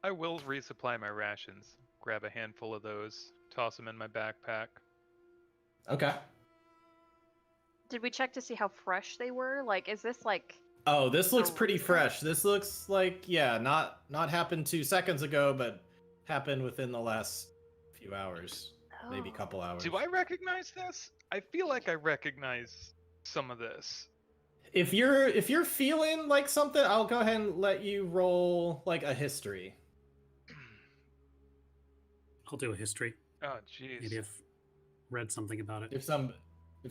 Speaker 1: I will resupply my rations. Grab a handful of those, toss them in my backpack.
Speaker 4: Okay.
Speaker 3: Did we check to see how fresh they were? Like, is this like...
Speaker 4: Oh, this looks
Speaker 3: Oh,
Speaker 4: pretty
Speaker 3: recent?
Speaker 4: fresh. This looks like, yeah, not happened 2 seconds ago, but happened within the last few hours, maybe
Speaker 3: Oh.
Speaker 4: couple hours.
Speaker 1: Do I recognize this? I feel like I recognize some of this.
Speaker 4: If you're feeling like something, I'll go ahead and let you roll like a history.
Speaker 5: I'll do a history.
Speaker 1: Oh, jeez.
Speaker 5: Maybe I've read something about it.
Speaker 4: If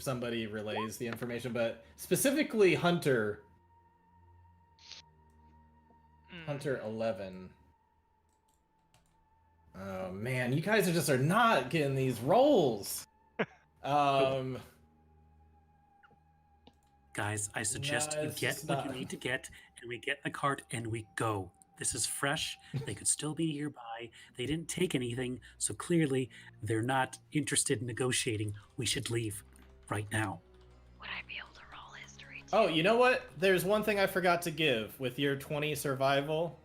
Speaker 4: somebody relays the information, but specifically Hunter 11. Oh man, you guys are not getting these rolls.
Speaker 5: Guys, I suggest
Speaker 4: No,
Speaker 5: you
Speaker 4: it's
Speaker 5: get
Speaker 4: just
Speaker 5: what
Speaker 4: not.
Speaker 5: you need to get, and we get in the cart and we go. This is fresh. They could still be nearby. They didn't take anything, so clearly they're not interested in negotiating. We should leave right now.
Speaker 3: Would I be able to roll history too?
Speaker 4: Oh, you know what? There's one thing I forgot to give with your 20 survival.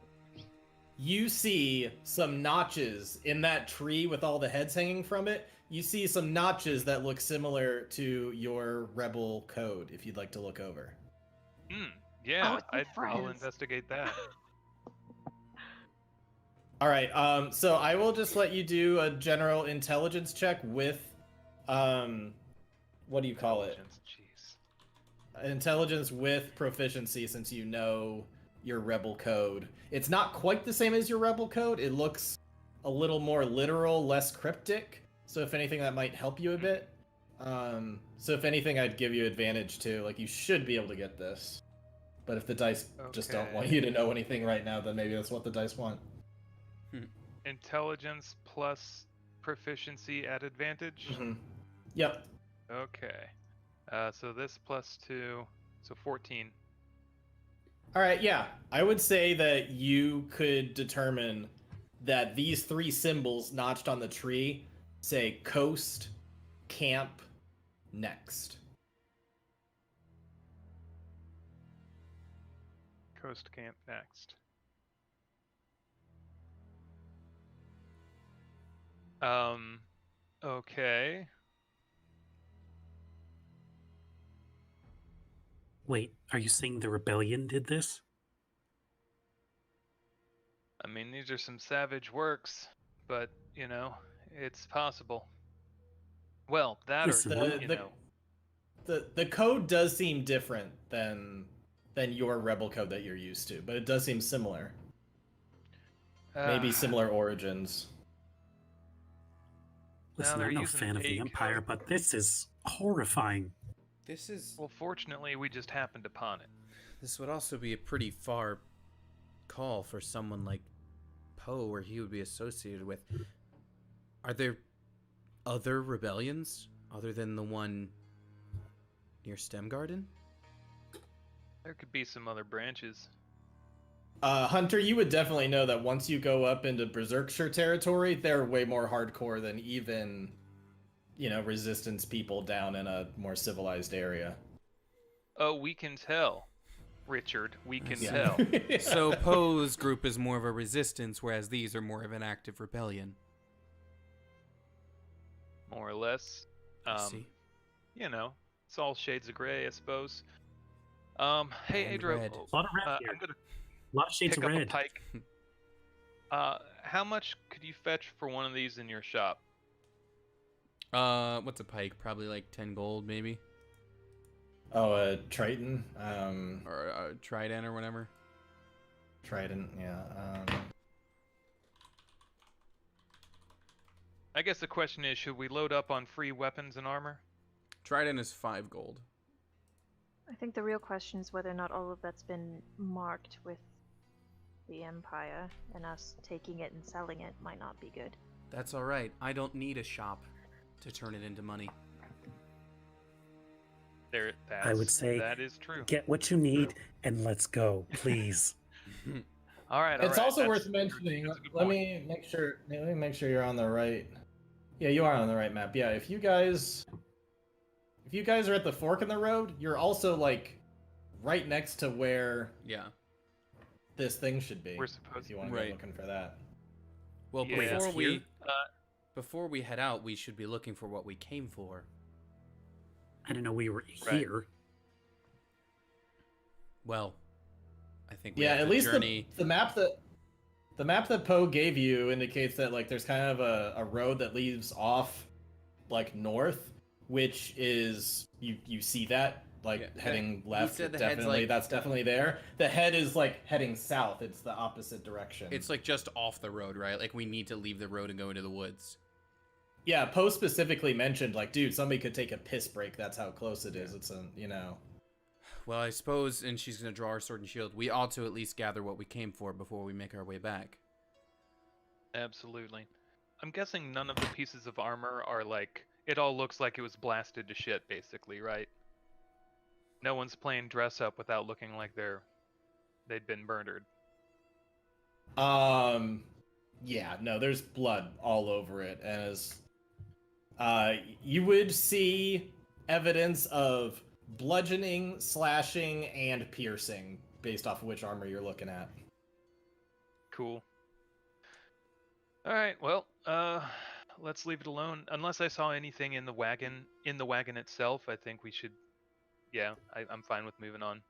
Speaker 4: You see some notches in that tree with all the heads hanging from it. You see some notches that look similar to your rebel code, if you'd like to look over.
Speaker 1: Yeah,
Speaker 3: Oh, it's my
Speaker 1: I'll
Speaker 3: friends.
Speaker 1: investigate that.
Speaker 4: All right, so I will just let you do a general intelligence check with, what do you call it?
Speaker 1: Intelligence, jeez.
Speaker 4: Intelligence with proficiency, since you know your rebel code. It's not quite the same as your rebel code. It looks a little more literal, less cryptic. So if anything, that might help you a bit. So if anything, I'd give you advantage too. Like, you should be able to get this. But if the dice just don't want
Speaker 1: Okay.
Speaker 4: you to know anything right now, then maybe that's what the dice want.
Speaker 1: Intelligence plus proficiency at advantage.
Speaker 4: Mm-hmm. Yep.
Speaker 1: Okay. So this plus 2, so 14.
Speaker 4: All right, yeah. I would say that you could determine that these 3 symbols notched on the tree say coast, camp, next.
Speaker 1: Coast camp next. Okay.
Speaker 5: Wait, are you saying the rebellion did this?
Speaker 1: I mean, these are some savage works, but, it's possible. Well, that
Speaker 5: Listen,
Speaker 1: or,
Speaker 4: The code does seem different than your rebel code that you're used to, but it does seem similar. Maybe similar origins.
Speaker 5: listen,
Speaker 1: they're
Speaker 5: I'm no
Speaker 1: using
Speaker 5: fan of the
Speaker 1: A
Speaker 5: Empire,
Speaker 1: code.
Speaker 5: but this is horrifying.
Speaker 2: This is
Speaker 1: Well, fortunately, we just happened upon it.
Speaker 2: this would also be a pretty far call for someone like Poe, where he would be associated with. Are there other rebellions other than the one near Stem Garden?
Speaker 1: There could be some other branches.
Speaker 4: Hunter, you would definitely know that once you go up into Berserkshire territory, they're way more hardcore than even, resistance people down in a more civilized area.
Speaker 1: Oh, we can tell, Richard. We can
Speaker 2: see.
Speaker 1: tell.
Speaker 2: So Poe's group is more of a resistance, whereas these are more of an active rebellion.
Speaker 1: More or less.
Speaker 2: I see.
Speaker 1: It's all shades of gray, I suppose. Hey,
Speaker 2: And
Speaker 1: Adro,
Speaker 2: red.
Speaker 5: A lot of red here.
Speaker 1: I'm gonna
Speaker 5: A lot of shades
Speaker 1: pick
Speaker 5: of
Speaker 1: up a
Speaker 5: red.
Speaker 1: pike. How much could you fetch for one of these in your shop?
Speaker 2: What's a pike? Probably like 10 gold, maybe,
Speaker 4: Oh, Triton.
Speaker 2: or a trident or whatever.
Speaker 4: Trident, yeah.
Speaker 1: I guess the question is, should we load up on free weapons and armor?
Speaker 2: Trident is 5 gold.
Speaker 3: I think the real question is whether or not all of that's been marked with the Empire, and us taking it and selling it might not be good.
Speaker 2: That's all right. I don't need a shop to turn it into money.
Speaker 5: I would say
Speaker 1: that is true.
Speaker 5: Get what you need and let's go, please.
Speaker 1: All right.
Speaker 4: It's also
Speaker 1: that's-
Speaker 4: worth mentioning.
Speaker 1: that's a good
Speaker 4: Let
Speaker 1: point.
Speaker 4: me make sure. Let me make sure you're on the right. Yeah, you are on the right map. Yeah, if you guys are at the fork in the road, you're also like right next to where
Speaker 2: Yeah.
Speaker 4: this thing should be.
Speaker 1: We're supposed
Speaker 4: if you want to
Speaker 2: Right.
Speaker 4: go looking for that.
Speaker 2: Well,
Speaker 1: Yeah.
Speaker 2: before we head out, we should be looking for what we came for.
Speaker 5: I didn't know we were
Speaker 1: Right.
Speaker 5: here.
Speaker 2: Well, I think we
Speaker 4: Yeah,
Speaker 2: have
Speaker 4: at
Speaker 2: to
Speaker 4: least
Speaker 2: journey.
Speaker 4: the map that Poe gave you indicates that like there's kind of a road that leaves off like north, which is you see that like
Speaker 2: Yeah,
Speaker 4: heading
Speaker 2: he
Speaker 4: left.
Speaker 2: said the head's,
Speaker 4: Definitely,
Speaker 2: like-
Speaker 4: that's definitely there. The head is like heading south. It's the opposite direction.
Speaker 2: It's like just off the road, right? Like we need to leave the road and go into the woods.
Speaker 4: Yeah, Poe specifically mentioned like, dude, somebody could take a piss break. That's how close it is. It's
Speaker 2: Well, I suppose, and she's gonna draw her sword and shield. We ought to at least gather what we came for before we make our way back.
Speaker 1: Absolutely. I'm guessing none of the pieces of armor are like. It all looks like it was blasted to shit, basically, right? No one's playing dress up without looking like they'd been murdered.
Speaker 4: Yeah, no, there's blood all over it, as you would see evidence of bludgeoning, slashing, and piercing based off of which armor you're looking at.
Speaker 1: Cool. All right. Well, let's leave it alone. Unless I saw anything in the wagon itself, I think we should. Yeah, I'm fine with moving on.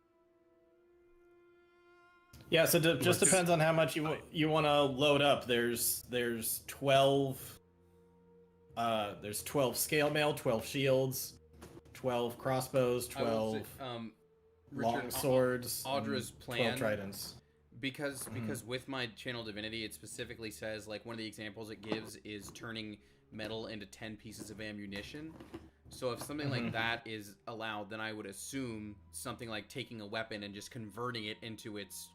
Speaker 4: Yeah, so just
Speaker 5: Let's-
Speaker 4: depends on how much you want to load up. There's 12 scale mail, 12 shields, 12 crossbows, 12 long
Speaker 2: Richard,
Speaker 4: swords,
Speaker 2: Audra's
Speaker 4: and
Speaker 2: plan-
Speaker 4: 12 tridents.
Speaker 2: because with my channel divinity, it specifically says like one of the examples it gives is turning metal into 10 pieces of ammunition. So if something like that is allowed, then I would assume something like taking a weapon and just converting it into its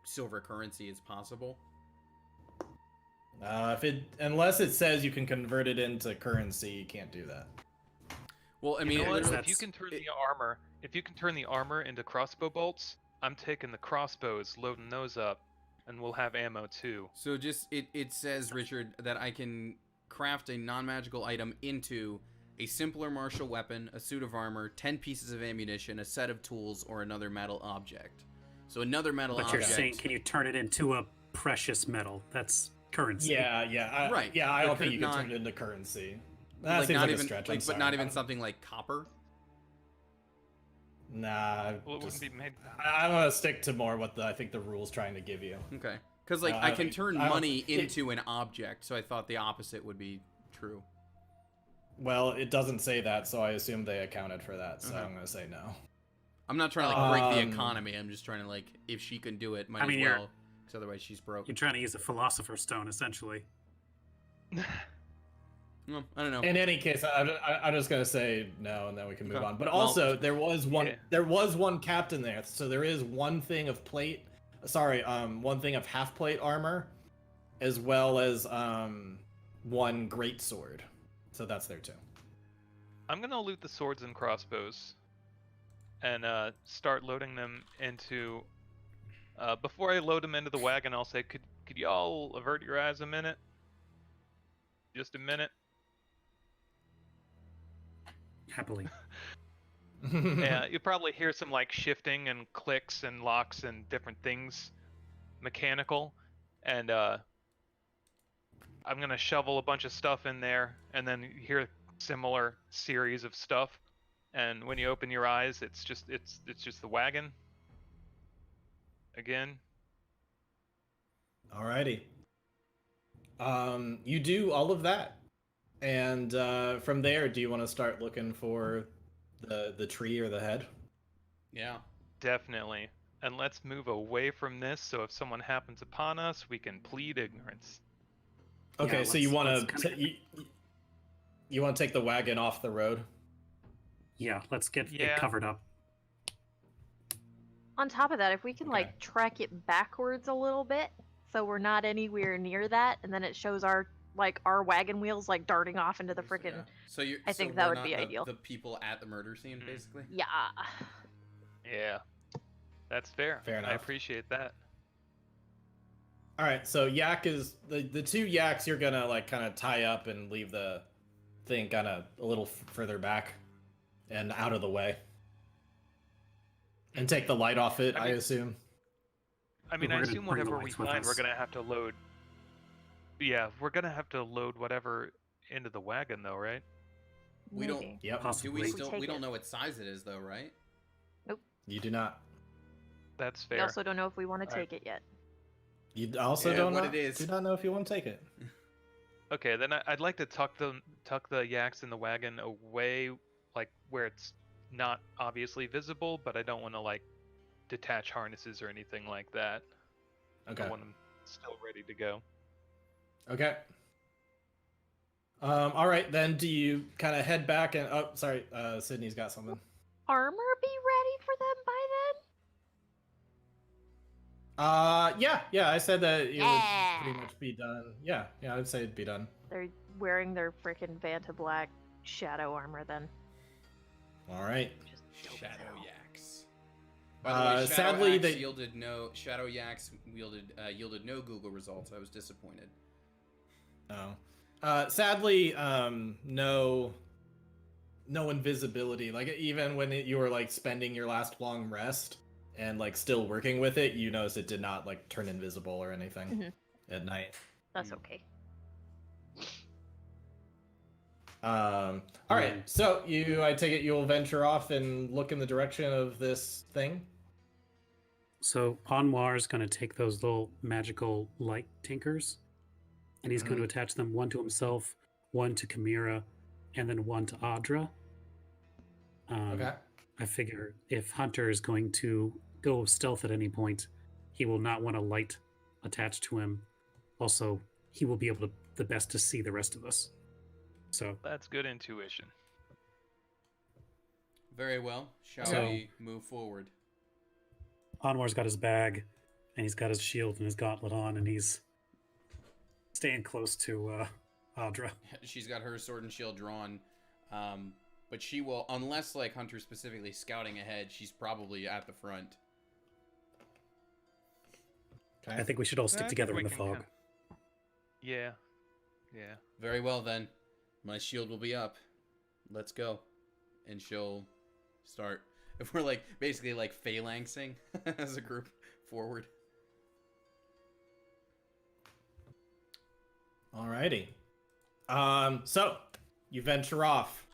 Speaker 2: silver currency is possible.
Speaker 4: Unless it says you can convert it into currency, you can't do that.
Speaker 2: Well, I
Speaker 1: You
Speaker 2: mean,
Speaker 1: know what?
Speaker 5: literally-
Speaker 1: If you can turn the armor into crossbow bolts, I'm taking the crossbows, loading those up, and we'll have ammo too.
Speaker 2: so just it says, Richard, that I can craft a non-magical item into a simpler martial weapon, a suit of armor, 10 pieces of ammunition, a set of tools, or another metal object. So another metal
Speaker 5: But
Speaker 2: object.
Speaker 5: you're saying, can you turn it into a precious metal? That's currency.
Speaker 4: Yeah.
Speaker 2: Right.
Speaker 4: Yeah, I
Speaker 2: But
Speaker 4: don't
Speaker 2: could
Speaker 4: think you
Speaker 2: it
Speaker 4: can
Speaker 2: not-
Speaker 4: turn it into currency. That
Speaker 2: like
Speaker 4: seems
Speaker 2: not
Speaker 4: like
Speaker 2: even
Speaker 4: a stretch.
Speaker 2: like,
Speaker 4: I'm
Speaker 2: but not
Speaker 4: sorry.
Speaker 2: even something like copper.
Speaker 4: Nah.
Speaker 1: Well, it
Speaker 4: just-
Speaker 1: wouldn't be made.
Speaker 4: I'm gonna stick to more what I think the rule's trying to give you.
Speaker 2: Okay. Because like
Speaker 4: No,
Speaker 2: I can turn
Speaker 4: I don't-
Speaker 2: money
Speaker 4: it-
Speaker 2: into an object, so I thought the opposite would be true.
Speaker 4: Well, it doesn't say that, so I assume they accounted for that. So
Speaker 2: Okay.
Speaker 4: I'm gonna say no.
Speaker 2: I'm not trying to like break the
Speaker 4: Um,
Speaker 2: economy. I'm just trying to like if she can do it, might
Speaker 5: I mean,
Speaker 2: as
Speaker 5: you're-
Speaker 2: well. Because otherwise she's broke.
Speaker 5: You're trying to use a philosopher's stone, essentially.
Speaker 2: Well, I don't know.
Speaker 4: In any case, I'm just gonna say no, and then we can move
Speaker 2: Okay.
Speaker 4: on. But
Speaker 2: Well-
Speaker 4: also, there was one.
Speaker 1: Yeah.
Speaker 4: There was one captain there, so there is one thing of plate. Sorry, one thing of half plate armor, as well as one great sword. So that's there too.
Speaker 1: I'm gonna loot the swords and crossbows, and start loading them into. Before I load them into the wagon, I'll say, could y'all avert your eyes a minute? Just a minute.
Speaker 5: Happily.
Speaker 1: Yeah, you probably hear some like shifting and clicks and locks and different things, mechanical, and I'm gonna shovel a bunch of stuff in there, and then you hear a similar series of stuff, and when you open your eyes, it's just the wagon. Again.
Speaker 4: Alrighty. You do all of that, and from there, do you want to start looking for the tree or the head?
Speaker 2: Yeah.
Speaker 1: Definitely. And let's move away from this so if someone happens upon us, we can plead ignorance.
Speaker 4: Okay,
Speaker 5: Yeah,
Speaker 4: so you
Speaker 5: let's
Speaker 4: want
Speaker 5: kinda-
Speaker 4: you want to take the wagon off the road?
Speaker 5: Yeah, let's get
Speaker 1: Yeah.
Speaker 5: it covered up.
Speaker 3: On top of that, if we can
Speaker 4: Okay.
Speaker 3: like track it backwards a little bit, so we're not anywhere near that, and then it shows our wagon wheels like darting off into the freaking.
Speaker 2: Yeah. So you.
Speaker 3: I
Speaker 2: so
Speaker 3: think that
Speaker 2: we're
Speaker 3: would
Speaker 2: not
Speaker 3: be
Speaker 2: the,
Speaker 3: ideal.
Speaker 2: The people at the murder scene,
Speaker 1: Mm.
Speaker 2: basically.
Speaker 3: Yeah.
Speaker 1: Yeah. That's fair.
Speaker 4: Fair
Speaker 1: I
Speaker 4: enough.
Speaker 1: appreciate that.
Speaker 4: All right, so yak is the two yaks you're gonna like kind of tie up and leave the thing kind of a little further back and out of the way, and take the light off it.
Speaker 1: I
Speaker 4: I
Speaker 1: mean-
Speaker 4: assume.
Speaker 1: I mean,
Speaker 5: We're
Speaker 1: I
Speaker 5: gonna
Speaker 1: assume
Speaker 5: bring the
Speaker 1: whatever we
Speaker 5: lights with
Speaker 1: find, we're
Speaker 5: us.
Speaker 1: gonna have to load. Yeah, we're gonna have to load whatever into the wagon, though, right?
Speaker 2: We don't-
Speaker 3: Maybe.
Speaker 4: Yep.
Speaker 2: Do
Speaker 5: Possibly.
Speaker 2: we
Speaker 3: We
Speaker 2: still?
Speaker 3: take
Speaker 2: We don't
Speaker 3: it.
Speaker 2: know what size it is, though, right?
Speaker 4: You do not.
Speaker 1: That's
Speaker 3: We
Speaker 1: fair.
Speaker 3: also don't know if we want to
Speaker 1: Alright.
Speaker 3: take it yet.
Speaker 4: You also
Speaker 2: Yeah,
Speaker 4: don't
Speaker 2: what
Speaker 4: know.
Speaker 2: it is.
Speaker 4: Do not know if you want to take it.
Speaker 1: Okay, then I'd like to tuck the yaks in the wagon away, like where it's not obviously visible, but I don't want to like detach harnesses or anything like that.
Speaker 4: Okay.
Speaker 1: I want them still ready to go.
Speaker 4: Okay. All right, then. Do you kind of head back and? Oh, sorry. Sydney's got something.
Speaker 3: Armor be ready for them by
Speaker 4: Yeah. I said that it
Speaker 3: Yeah.
Speaker 4: would pretty much be done. Yeah. I'd say it'd be done.
Speaker 3: then? They're wearing their freaking Vanta Black shadow armor then.
Speaker 4: All right.
Speaker 3: Just dope as
Speaker 2: Shadow
Speaker 3: hell.
Speaker 2: yaks. By the way, Shadow
Speaker 4: sadly,
Speaker 2: Axe
Speaker 4: they-
Speaker 2: yielded no Shadow yaks yielded no Google results. I was disappointed.
Speaker 4: Oh. Sadly, no invisibility. Like even when you were like spending your last long rest and like still working with it, you noticed it did not like turn invisible or anything
Speaker 3: Mhm.
Speaker 4: at night.
Speaker 3: That's
Speaker 2: Mm.
Speaker 3: okay.
Speaker 4: All right. So I take it you'll venture off and look in the direction of this thing.
Speaker 5: So Anwar's going to take those little magical light tinkers, and he's going to attach them one to himself, one to Chimera, and then one to Audra.
Speaker 4: Okay.
Speaker 5: I figure if Hunter is going to go stealth at any point, he will not want a light attached to him. Also, he will be able to the best to see the rest of us. So
Speaker 1: That's good intuition.
Speaker 2: Very well. Shall
Speaker 5: So-
Speaker 2: we move forward?
Speaker 5: Anwar's got his bag, and he's got his shield and his gauntlet on, and he's staying close to Audra.
Speaker 2: She's got her sword and shield drawn, but she will, unless like Hunter specifically scouting ahead, she's probably at the front.
Speaker 4: Okay.
Speaker 5: I think we should all stick
Speaker 1: I think
Speaker 5: together
Speaker 1: we
Speaker 5: in the
Speaker 1: can
Speaker 5: fog.
Speaker 1: kinda- Yeah. Yeah.
Speaker 2: Very well then. My shield will be up. Let's go. And she'll start. If we're like basically like phalanxing as a group forward.
Speaker 4: Alrighty. So you venture off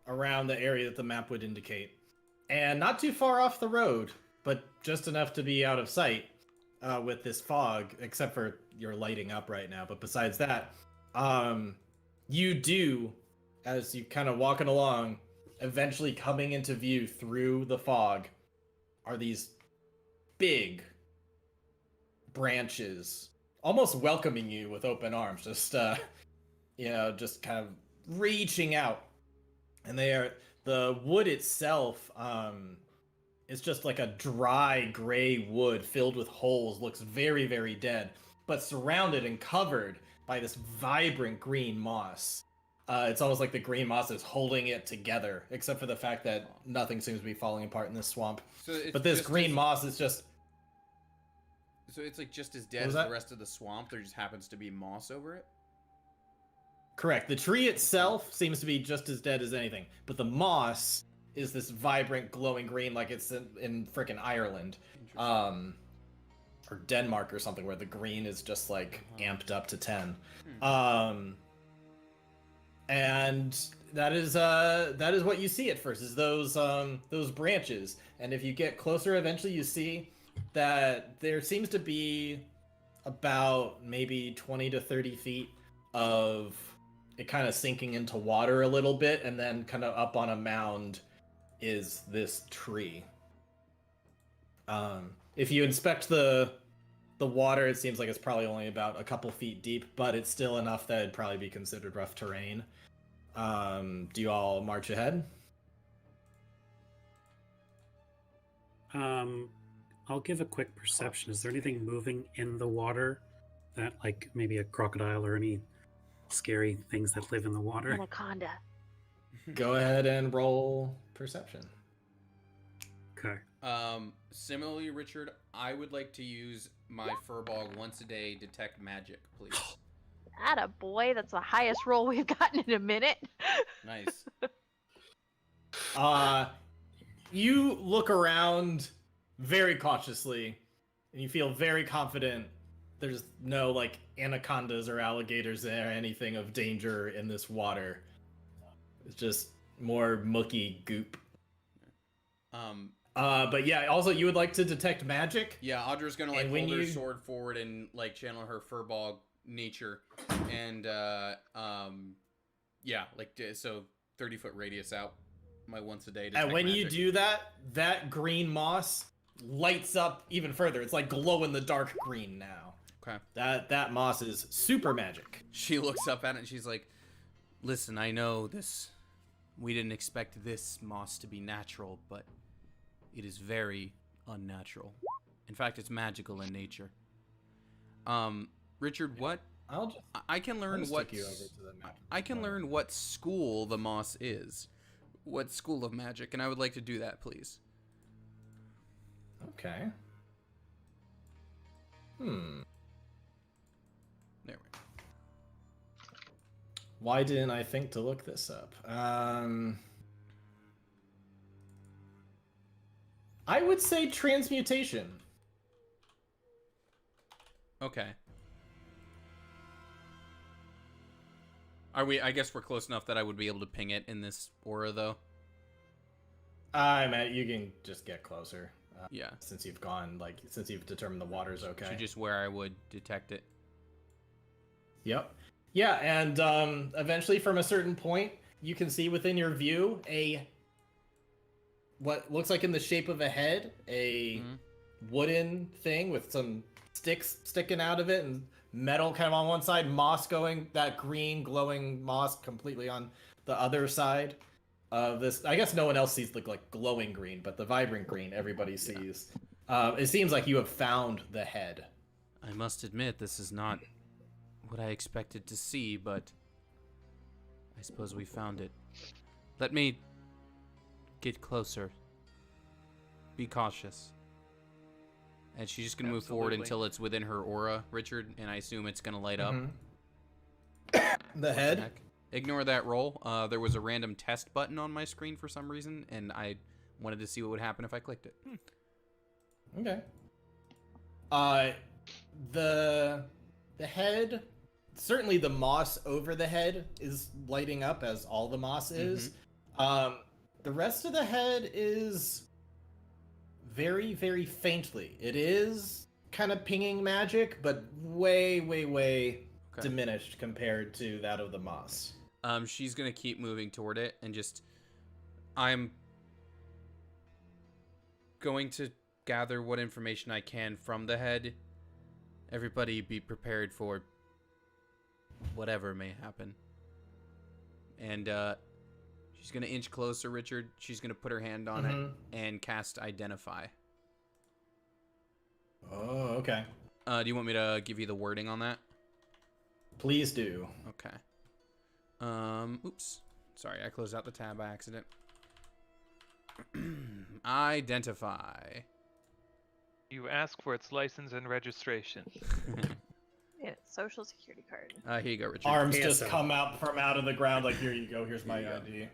Speaker 4: around the area that the map would indicate, and not too far off the road, but just enough to be out of sight with this fog, except for you're lighting up right now. But besides that, you do, as you kind of walking along, eventually coming into view through the fog, are these big branches, almost welcoming you with open arms, just just kind of reaching out. And the wood itself is just like a dry gray wood filled with holes, looks very, very dead, but surrounded and covered by this vibrant green moss. It's almost like the green moss is holding it together, except for the fact that nothing seems to be falling apart in this swamp. But this green moss is just...
Speaker 2: So it's like just as dead as the rest of the swamp, there just happens to be moss over it?
Speaker 4: Correct. The tree itself seems to be just as dead as anything, but the moss is this vibrant, glowing green, like it's in frickin' Ireland, or Denmark or something, where the green is just like amped up to 10. And that is what you see at first, is those branches. And if you get closer, eventually you see that there seems to be about maybe 20 to 30 feet of it kind of sinking into water a little bit, and then kind of up on a mound is this tree. If you inspect the water, it seems like it's probably only about a couple feet deep, but it's still enough that it'd probably be considered rough terrain. Do you all march ahead?
Speaker 5: I'll give a quick perception. Is there anything moving in the water that, like, maybe a crocodile or any scary things that live in the water?
Speaker 3: Anaconda.
Speaker 4: Go ahead and roll perception.
Speaker 5: Okay.
Speaker 2: Similarly, Richard, I would like to use my furball once a day detect magic, please.
Speaker 3: Atta boy, that's the highest roll we've gotten in a minute.
Speaker 2: Nice.
Speaker 4: You look around very cautiously, and you feel very confident there's no, like, anacondas or alligators there, anything of danger in this water. It's just more mucky goop. But yeah, also you would like to detect magic?
Speaker 2: Yeah, Audra's gonna like hold her sword forward and like channel her furball nature, and yeah, like so 30-foot radius out. My once a day detect
Speaker 4: and when
Speaker 2: magic.
Speaker 4: you do that, that green moss lights up even further. It's like glow in the dark green now.
Speaker 2: Okay.
Speaker 4: That moss is super magic.
Speaker 2: She looks up at it and she's like, "Listen, I know this. We didn't expect this moss to be natural, but it is very unnatural. In fact, it's magical in nature." Richard, what? I can learn what I can learn what school the moss is. What school of magic, and I would like to do that, please.
Speaker 4: Okay.
Speaker 2: There we go.
Speaker 4: Why didn't I think to look this up? I would say transmutation.
Speaker 2: Okay. Are we? I guess we're close enough that I would be able to ping it in this aura, though.
Speaker 4: Matt, you can just get closer.
Speaker 2: Yeah.
Speaker 4: Since you've determined the water's okay.
Speaker 2: So just where I would detect it.
Speaker 4: Yep. Yeah, and eventually from a certain point, you can see within your view what looks like in the shape of a head, a wooden thing with some sticks sticking out of it and metal kind of on one side, moss going, that green glowing moss completely on the other side of this. I guess no one else sees the like glowing green, but the vibrant green everybody sees. It seems like you have found the head.
Speaker 2: I must admit, this is not what I expected to see, but I suppose we found it. Let me get closer. Be cautious. And she's just going to move forward until it's within her aura, Richard, and I assume it's going to light up.
Speaker 4: The head?
Speaker 2: Ignore that roll. There was a random test button on my screen for some reason, and I wanted to see what would happen if I clicked it.
Speaker 4: Okay. The head certainly the moss over the head is lighting up, as all the moss is. The rest of the head is very, very faintly. It is kind of pinging magic, but way, way, way diminished compared to that of the moss.
Speaker 2: She's gonna keep moving toward it, and I'm going to gather what information I can from the head. Everybody be prepared for whatever may happen. And she's gonna inch closer, Richard. She's gonna put her hand on it and cast Identify.
Speaker 4: Oh, okay.
Speaker 2: Do you want me to give you the wording on that?
Speaker 4: Please do.
Speaker 2: Okay. Oops. Sorry, I closed out the tab by accident. Identify.
Speaker 1: You ask for its license and registration.
Speaker 3: Yeah, social security card.
Speaker 2: Here you go, Richard.
Speaker 4: Arms just come out from out of the ground like, here you go, here's my ID.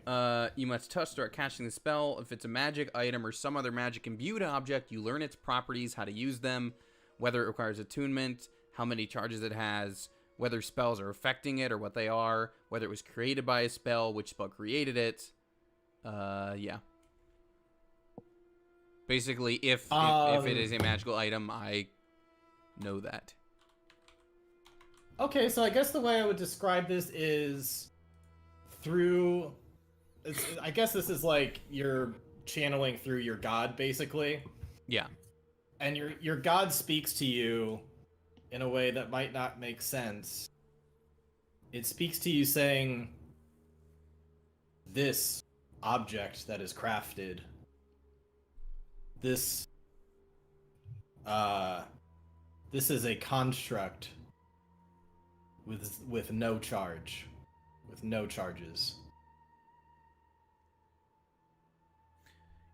Speaker 2: You must start casting the spell. If it's a magic item or some other magic imbued object, you learn its properties, how to use them, whether it requires attunement, how many charges it has, whether spells are affecting it or what they are, whether it was created by a spell, which spell created it. Yeah. Basically, if it is a magical item, I know that.
Speaker 4: Okay, so I guess the way I would describe this is I guess this is like you're channeling through your god, basically.
Speaker 2: Yeah.
Speaker 4: And your god speaks to you in a way that might not make sense. It speaks to you saying, this object that is crafted, this is a construct with no charge, with no charges.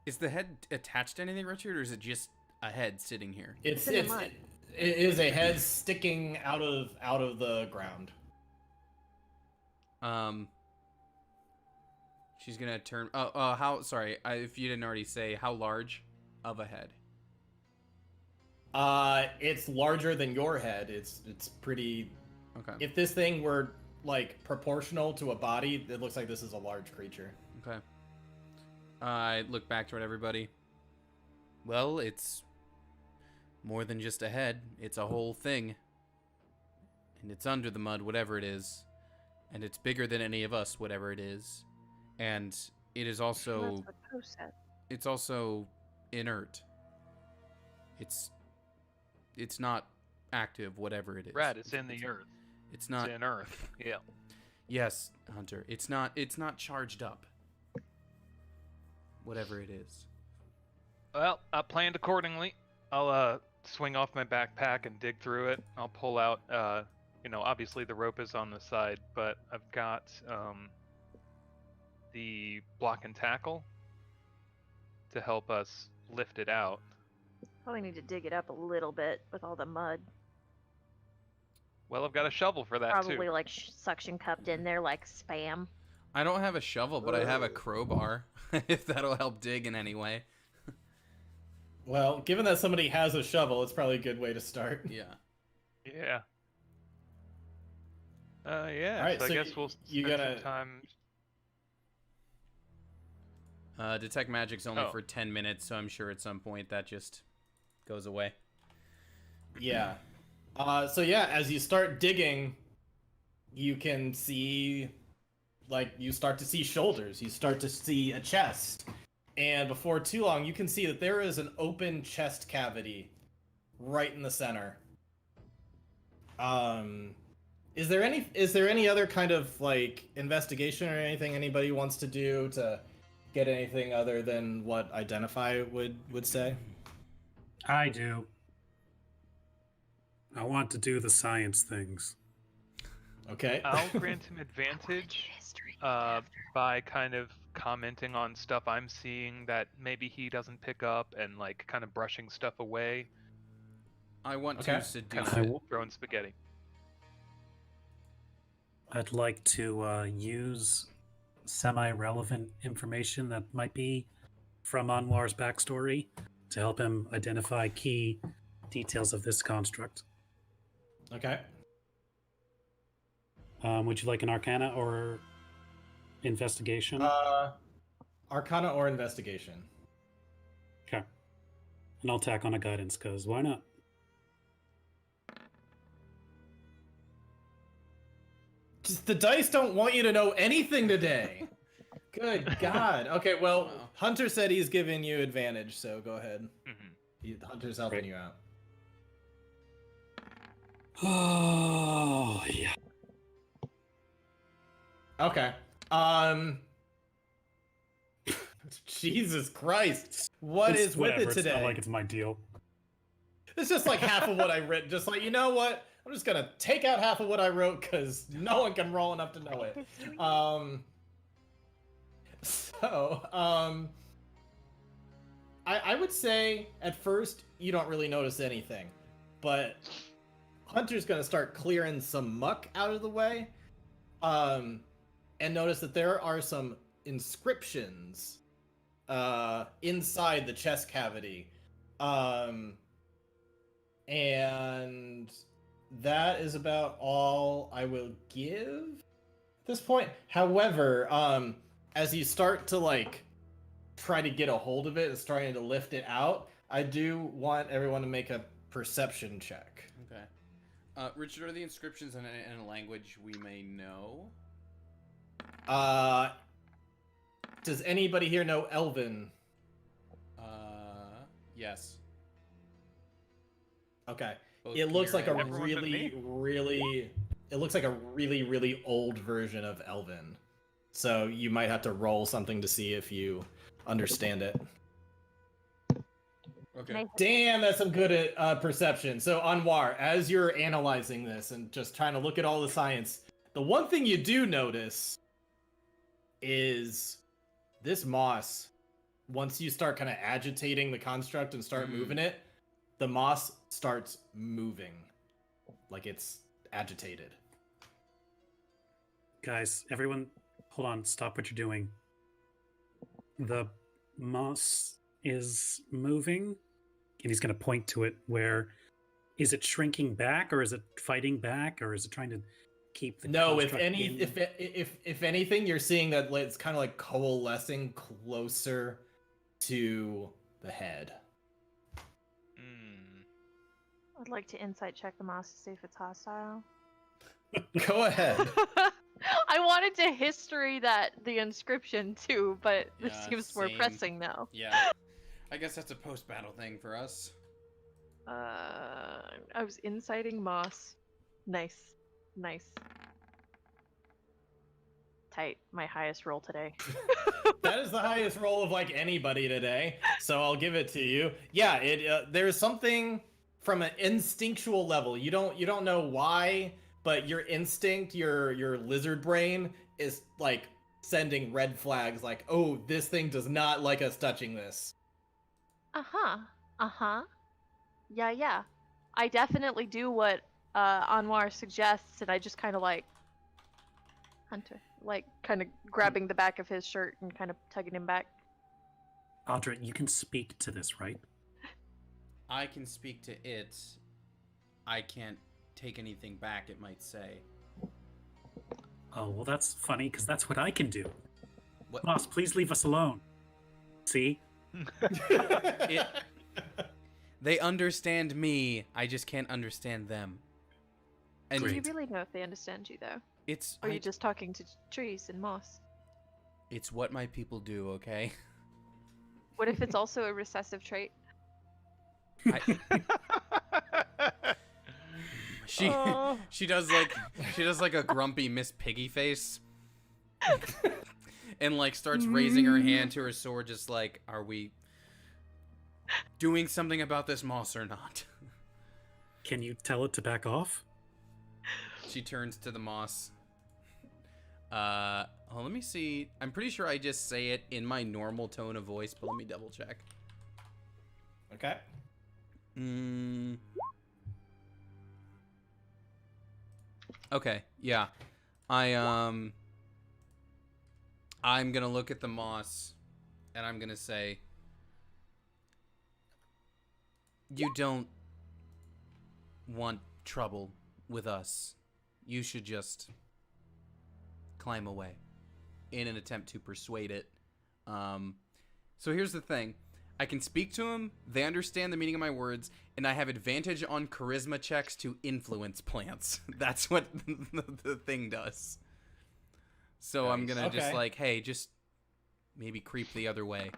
Speaker 2: Is the head attached to anything, Richard, or is it just a head sitting here?
Speaker 4: It is a head sticking out of the ground.
Speaker 2: She's gonna turn. Sorry, if you didn't already say, how large of a head?
Speaker 4: It's larger than your head. It's pretty.
Speaker 2: Okay.
Speaker 4: If this thing were like proportional to a body, it looks like this is a large creature.
Speaker 2: Okay. I look back toward everybody. Well, it's more than just a head. It's a whole thing. And it's under the mud, whatever it is. And it's bigger than any of us, whatever it is. And it is also...
Speaker 3: That's what Poe said.
Speaker 2: It's also inert. It's not active, whatever it is.
Speaker 1: Right, it's in the earth.
Speaker 2: It's not...
Speaker 1: It's in earth, yeah.
Speaker 2: Yes, Hunter. It's not charged up. Whatever it is.
Speaker 1: Well, I planned accordingly. I'll swing off my backpack and dig through it. I'll pull out, obviously the rope is on the side, but I've got the block and tackle to help us lift it out.
Speaker 3: Probably need to dig it up a little bit with all the mud.
Speaker 1: Well, I've got a shovel for that
Speaker 3: Probably
Speaker 1: too.
Speaker 3: like suction cupped in there like Spam.
Speaker 2: I don't have a shovel, but I have a crowbar, if that'll help dig in any way.
Speaker 4: Well, given that somebody has a shovel, it's probably a good way to start.
Speaker 2: Yeah.
Speaker 1: Yeah. Yeah.
Speaker 4: All right,
Speaker 1: so I
Speaker 4: so
Speaker 1: guess we'll
Speaker 4: you
Speaker 1: spend
Speaker 4: gotta-
Speaker 1: some time.
Speaker 2: Detect magic's only
Speaker 1: Oh.
Speaker 2: for 10 minutes, so I'm sure at some point that just goes away.
Speaker 4: Yeah. So yeah, as you start digging, you can see, you start to see shoulders. You start to see a chest. And before too long, you can see that there is an open chest cavity right in the center. Is there any other kind of investigation or anything anybody wants to do to get anything other than what Identify would say?
Speaker 5: I do. I want to do the science things.
Speaker 4: Okay.
Speaker 1: I'll grant him advantage by kind of commenting on stuff I'm seeing that maybe he doesn't pick up and kind of brushing stuff away,
Speaker 2: I want
Speaker 4: Okay.
Speaker 2: to seduce
Speaker 1: kind
Speaker 2: it.
Speaker 1: of throwing spaghetti.
Speaker 5: I'd like to use semi-relevant information that might be from Anwar's backstory to help him identify key details of this construct.
Speaker 4: Okay.
Speaker 5: Would you like an Arcana or Investigation?
Speaker 4: Arcana or investigation.
Speaker 5: Okay. And I'll tack on a Guidance, because why not?
Speaker 4: Just the dice don't want you to know anything today. Good God. Okay, well,
Speaker 2: Wow.
Speaker 4: Hunter said he's giving you advantage, so go ahead. Hunter's helping
Speaker 5: Right.
Speaker 4: you out.
Speaker 5: Oh, yeah.
Speaker 4: Okay. Jesus Christ. What is with
Speaker 5: whatever,
Speaker 4: it today?
Speaker 5: It's not like it's my deal.
Speaker 4: It's just like half of what I wrote. Just like, you know what? I'm just gonna take out half of what I wrote because no one can roll enough to know it. I would say at first you don't really notice anything, but Hunter's gonna start clearing some muck out of the way, and notice that there are some inscriptions inside the chest cavity, and that is about all I will give at this point. However, as you start to like try to get a hold of it and starting to lift it out, I do want everyone to make a perception check.
Speaker 2: Okay. Richard, are the inscriptions in a language we may know?
Speaker 4: Does anybody here know Elven?
Speaker 2: Yes.
Speaker 4: Okay.
Speaker 2: Both
Speaker 4: It looks
Speaker 2: Khmer
Speaker 4: like a
Speaker 2: and-
Speaker 1: Everyone but me?
Speaker 4: it looks like a really old version of Elven. So you might have to roll something to see if you understand it.
Speaker 2: Okay.
Speaker 3: Nice.
Speaker 4: Damn, that's some good perception. So Anwar, as you're analyzing this and just trying to look at all the science, the one thing you do notice is this moss. Once you start kind of agitating the construct and start moving it, the moss starts moving like it's agitated.
Speaker 5: Guys, everyone, hold on. Stop what you're doing. The moss is moving, and he's going to point to it. Where is it shrinking back, or is it fighting back, or is it trying to keep the
Speaker 4: No, if
Speaker 5: construct
Speaker 4: any,
Speaker 5: in?
Speaker 4: if anything, you're seeing that it's kind of like coalescing closer to the head.
Speaker 3: I'd like to insight check the moss to see if it's hostile.
Speaker 4: Go ahead.
Speaker 3: I wanted to history the inscription too, but this
Speaker 2: Yeah,
Speaker 3: seems more
Speaker 2: same.
Speaker 3: pressing now.
Speaker 2: Yeah. I guess that's a post-battle thing for us.
Speaker 3: I was inciting moss. Nice. Tight. My highest roll today.
Speaker 4: That is the highest roll of like anybody today, so I'll give it to you. Yeah, it there's something from an instinctual level. You don't know why, but your instinct, your lizard brain is like sending red flags like, "Oh, this thing does not like us touching this."
Speaker 3: Yeah. I definitely do what Anwar suggests, and I just kind of like Hunter, like kind of grabbing the back of his shirt and kind of tugging him back.
Speaker 5: Audra, you can speak to this, right?
Speaker 2: I can speak to it. I can't take anything back, it might say.
Speaker 5: Oh, well, that's funny, because that's what I can do.
Speaker 2: What?
Speaker 5: Moss, please leave us alone. See?
Speaker 2: They understand me, I just can't understand them. And
Speaker 3: Do you
Speaker 5: Great.
Speaker 3: really know if they understand you, though?
Speaker 2: it's
Speaker 3: Or are you just talking to trees and moss?
Speaker 2: it's what my people do, okay?
Speaker 3: What if it's also a recessive trait?
Speaker 2: She
Speaker 1: Oh.
Speaker 2: she does like a grumpy Miss Piggy face. And like starts raising her hand to her sword, just like, are we doing something about this moss or not?
Speaker 5: Can you tell it to back off?
Speaker 2: She turns to the moss. Oh, let me see. I'm pretty sure I just say it in my normal tone of voice, but let me double check.
Speaker 4: Okay.
Speaker 2: Okay, yeah. I'm gonna look at the moss, and I'm gonna say, you don't want trouble with us. You should just climb away in an attempt to persuade it. So here's the thing. I can speak to them, they understand the meaning of my words, and I have advantage on charisma checks to influence plants. That's what the thing does. So
Speaker 4: Nice.
Speaker 2: I'm gonna just
Speaker 4: Okay.
Speaker 2: like, hey, just maybe creep the other way.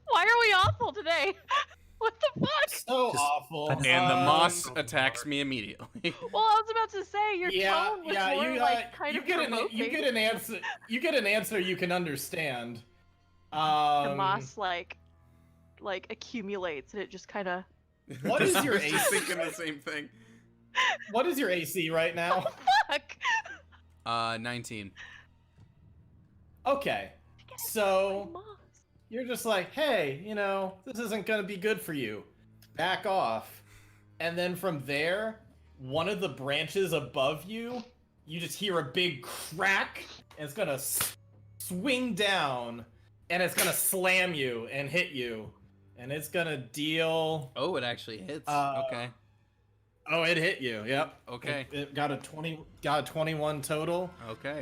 Speaker 3: Why are we awful today? What the fuck?
Speaker 4: So
Speaker 5: Just-
Speaker 4: awful.
Speaker 5: And
Speaker 2: And the moss
Speaker 5: Um,
Speaker 2: attacks me immediately.
Speaker 3: Well, I was about to say your
Speaker 4: yeah,
Speaker 3: tone was
Speaker 4: yeah.
Speaker 3: more
Speaker 4: You
Speaker 3: like kind
Speaker 4: you
Speaker 3: of
Speaker 4: get
Speaker 3: provoking.
Speaker 4: you get an answer. You get an answer you can understand.
Speaker 3: The moss like accumulates and it just kind of.
Speaker 4: What is your
Speaker 2: I was just
Speaker 4: AC?
Speaker 2: thinking the same thing.
Speaker 4: What is your AC right now?
Speaker 3: Fuck.
Speaker 2: 19.
Speaker 4: Okay,
Speaker 3: My
Speaker 4: so
Speaker 3: moss.
Speaker 4: you're just like, hey, this isn't gonna be good for you. Back off. And then from there, one of the branches above you, you just hear a big crack, and it's gonna swing down, and it's gonna slam you and hit you, and it's gonna deal.
Speaker 2: Oh, it actually hits. Okay.
Speaker 4: Oh, it hit you. Yep.
Speaker 2: Okay.
Speaker 4: It got a 21 total.
Speaker 2: Okay.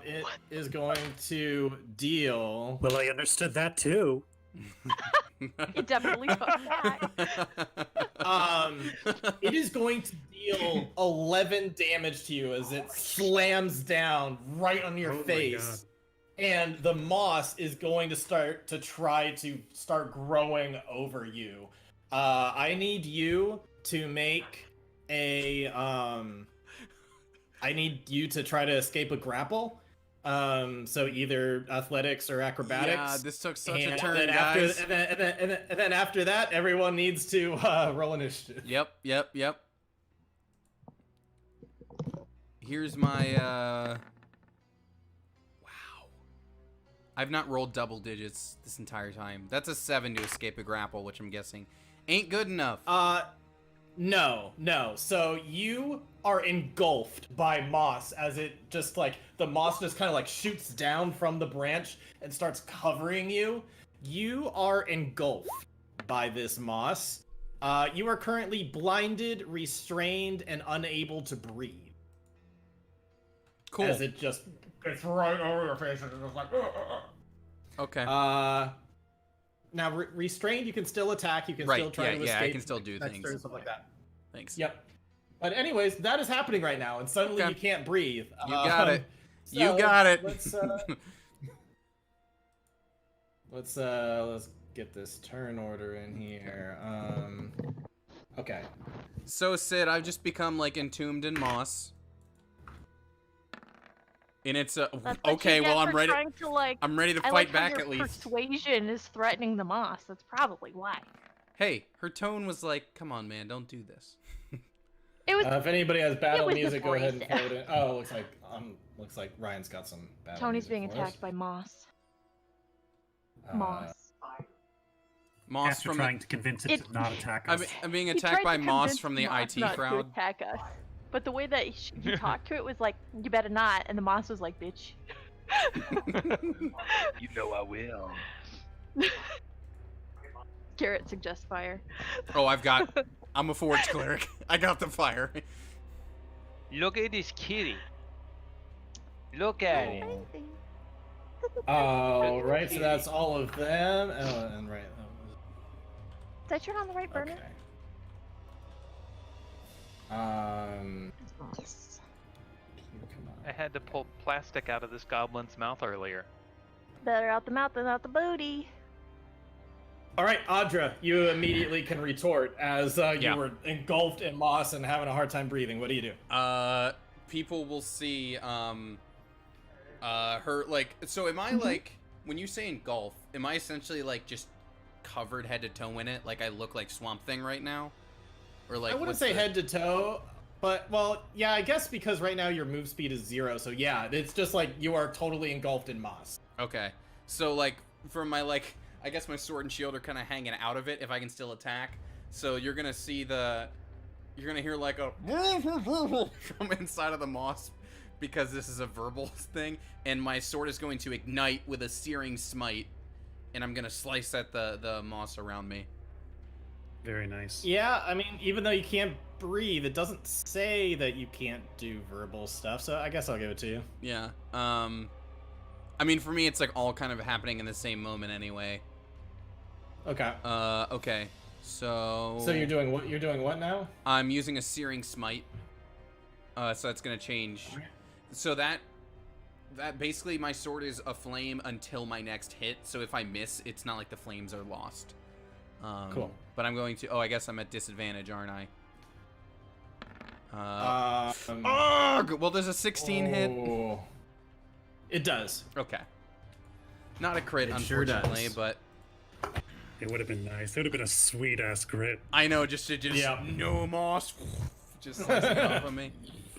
Speaker 4: It is going to deal.
Speaker 5: Well, I understood that too.
Speaker 3: It definitely took that.
Speaker 4: It is going to deal 11 damage to you as it slams down right on your
Speaker 5: Oh my
Speaker 4: face. And the moss is going to start growing over you. I need you to make a I need you to try to escape a grapple. So either athletics or acrobatics.
Speaker 2: Yeah, this took such a
Speaker 4: And
Speaker 2: turn,
Speaker 4: then
Speaker 2: guys.
Speaker 4: and then after that, everyone needs to roll initiative.
Speaker 2: Yep. Here's my, wow. I've not rolled double digits this entire time. That's a 7 to escape a grapple, which I'm guessing ain't good enough.
Speaker 4: No. So you are engulfed by moss as it just the moss just kind of shoots down from the branch and starts covering you. You are engulfed by this moss. You are currently blinded, restrained, and unable to breathe.
Speaker 2: Cool.
Speaker 4: As it just gets right over your face and it's just like.
Speaker 2: Okay.
Speaker 4: Now restrained, you can still attack. You can
Speaker 2: Right,
Speaker 4: still try to escape.
Speaker 2: yeah, I can still do
Speaker 4: next
Speaker 2: things.
Speaker 4: turn, stuff like that.
Speaker 2: Thanks.
Speaker 4: Yep. But anyways, that is happening right now, and suddenly
Speaker 2: Okay.
Speaker 4: you can't breathe.
Speaker 2: You got it.
Speaker 4: So
Speaker 2: You got it.
Speaker 4: Let's get this turn order in here. Okay.
Speaker 2: So, Sid, I've just become, entombed in moss. And it's
Speaker 3: That's what
Speaker 2: okay,
Speaker 3: you get
Speaker 2: well, I'm
Speaker 3: for
Speaker 2: ready.
Speaker 3: trying to,
Speaker 2: I'm ready to
Speaker 3: I
Speaker 2: fight
Speaker 3: like how
Speaker 2: back
Speaker 3: your
Speaker 2: at least.
Speaker 3: Persuasion is threatening the moss. That's probably why.
Speaker 2: Hey, her tone was like, come on, man, don't do this.
Speaker 3: It was.
Speaker 4: If anybody has battle
Speaker 3: was
Speaker 4: music, go ahead and
Speaker 3: abrasive.
Speaker 4: throw it in. Oh, looks like Ryan's got some battle
Speaker 3: Tony's
Speaker 4: music
Speaker 3: being
Speaker 4: for us.
Speaker 3: attacked by moss.
Speaker 4: Uh,
Speaker 3: Moss.
Speaker 2: Moss
Speaker 5: After
Speaker 2: from
Speaker 5: trying to convince it to not attack
Speaker 2: I'm,
Speaker 5: us.
Speaker 2: I'm being
Speaker 3: He
Speaker 2: attacked
Speaker 3: tried
Speaker 2: by
Speaker 3: to
Speaker 2: Moss
Speaker 3: convince
Speaker 2: from the
Speaker 3: Moss
Speaker 2: IT
Speaker 3: not to
Speaker 2: crowd.
Speaker 3: attack us. But the way that he talked to it was like, you better not, and the moss was like, bitch.
Speaker 1: You know I will.
Speaker 3: Garrett suggests fire.
Speaker 2: Oh, I'm a forge cleric. I got the fire.
Speaker 1: Look at this kitty. Look at it.
Speaker 4: Oh, right. So that's all of them. Oh, and right.
Speaker 3: Did I turn on the right burner?
Speaker 4: Okay.
Speaker 3: Yes.
Speaker 4: Come on.
Speaker 1: I had to pull plastic out of this goblin's mouth earlier.
Speaker 3: Better out the mouth than out the booty.
Speaker 4: All right, Audra, you immediately can retort as you
Speaker 2: Yeah.
Speaker 4: were engulfed in moss and having a hard time breathing. What do you do?
Speaker 2: People will see, her, so am I, when you say engulf, am I essentially, just covered head to toe in it? Like I look like Swamp Thing right now? Or,
Speaker 4: I wouldn't
Speaker 2: what's
Speaker 4: say
Speaker 2: the-
Speaker 4: head to toe, but well, yeah, I guess because right now your move speed is 0, so yeah, it's just like you are totally engulfed in moss.
Speaker 2: Okay. So, from my, I guess my sword and shield are kind of hanging out of it if I can still attack. So you're gonna see you're gonna hear a from inside of the moss because this is a verbal thing, and my sword is going to ignite with a searing smite, and I'm gonna slice at the moss around me.
Speaker 5: Very nice.
Speaker 4: Yeah, I mean, even though you can't breathe, it doesn't say that you can't do verbal stuff, so I guess I'll give it to you.
Speaker 2: Yeah. I mean, for me, it's like all kind of happening in the same moment anyway.
Speaker 4: Okay.
Speaker 2: Okay. So.
Speaker 4: So you're doing what? You're doing what now?
Speaker 2: I'm using a Searing Smite. So that's gonna change. So that basically my sword is a flame until my next hit. So if I miss, it's not like the flames are lost.
Speaker 4: Cool.
Speaker 2: But I'm going to. Oh, I guess I'm at disadvantage, aren't I? Well, there's a 16 hit.
Speaker 4: It does.
Speaker 2: Okay. Not a crit,
Speaker 4: It sure
Speaker 2: unfortunately,
Speaker 4: does.
Speaker 2: but
Speaker 5: It would have been nice. It would have been a sweet ass crit.
Speaker 2: I know, just
Speaker 4: Yeah.
Speaker 2: no moss, just slicing off of me.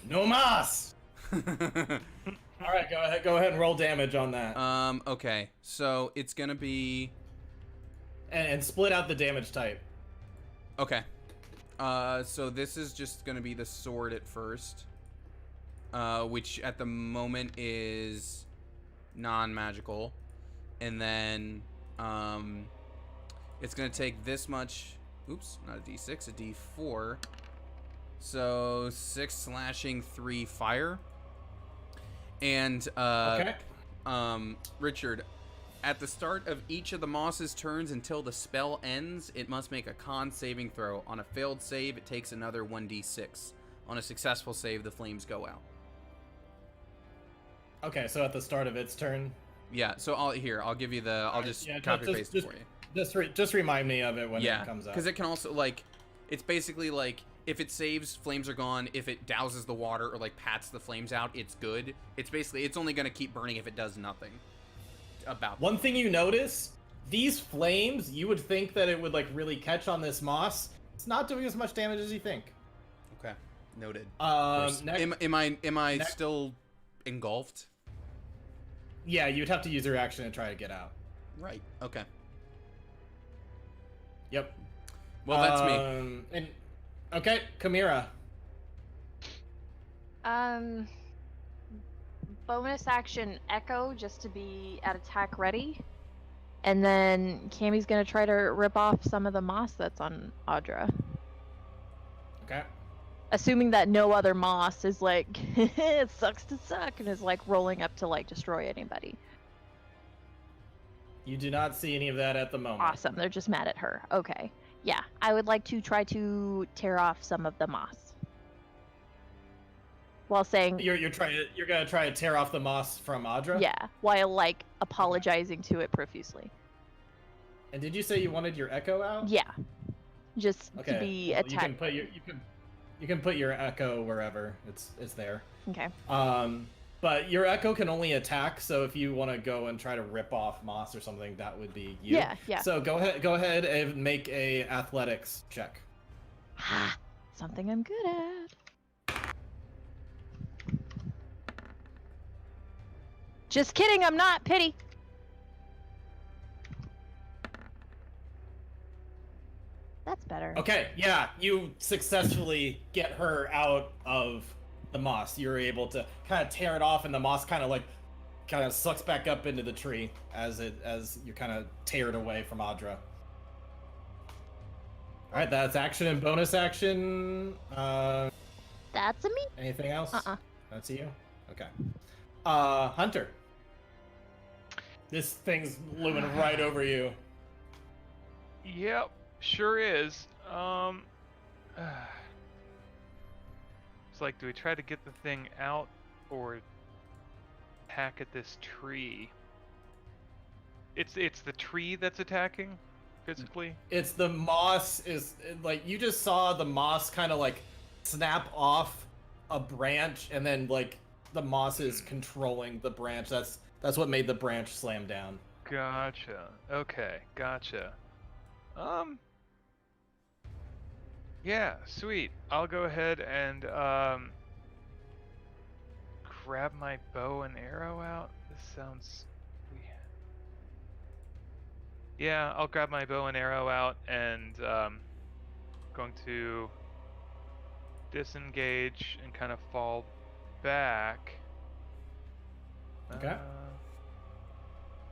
Speaker 4: No mas. All right, go ahead and roll damage on that,
Speaker 2: Okay, so it's gonna be
Speaker 4: and split out the damage type.
Speaker 2: okay. So this is just gonna be the sword at first, which at the moment is non-magical, and then it's gonna take this much. Oops, not a D6, a D4. So 6 slashing, 3 fire. And
Speaker 4: Okay.
Speaker 2: Richard, at the start of each of the moss's turns until the spell ends, it must make a con saving throw. On a failed save, it takes another 1d6. On a successful save, the flames go out.
Speaker 4: Okay, so at the start of its turn.
Speaker 2: Yeah, so I'll give you the. I'll just copy paste it for you.
Speaker 4: Just remind me of it when
Speaker 2: Yeah,
Speaker 4: it comes up.
Speaker 2: because it can also like, it's basically like if it saves, flames are gone. If it douses the water or like pats the flames out, it's good. It's basically it's only gonna keep burning if it does nothing. About
Speaker 4: One thing you notice, these flames, you would think that it would like really catch on this moss. It's not doing as much damage as you think.
Speaker 2: Okay, noted.
Speaker 4: Next,
Speaker 2: Am I still engulfed?
Speaker 4: yeah, you'd have to use your action to try to get out.
Speaker 2: Right. Okay.
Speaker 4: Yep.
Speaker 2: Well, that's me.
Speaker 4: And okay, Chimera.
Speaker 3: Bonus action Echo just to be at attack ready. And then Cammy's gonna try to rip off some of the moss that's on Audra.
Speaker 4: Okay.
Speaker 3: Assuming that no other moss is like, it sucks to suck, and is like rolling up to like destroy anybody.
Speaker 4: You do not see any of that at the moment.
Speaker 3: Awesome, they're just mad at her. Okay. Yeah, I would like to try to tear off some of the moss. While saying
Speaker 4: You're gonna try to tear off the moss from Audra?
Speaker 3: yeah, while like apologizing to it profusely.
Speaker 4: And did you say you wanted your echo out?
Speaker 3: Yeah. Just
Speaker 4: Okay.
Speaker 3: to be
Speaker 4: well,
Speaker 3: attacked.
Speaker 4: you can put your echo wherever. It's there.
Speaker 3: Okay.
Speaker 4: But your echo can only attack, so if you want to go and try to rip off moss or something, that would be you.
Speaker 3: Yeah.
Speaker 4: So go ahead and make a athletics check.
Speaker 3: Something I'm good at. Just kidding, I'm not. Pity. That's better.
Speaker 4: Okay, yeah, you successfully get her out of the moss. You're able to kind of tear it off, and the moss kind of sucks back up into the tree as you kind of tear it away from Audra. All right, that's action and bonus action.
Speaker 3: That's a me.
Speaker 4: Anything else? That's you. Okay. Hunter. This thing's looming right over you.
Speaker 1: Yep, sure is. It's like, do we try to get the thing out or hack at this tree? It's the tree that's attacking physically?
Speaker 4: It's the moss is like you just saw the moss kind of like snap off a branch, and then like the moss is controlling the branch. That's what made the branch slam down.
Speaker 1: Gotcha. Okay, gotcha. Yeah, sweet. I'll go ahead and grab my bow and arrow out. This sounds weird. Yeah, I'll grab my bow and arrow out and going to disengage and kind of fall back.
Speaker 4: Okay.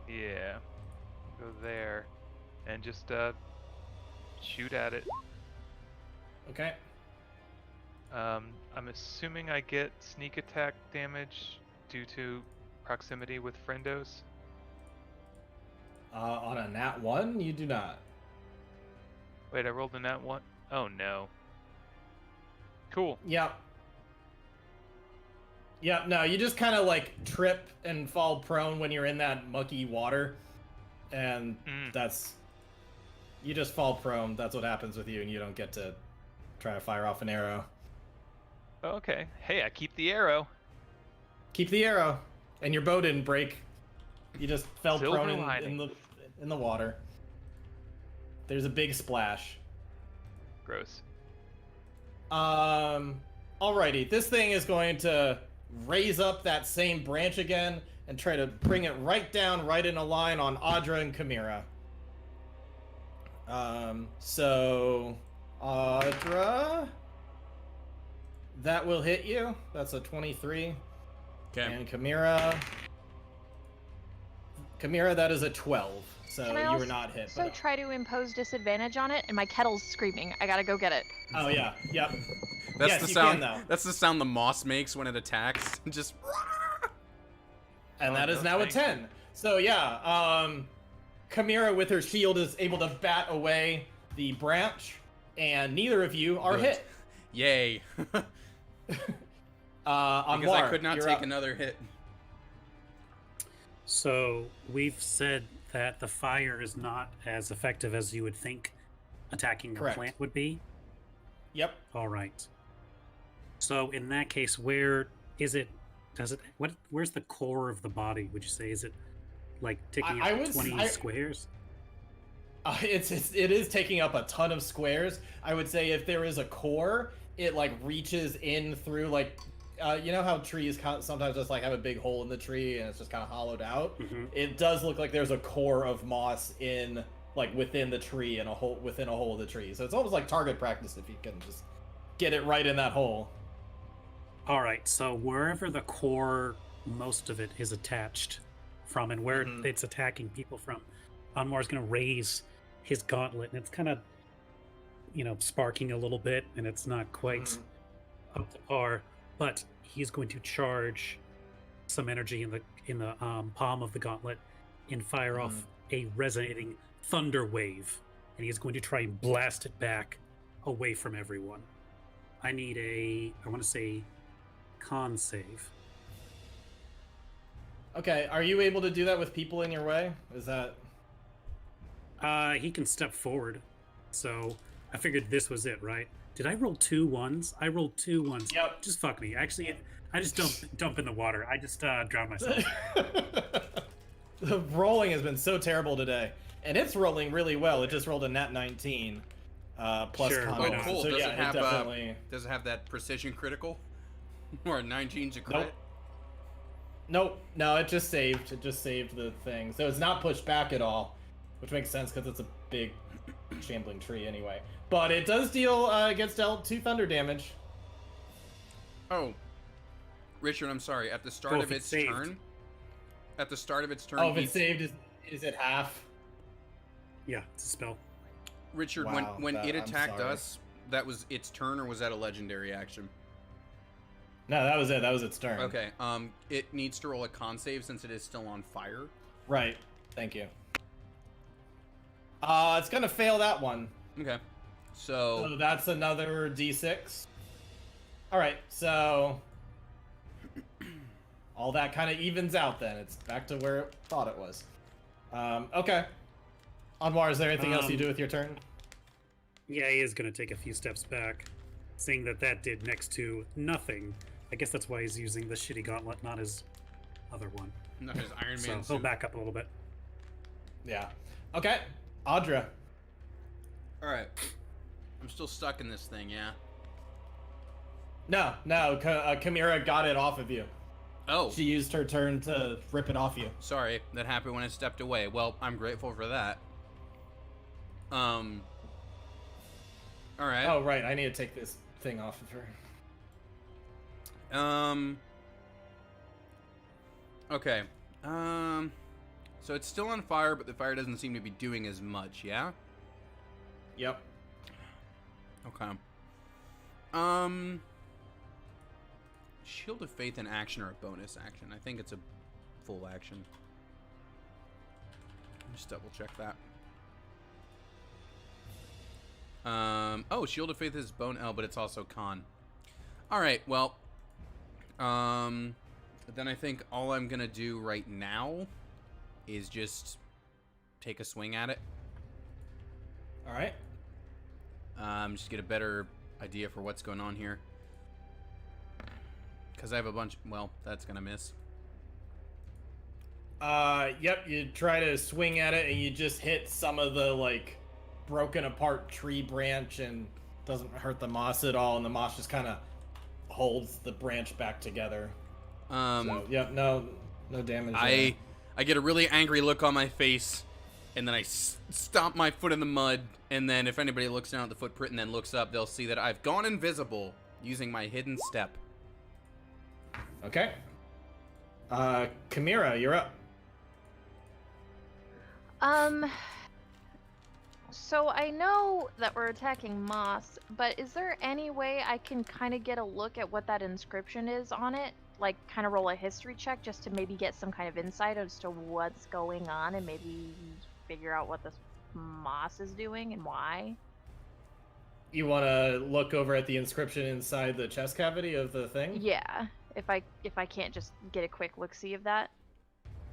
Speaker 1: Yeah. Go there and just shoot at it.
Speaker 4: Okay.
Speaker 1: I'm assuming I get sneak attack damage due to proximity with friendos.
Speaker 4: On a nat 1, you do not.
Speaker 1: Wait, I rolled a nat 1? Oh no. Cool.
Speaker 4: Yep. Yep, no, you just kind of like trip and fall prone when you're in that mucky water. And that's... You just fall prone, that's what happens with you, and you don't get to try to fire off an arrow.
Speaker 1: Okay. Hey, I keep the arrow.
Speaker 4: Keep the arrow, and your bow didn't break. You just fell
Speaker 1: Silver
Speaker 4: prone
Speaker 1: lining.
Speaker 4: in the water. There's a big splash.
Speaker 1: Gross.
Speaker 4: Alrighty, this thing is going to raise up that same branch again and try to bring it right down, right in a line on Audra and Chimera. So Audra, that will hit you. That's a 23.
Speaker 2: Okay.
Speaker 4: And Chimera, that is a 12. So
Speaker 3: Can I
Speaker 4: you
Speaker 3: also
Speaker 4: were not hit.
Speaker 3: So
Speaker 4: But...
Speaker 3: try to impose disadvantage on it, and my kettle's screaming. I gotta go get it.
Speaker 4: Oh yeah, yep.
Speaker 2: That's
Speaker 4: Yes,
Speaker 2: the
Speaker 4: you
Speaker 2: sound.
Speaker 4: can, though.
Speaker 2: That's the sound the moss makes when it attacks. Just.
Speaker 4: And
Speaker 1: Oh,
Speaker 4: that is
Speaker 1: no,
Speaker 4: now a
Speaker 1: thanks.
Speaker 4: 10. So yeah, Chimera with her shield is able to bat away the branch, and neither of you are
Speaker 2: Good.
Speaker 4: hit.
Speaker 2: Yay.
Speaker 4: On
Speaker 2: Because I
Speaker 4: War,
Speaker 2: could not
Speaker 4: you're
Speaker 2: take
Speaker 4: up.
Speaker 2: another hit.
Speaker 5: So we've said that the fire is not as effective as you would think attacking a
Speaker 4: Correct.
Speaker 5: plant would be.
Speaker 4: Yep.
Speaker 5: All right. So in that case, where is it? Where's the core of the body? Would you say is it like taking
Speaker 4: I
Speaker 5: up
Speaker 4: would
Speaker 5: 20 squares?
Speaker 4: It is taking up a ton of squares. I would say if there is a core, it like reaches in through like, you know how trees sometimes just like have a big hole in the tree and it's just kind of hollowed out.
Speaker 5: Mhm.
Speaker 4: It does look like there's a core of moss in like within the tree and within a hole of the tree. So it's almost like target practice if you can just get it right in that hole.
Speaker 5: All right. So wherever the core, most of it is attached from, and where
Speaker 4: Mhm.
Speaker 5: it's attacking people from, Anwar's going to raise his gauntlet, and it's kind of, sparking a little bit, and it's not quite
Speaker 4: Mhm.
Speaker 5: up to par. But he's going to charge some energy in the palm of the gauntlet and fire off a resonating thunder wave, and he's going to try and blast it back away from everyone. I need I want to say, con save.
Speaker 4: Okay, are you able to do that with people in your way? Is that...
Speaker 5: He can step forward, so I figured this was it, right? Did I roll 2 1s? I rolled 2 1s.
Speaker 4: Yep.
Speaker 5: Just fuck me. Actually, I just dump in the water. I just drown myself.
Speaker 4: The rolling has been so terrible today, and it's rolling really well. It just rolled a nat 19 plus
Speaker 5: Sure,
Speaker 4: con.
Speaker 5: why
Speaker 2: Oh,
Speaker 5: not?
Speaker 2: cool.
Speaker 4: So
Speaker 2: does
Speaker 4: yeah,
Speaker 2: it have
Speaker 4: definitely...
Speaker 2: does it have that precision critical? Or a 19's a crit?
Speaker 4: Nope. Nope. No, it just saved. It just saved the thing. So it's not pushed back at all, which makes sense because it's a big shambling tree anyway. But it does deal, gets dealt 2 thunder damage.
Speaker 2: Oh, Richard, I'm sorry. At the start
Speaker 5: Oh,
Speaker 2: of
Speaker 5: if
Speaker 2: its
Speaker 5: it's saved.
Speaker 2: turn, at the start of its turn,
Speaker 4: Oh, if it's
Speaker 2: each-
Speaker 4: saved, is it half?
Speaker 5: Yeah, it's a spell.
Speaker 2: Richard,
Speaker 4: Wow,
Speaker 2: when
Speaker 4: that-
Speaker 2: it
Speaker 4: I'm
Speaker 2: attacked
Speaker 4: sorry.
Speaker 2: us, that was its turn, or was that a legendary action?
Speaker 4: No, that was it. That was its turn.
Speaker 2: Okay. It needs to roll a con save since it is still on fire.
Speaker 4: Right. Thank you. It's gonna fail that one.
Speaker 2: Okay.
Speaker 4: So
Speaker 2: So
Speaker 4: that's another d6. All right, so all that kind of evens out then. It's back to where it thought it was. Okay. Anwar, is there anything else you do with your turn?
Speaker 5: Yeah, he is going to take a few steps back, seeing that did next to nothing. I guess that's why he's using the shitty gauntlet, not his other one.
Speaker 2: not his Iron
Speaker 5: So
Speaker 2: Man
Speaker 5: he'll
Speaker 2: suit.
Speaker 5: back up a little bit.
Speaker 4: Yeah. Okay. Audra.
Speaker 2: All right. I'm still stuck in this thing. Yeah.
Speaker 4: No. Chimera got it off of you.
Speaker 2: Oh.
Speaker 4: She used her turn to rip it off you.
Speaker 2: Sorry, that happened when I stepped away. Well, I'm grateful for that. All right.
Speaker 4: Oh, right. I need to take this thing off of her.
Speaker 2: Okay. So it's still on fire, but the fire doesn't seem to be doing as much, yeah?
Speaker 4: Yep.
Speaker 2: Okay. Shield of Faith in action or a bonus action? I think it's a full action. Just double check that. Oh, Shield of Faith is bone L, but it's also con. Alright, well. Then I think all I'm gonna do right now is just take a swing at it.
Speaker 4: Alright.
Speaker 2: Just get a better idea for what's going on here. Because I have a bunch... Well, that's gonna miss.
Speaker 4: Yep, you try to swing at it and you just hit some of the, like, broken apart tree branch and doesn't hurt the moss at all, and the moss just kind of holds the branch back together. So, yep, no damage there.
Speaker 2: I get a really angry look on my face, and then I stomp my foot in the mud, and then if anybody looks down at the footprint and then looks up, they'll see that I've gone invisible using my hidden step.
Speaker 4: Okay. Chimera, you're up.
Speaker 3: So I know that we're attacking moss, but is there any way I can kind of get a look at what that inscription is on it? Like, kind of roll a history check just to maybe get some kind of insight as to what's going on and maybe figure out what this moss is doing and why?
Speaker 4: You want to look over at the inscription inside the chest cavity of the thing?
Speaker 3: Yeah, if I can't just get a quick look-see of that.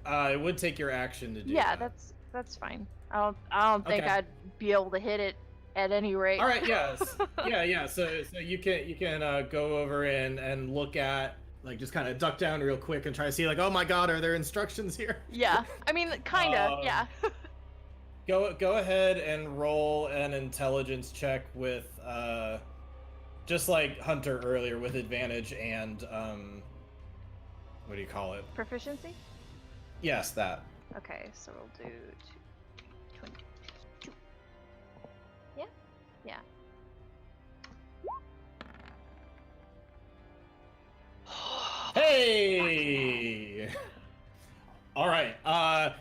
Speaker 4: It would take your action to do
Speaker 3: Yeah,
Speaker 4: that.
Speaker 3: that's fine. I don't think
Speaker 4: Okay.
Speaker 3: I'd be able to hit it at any rate.
Speaker 4: All right, yes. yeah. So you can go over and look at, like, just kind of duck down real quick and try to see, like, oh my god, are there instructions here?
Speaker 3: Yeah, I mean, kind of, yeah.
Speaker 4: Go ahead and roll an intelligence check with just like Hunter earlier, with advantage and what do you call it?
Speaker 3: Proficiency?
Speaker 4: Yes, that.
Speaker 3: Okay, so we'll do 22. Yeah? Yeah.
Speaker 4: Hey! All right.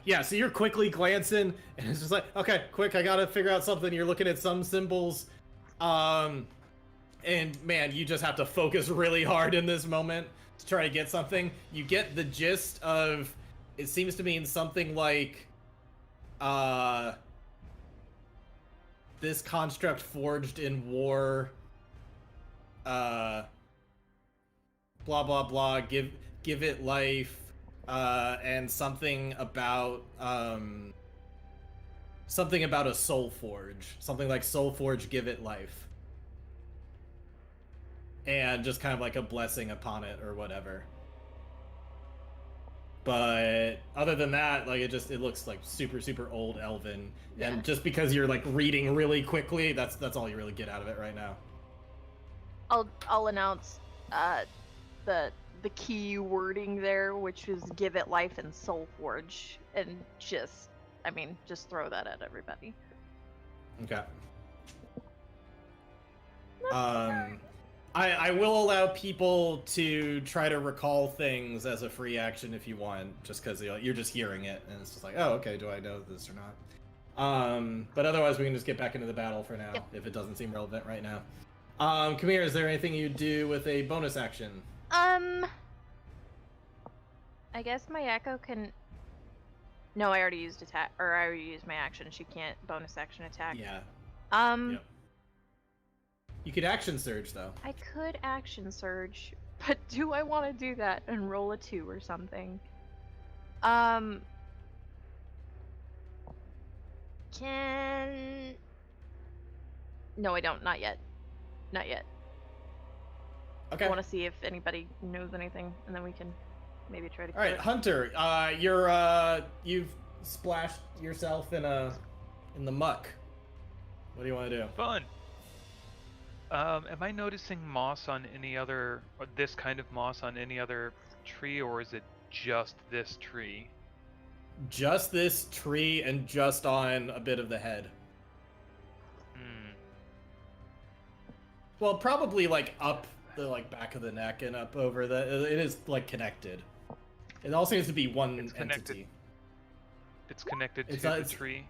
Speaker 4: Yeah, so you're quickly glancing, and it's just like, okay, quick, I gotta figure out something. You're looking at some symbols. And man, you just have to focus really hard in this moment to try to get something. You get the gist of, it seems to mean something like, this construct forged in war, blah blah blah, give it life, and something about a soul forge, something like soul forge, give it life, and just kind of like a blessing upon it or whatever. But other than that, like, it looks like super old elven,
Speaker 3: Yeah.
Speaker 4: and just because you're like reading really quickly, that's all you really get out of it right now.
Speaker 3: I'll announce the key wording there, which is give it life and soul forge, and just throw that at everybody.
Speaker 4: Okay. I will allow people to try to recall things as a free action if you want, just because you're just hearing it, and it's just like, oh, okay, do I know this or not? But otherwise, we can just get back into the battle for now,
Speaker 3: Yep.
Speaker 4: if it doesn't seem relevant right now. Come here, is there anything you do with a bonus action?
Speaker 3: I guess my echo can. No, I already used attack, or I already used my action. She can't bonus action attack.
Speaker 4: Yeah.
Speaker 3: Yep.
Speaker 4: You could action surge, though.
Speaker 3: I could action surge, but do I want to do that and roll a 2 or something? Can... No, I don't. Not yet. Not yet.
Speaker 4: Okay.
Speaker 3: I want to see if anybody knows anything, and then we can maybe try to...
Speaker 4: All right, Hunter, you've splashed yourself in the muck. What do you want to do?
Speaker 1: Fun. Am I noticing moss on any other, or this kind of moss on any other tree, or is it just this tree?
Speaker 4: Just this tree and just on a bit of the head. Well, probably like up the like back of the neck and up over the. It is like connected. It all seems to be one
Speaker 1: It's connected.
Speaker 4: entity.
Speaker 1: It's connected
Speaker 4: It's
Speaker 1: to
Speaker 4: not-
Speaker 1: the
Speaker 4: it's-
Speaker 1: tree.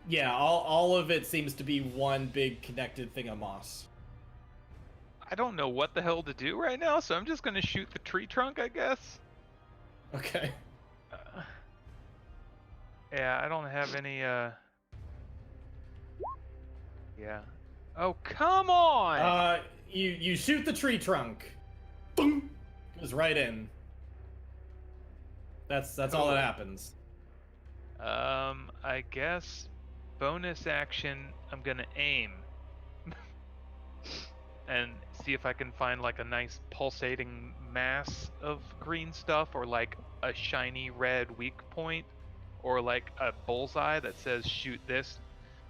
Speaker 4: Yeah, all of it seems to be one big connected thing of moss.
Speaker 1: I don't know what the hell to do right now, so I'm just gonna shoot the tree trunk, I guess.
Speaker 4: Okay.
Speaker 1: Yeah, I don't have any, Yeah. Oh, come on!
Speaker 4: You shoot the tree trunk. Boom! Goes right in. That's all that happens.
Speaker 1: I guess bonus action, I'm gonna aim. And see if I can find like a nice pulsating mass of green stuff, or like a shiny red weak point, or like a bullseye that says shoot this,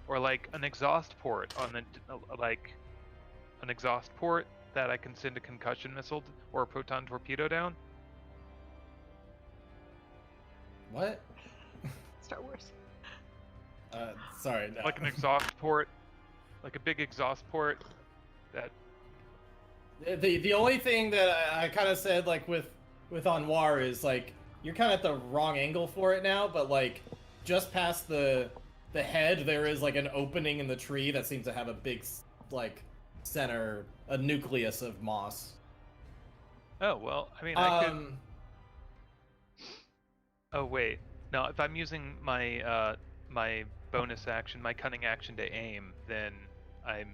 Speaker 1: or like an exhaust port on the like an exhaust port that I can send a concussion missile or a proton torpedo down.
Speaker 4: What?
Speaker 3: Star Wars.
Speaker 4: Sorry. No.
Speaker 1: Like an exhaust port, like a big exhaust port that.
Speaker 4: The only thing that I kind of said like with Anwar is like you're kind of at the wrong angle for it now, but like just past the head there is like an opening in the tree that seems to have a big like center, a nucleus of moss.
Speaker 1: Oh well, I mean I could. Oh wait, no. If I'm using my my bonus action, my cunning action to aim, then I've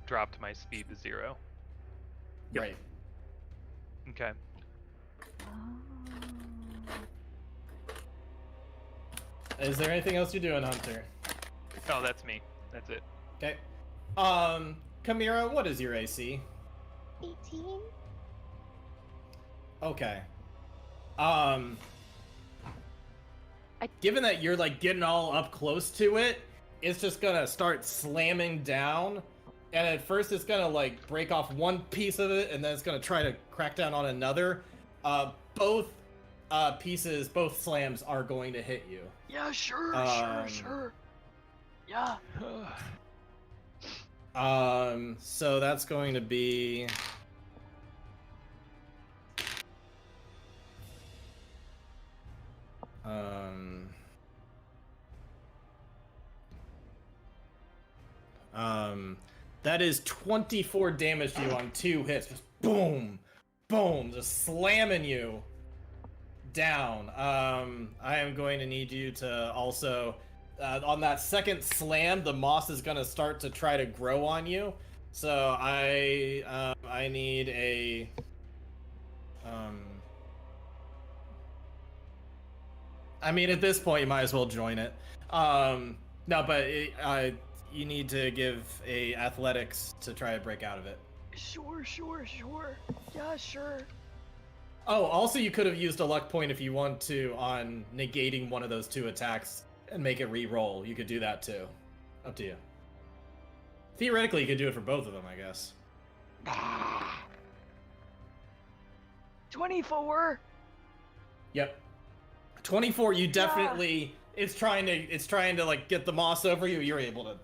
Speaker 1: dropped my speed to 0.
Speaker 5: Yep.
Speaker 4: Right.
Speaker 1: Okay.
Speaker 4: Is there anything else you're doing, Hunter?
Speaker 1: Oh, that's me. That's it.
Speaker 4: Okay. Kamira, what is your AC?
Speaker 3: 18.
Speaker 4: Okay. Given that you're like getting all up close to it, it's just gonna start slamming down, and at first it's gonna like break off one piece of it, and then it's gonna try to crack down on another. Both pieces, both slams are going to hit you.
Speaker 3: Yeah, sure. Yeah.
Speaker 4: So that's going to be. That is 24 damage to you on 2 hits. Just boom, boom, just slamming you down. I am going to need you to also, on that second slam, the moss is going to start to try to grow on you. So I need a, I mean, at this point, you might as well join it. No, but you need to give a athletics to try to break out of it.
Speaker 3: Sure. Yeah, sure.
Speaker 4: Oh, also you could have used a luck point if you want to on negating one of those 2 attacks and make it re-roll. You could do that too. Up to you. Theoretically, you could do it for both of them, I guess.
Speaker 3: 24.
Speaker 4: Yep. 24, you definitely it's trying to like get the moss over you. You're able to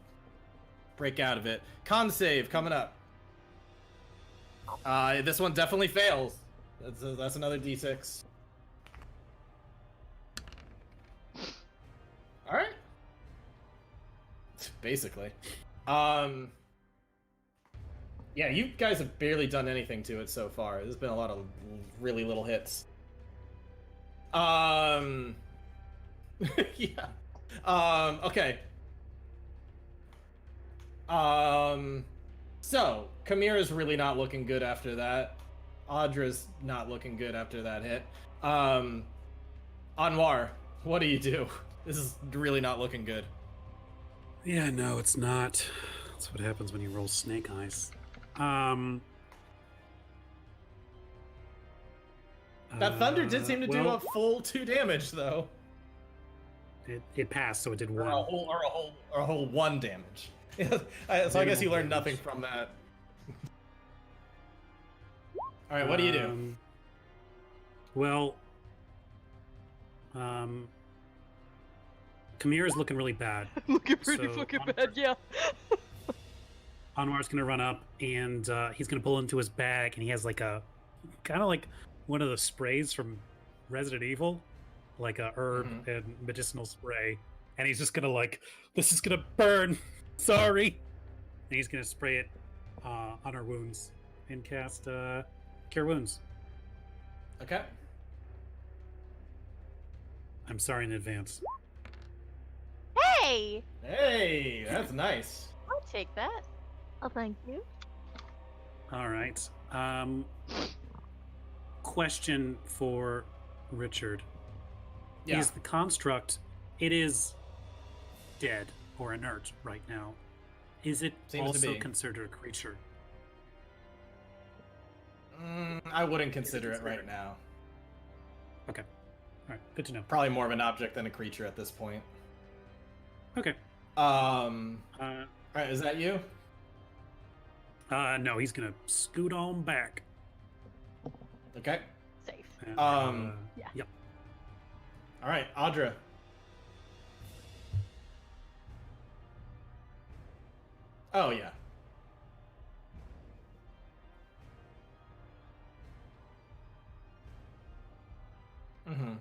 Speaker 4: break out of it. Con save coming up. This one definitely fails. That's another D6. All right. Basically. Yeah, you guys have barely done anything to it so far. There's been a lot of really little hits. Yeah. Okay. So, Kamira's really not looking good after that. Audra's not looking good after that hit. Anwar, what do you do? This is really not looking good.
Speaker 5: Yeah, no, it's not. That's what happens when you roll snake eyes.
Speaker 4: That thunder did seem to do a full 2 damage, though.
Speaker 5: It passed, so it did 1.
Speaker 4: Or a whole 1 damage. So I guess you learned nothing from that. All right, what do you do?
Speaker 5: Well, Kamira's looking really bad.
Speaker 3: Looking pretty
Speaker 5: So,
Speaker 3: fucking
Speaker 5: Anwar-
Speaker 3: bad, yeah.
Speaker 5: Anwar's gonna run up and he's gonna pull into his bag, and he has like a kind of like one of the sprays from Resident Evil, like a herb and medicinal spray, and he's just gonna like, this is gonna burn. Sorry. And he's gonna spray it on her wounds and cast Cure Wounds.
Speaker 4: Okay.
Speaker 5: I'm sorry in advance.
Speaker 3: Hey!
Speaker 4: Hey, that's nice.
Speaker 3: I'll take that. Oh, thank you.
Speaker 5: All right. Question for Richard.
Speaker 4: Yeah.
Speaker 5: Is the construct, it is dead or inert right now. Is it
Speaker 4: Seems to
Speaker 5: also
Speaker 4: be.
Speaker 5: considered a creature?
Speaker 4: I wouldn't consider it right now.
Speaker 5: Okay. All right. Good to know.
Speaker 4: Probably more of an object than a creature at this point.
Speaker 5: Okay.
Speaker 4: Alright, is that you?
Speaker 5: No, he's gonna scoot on back.
Speaker 4: Okay.
Speaker 3: Safe.
Speaker 5: And,
Speaker 3: Yeah.
Speaker 5: Yep.
Speaker 4: Alright, Audra. Oh, yeah. Mm-hmm.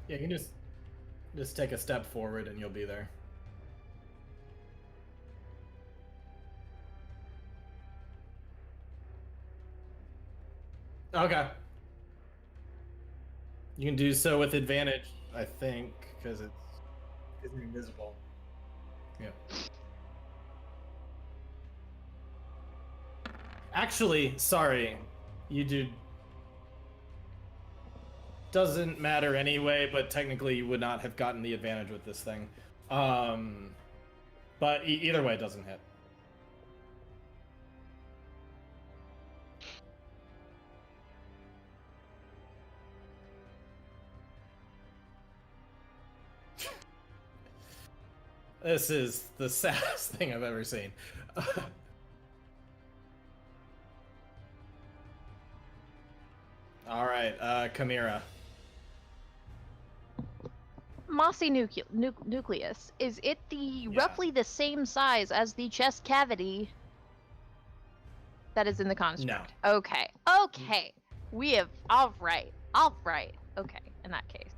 Speaker 4: Yeah, you can just take a step forward and you'll be there. Okay. You can do so with advantage, I think, because it's invisible. Yeah. Actually, sorry. You do. Doesn't matter anyway, but technically you would not have gotten the advantage with this thing. But either way, it doesn't hit. This is the saddest thing I've ever seen. All right, Chimera.
Speaker 3: Mossy nucleus. Is it
Speaker 4: Yeah.
Speaker 3: roughly the same size as the chest cavity that is in the construct?
Speaker 4: No.
Speaker 3: Okay. Okay. We have. All right. Okay. In that case.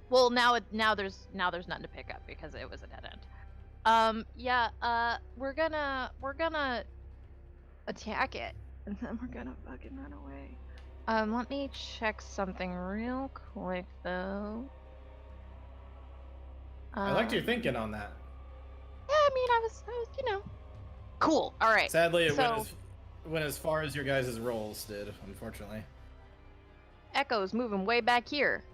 Speaker 3: Well, now there's nothing to pick up because it was a dead end. Yeah. We're gonna attack it, and then we're gonna fucking run away. Let me check something real quick though.
Speaker 4: I liked your thinking on that.
Speaker 3: Yeah, I mean, I was, cool. All right.
Speaker 4: Sadly, it
Speaker 3: So-
Speaker 4: went as far as your guys' rolls did, unfortunately.
Speaker 3: Echo's moving way back here.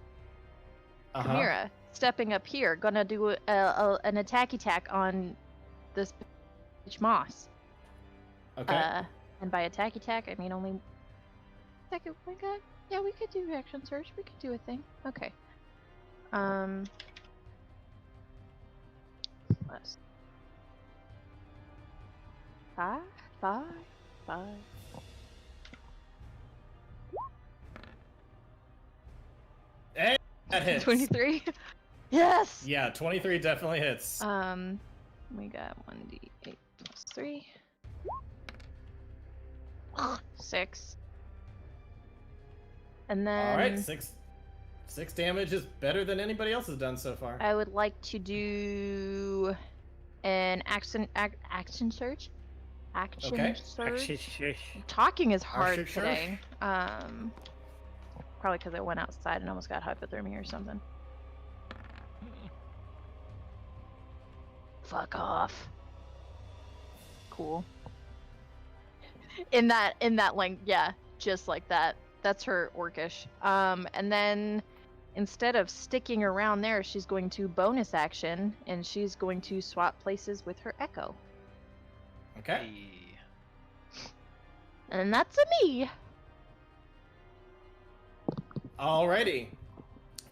Speaker 3: Chimera stepping up here, gonna do an attack on this bitch Moss.
Speaker 4: Okay.
Speaker 3: And by attack, I mean only. Second, we got. Yeah, we could do reaction search. We could do a thing. Okay. Plus. Five.
Speaker 4: Hey, that hits.
Speaker 3: 23. Yes.
Speaker 4: Yeah, 23 definitely hits.
Speaker 3: We got 1d8 plus 3. 6. And then
Speaker 4: All right, six damage is better than anybody else has done so far.
Speaker 3: I would like to do an action search. Action
Speaker 4: Okay.
Speaker 3: search. Talking is hard
Speaker 4: Action search.
Speaker 3: today. Probably because I went outside and almost got hypothermia or something. Fuck off. Cool. In that like, yeah, just like that. That's her orcish. And then instead of sticking around there, she's going to bonus action and she's going to swap places with her echo.
Speaker 4: Okay.
Speaker 3: And that's a me.
Speaker 4: Alrighty.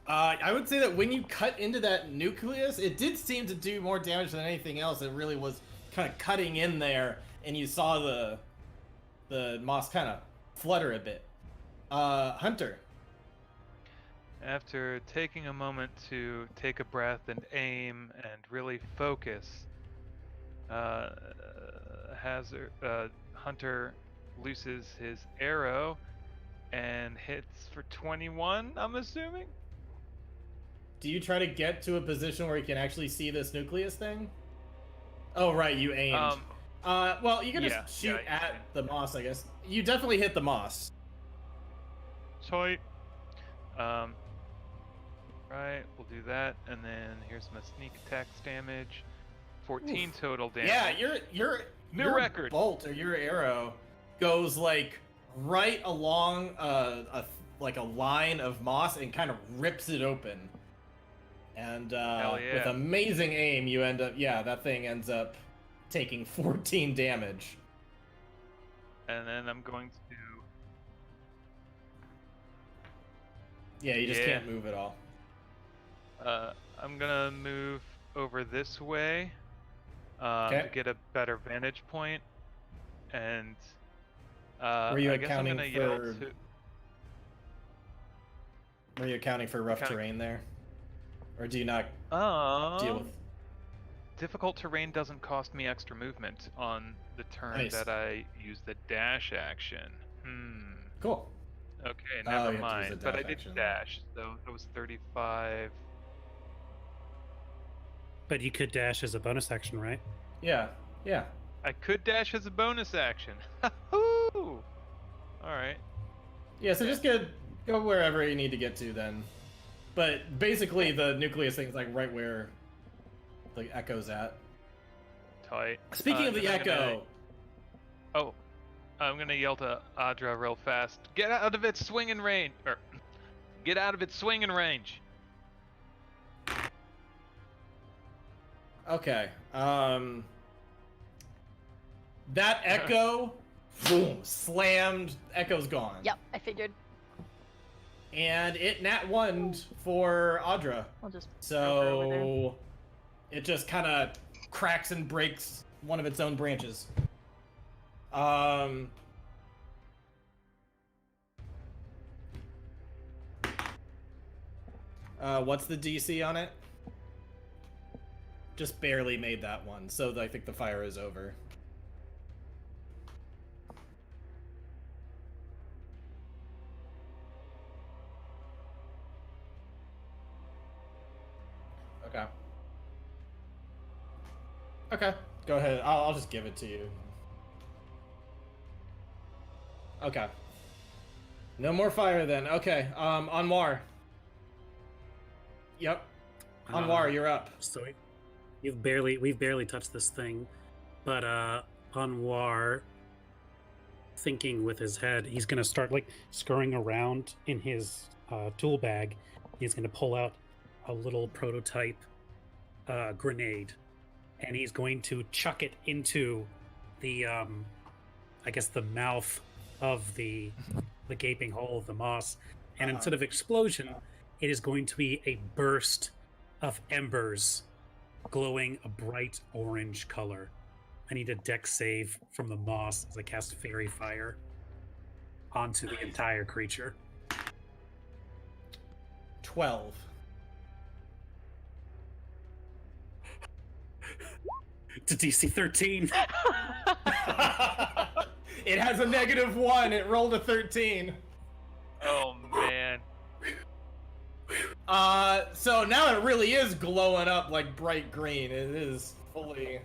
Speaker 4: I would say that when you cut into that nucleus, it did seem to do more damage than anything else. It really was kind of cutting in there, and you saw the moss kind of flutter a bit. Hunter.
Speaker 1: After taking a moment to take a breath and aim and really focus, Hunter looses his arrow and hits for 21, I'm assuming?
Speaker 4: do you try to get to a position where you can actually see this nucleus thing? Oh, right, you aimed. Well, you can
Speaker 1: yeah,
Speaker 4: just shoot
Speaker 1: yeah, I
Speaker 4: at
Speaker 1: aimed.
Speaker 4: the moss, I guess. You definitely hit the moss.
Speaker 1: Sweet. Right, we'll do that, and then here's my sneak attacks damage. 14 total damage.
Speaker 4: Yeah, your
Speaker 1: record.
Speaker 4: bolt or your arrow goes like right along a line of moss and kind of rips it open. And
Speaker 1: Hell yeah.
Speaker 4: with amazing aim, you end up that thing ends up taking 14 damage.
Speaker 1: And then I'm going to do.
Speaker 4: Yeah, you just can't move at all.
Speaker 1: I'm gonna move over this way
Speaker 4: Okay.
Speaker 1: to get a better vantage point, and
Speaker 4: Were you
Speaker 1: I guess I'm
Speaker 4: accounting
Speaker 1: gonna yell
Speaker 4: for?
Speaker 1: to.
Speaker 4: Were you accounting for rough terrain there, or do you not deal with?
Speaker 1: Difficult terrain doesn't cost me extra movement on the turn
Speaker 4: Nice.
Speaker 1: that I use the dash action.
Speaker 4: Cool.
Speaker 1: Okay,
Speaker 4: Oh,
Speaker 1: never
Speaker 4: you have to use
Speaker 1: mind.
Speaker 4: the
Speaker 1: But I
Speaker 4: dash
Speaker 1: did
Speaker 4: action.
Speaker 1: dash, so that was 35.
Speaker 5: But you could dash as a bonus action, right?
Speaker 4: Yeah.
Speaker 1: I could dash as a bonus action. All right.
Speaker 4: Yeah, so just go wherever you need to get to then. But basically the nucleus thing is like right where the echo's at.
Speaker 1: Tight.
Speaker 4: Speaking of the
Speaker 1: then I'm
Speaker 4: echo,
Speaker 1: I'm gonna yell to Audra real fast. Get out of its swinging range. Or, get out of its swinging range.
Speaker 4: okay. That echo, boom, slammed. Echo's gone.
Speaker 3: Yep, I figured.
Speaker 4: And it nat 1'd for Audra.
Speaker 3: I'll just throw her over there.
Speaker 4: So it just kind of cracks and breaks one of its own branches. What's the DC on it? Just barely made that one, so I think the fire is over. Okay. Okay, go ahead. I'll just give it to you. Okay. No more fire then. Okay. Anwar. Yep. Anwar, you're up.
Speaker 5: So we've barely touched this thing, but Anwar, thinking with his head, he's gonna start like scurrying around in his tool bag. He's gonna pull out a little prototype grenade, and he's going to chuck it into the I guess the mouth of the gaping hole of the moss, and instead of explosion, it is going to be a burst of embers glowing a bright orange color. I need a dex save from the moss as I cast fairy fire onto the entire creature.
Speaker 4: 12.
Speaker 5: To DC 13.
Speaker 4: It has a -1. It rolled a 13.
Speaker 1: Oh man.
Speaker 4: So now it really is glowing up like bright green. It is fully,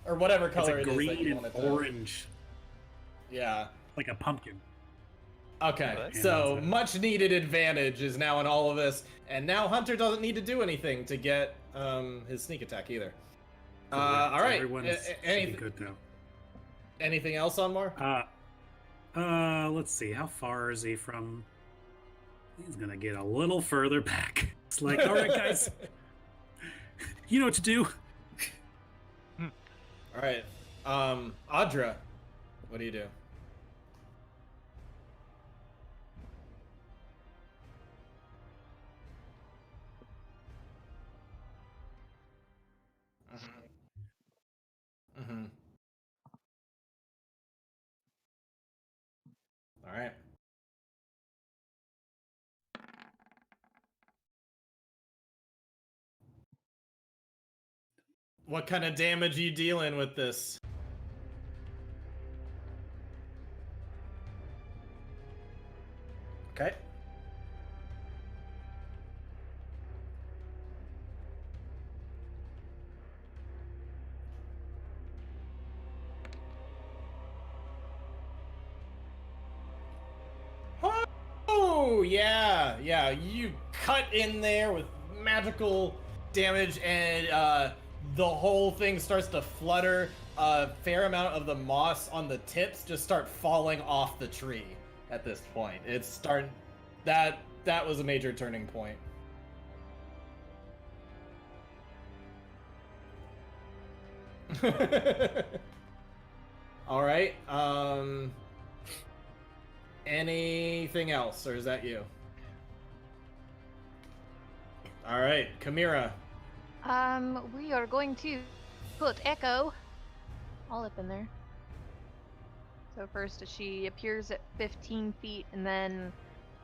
Speaker 4: or whatever color
Speaker 5: It's a
Speaker 4: it is that
Speaker 5: green
Speaker 4: you
Speaker 5: and
Speaker 4: want it to.
Speaker 5: orange,
Speaker 4: Yeah.
Speaker 5: like a pumpkin.
Speaker 4: Okay,
Speaker 1: that's-
Speaker 4: so
Speaker 5: Yeah,
Speaker 4: much needed advantage is now in all of this, and now Hunter doesn't need to do anything to get his sneak attack either. All right.
Speaker 5: Everyone's should be
Speaker 4: Anything,
Speaker 5: good now.
Speaker 4: anything else on more?
Speaker 5: Let's see. How far is he from? He's gonna get a little further back. It's like, all right, guys, you know what to do.
Speaker 4: All right. Audra, what do you do? Mm-hmm. All right. What kind of damage are you dealing with this? Okay. Ooh, yeah, yeah. You cut in there with magical damage, and the whole thing starts to flutter. A fair amount of the moss on the tips just start falling off the tree at this point. It's starting. That was a major turning point. All right. Anything else, or is that you? All right, Chimera.
Speaker 3: We are going to put Echo all up in there. So first she appears at 15 feet, and then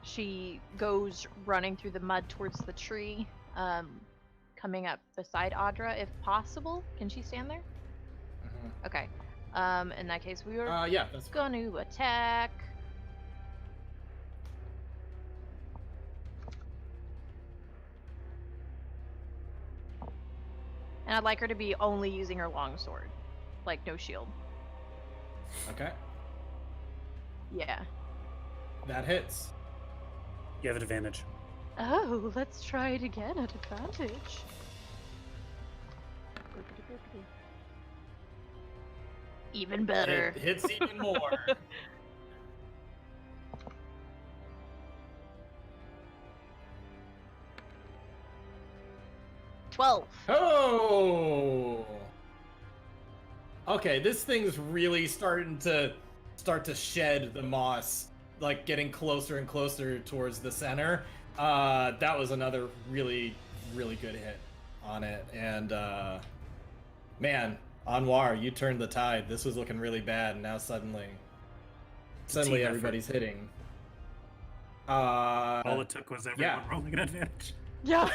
Speaker 3: she goes running through the mud towards the tree, coming up beside Audra if possible. Can she stand there?
Speaker 4: Mm-hmm.
Speaker 3: Okay. In that case, we are
Speaker 4: Yeah, that's fine.
Speaker 3: going to attack. And I'd like her to be only using her longsword. Like, no shield.
Speaker 4: Okay,
Speaker 3: Yeah.
Speaker 4: that hits.
Speaker 5: You have an advantage.
Speaker 3: Oh, let's try it again at advantage. Even better.
Speaker 4: It hits even more.
Speaker 3: $12.
Speaker 4: Oh. Okay, this thing's really starting to shed the moss, like getting closer and closer towards the center. That was another really good hit on it, and man, Anwar, you turned the tide. This was looking really bad, and now suddenly
Speaker 5: Team effort.
Speaker 4: everybody's hitting.
Speaker 5: All it took was everyone rolling an advantage.
Speaker 3: Yeah.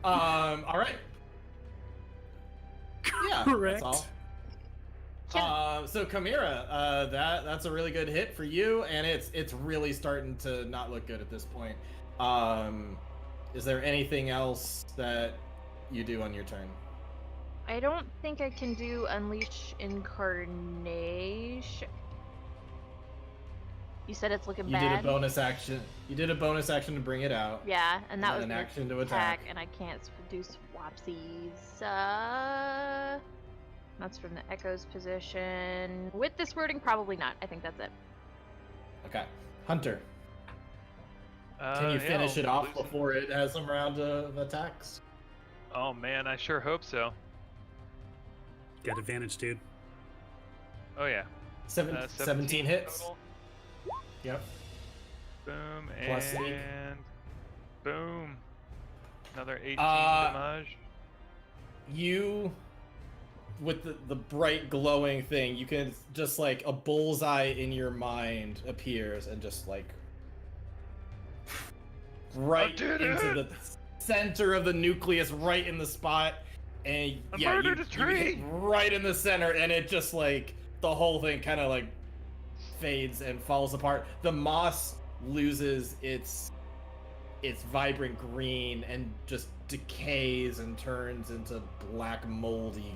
Speaker 4: All right. Yeah,
Speaker 5: Correct.
Speaker 4: that's all. So Chimera, that's a really good hit for you, and it's really starting to not look good at this point. Is there anything else that you do on your turn?
Speaker 3: I don't think I can do Unleash Incarnation. You said it's looking
Speaker 4: You
Speaker 3: bad?
Speaker 4: did a bonus action. You did a bonus action to bring it out.
Speaker 3: Yeah, and that was
Speaker 4: an
Speaker 3: an
Speaker 4: action to attack.
Speaker 3: and I can't do swapsies. That's from the Echo's position. With this wording, probably not. I think that's it.
Speaker 4: Okay. Hunter, can you finish it off before it has some round of attacks?
Speaker 1: Oh man, I sure hope so.
Speaker 5: Got advantage, dude.
Speaker 1: Oh yeah.
Speaker 4: 17 hits.
Speaker 1: Total.
Speaker 4: Yep.
Speaker 1: Boom
Speaker 4: Plus sneak.
Speaker 1: and boom. Another 18 damage.
Speaker 4: You, with the bright glowing thing, you can just like a bullseye in your mind appears and just like right into the center of the nucleus, right in the spot, and you hit right in the center, and it just like the whole thing kind of like fades and falls apart. The moss loses its vibrant green and just decays and turns into black moldy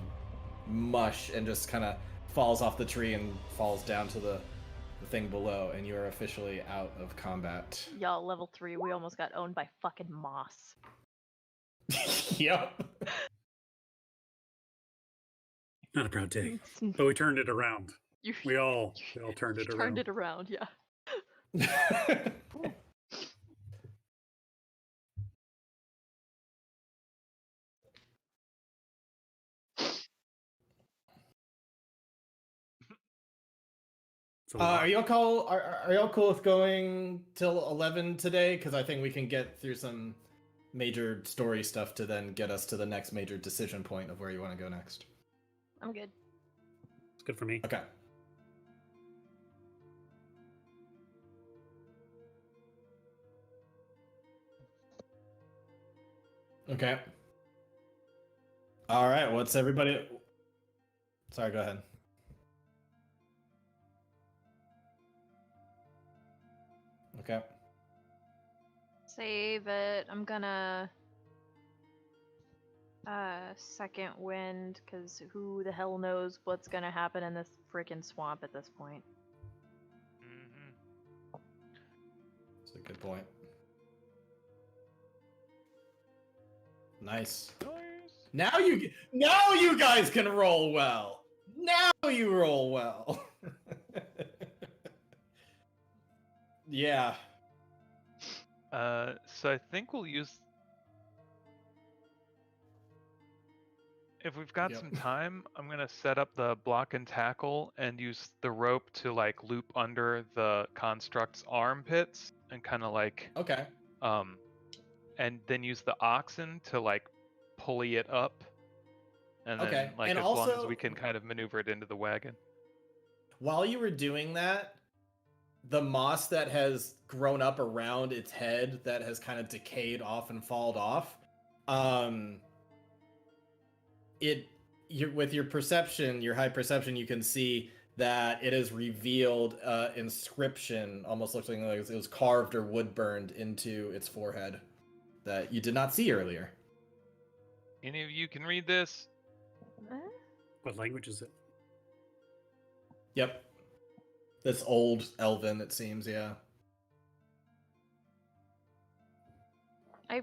Speaker 4: mush and just kind of falls off the tree and falls down to the thing below, and you are officially out of combat.
Speaker 3: Y'all, level 3, we almost got owned by fucking moss.
Speaker 4: Yep.
Speaker 5: Not a proud day, but we turned it around. We all turned it around.
Speaker 3: Turned it around, yeah.
Speaker 4: Are y'all cool with going till 11 today? Because I think we can get through some major story stuff to then get us to the next major decision point of where you want to go next.
Speaker 3: I'm good.
Speaker 5: It's good for me.
Speaker 4: Okay. Okay. All right. What's everybody? Sorry. Go ahead. Okay.
Speaker 3: Save it. I'm gonna second wind, because who the hell knows what's gonna happen in this freaking swamp at this point.
Speaker 4: That's a good point. Nice. Now you guys can roll well. Now you roll well. Yeah.
Speaker 1: So I think we'll use. If we've got
Speaker 4: Yep.
Speaker 1: some time, I'm gonna set up the block and tackle and use the rope to like loop under the construct's armpits and kind of like
Speaker 4: Okay.
Speaker 1: and then use the oxen to like pulley it up, and then
Speaker 4: Okay.
Speaker 1: like
Speaker 4: And
Speaker 1: as long as
Speaker 4: also-
Speaker 1: we can kind of maneuver it into the wagon.
Speaker 4: While you were doing that, the moss that has grown up around its head that has kind of decayed off and fallen off, with your perception, your high perception, you can see that it has revealed inscription, almost looking like it was carved or wood burned into its forehead that you did not see earlier.
Speaker 1: Any of you can read this?
Speaker 5: What language is it?
Speaker 4: Yep. This old elven, it seems, yeah.
Speaker 3: I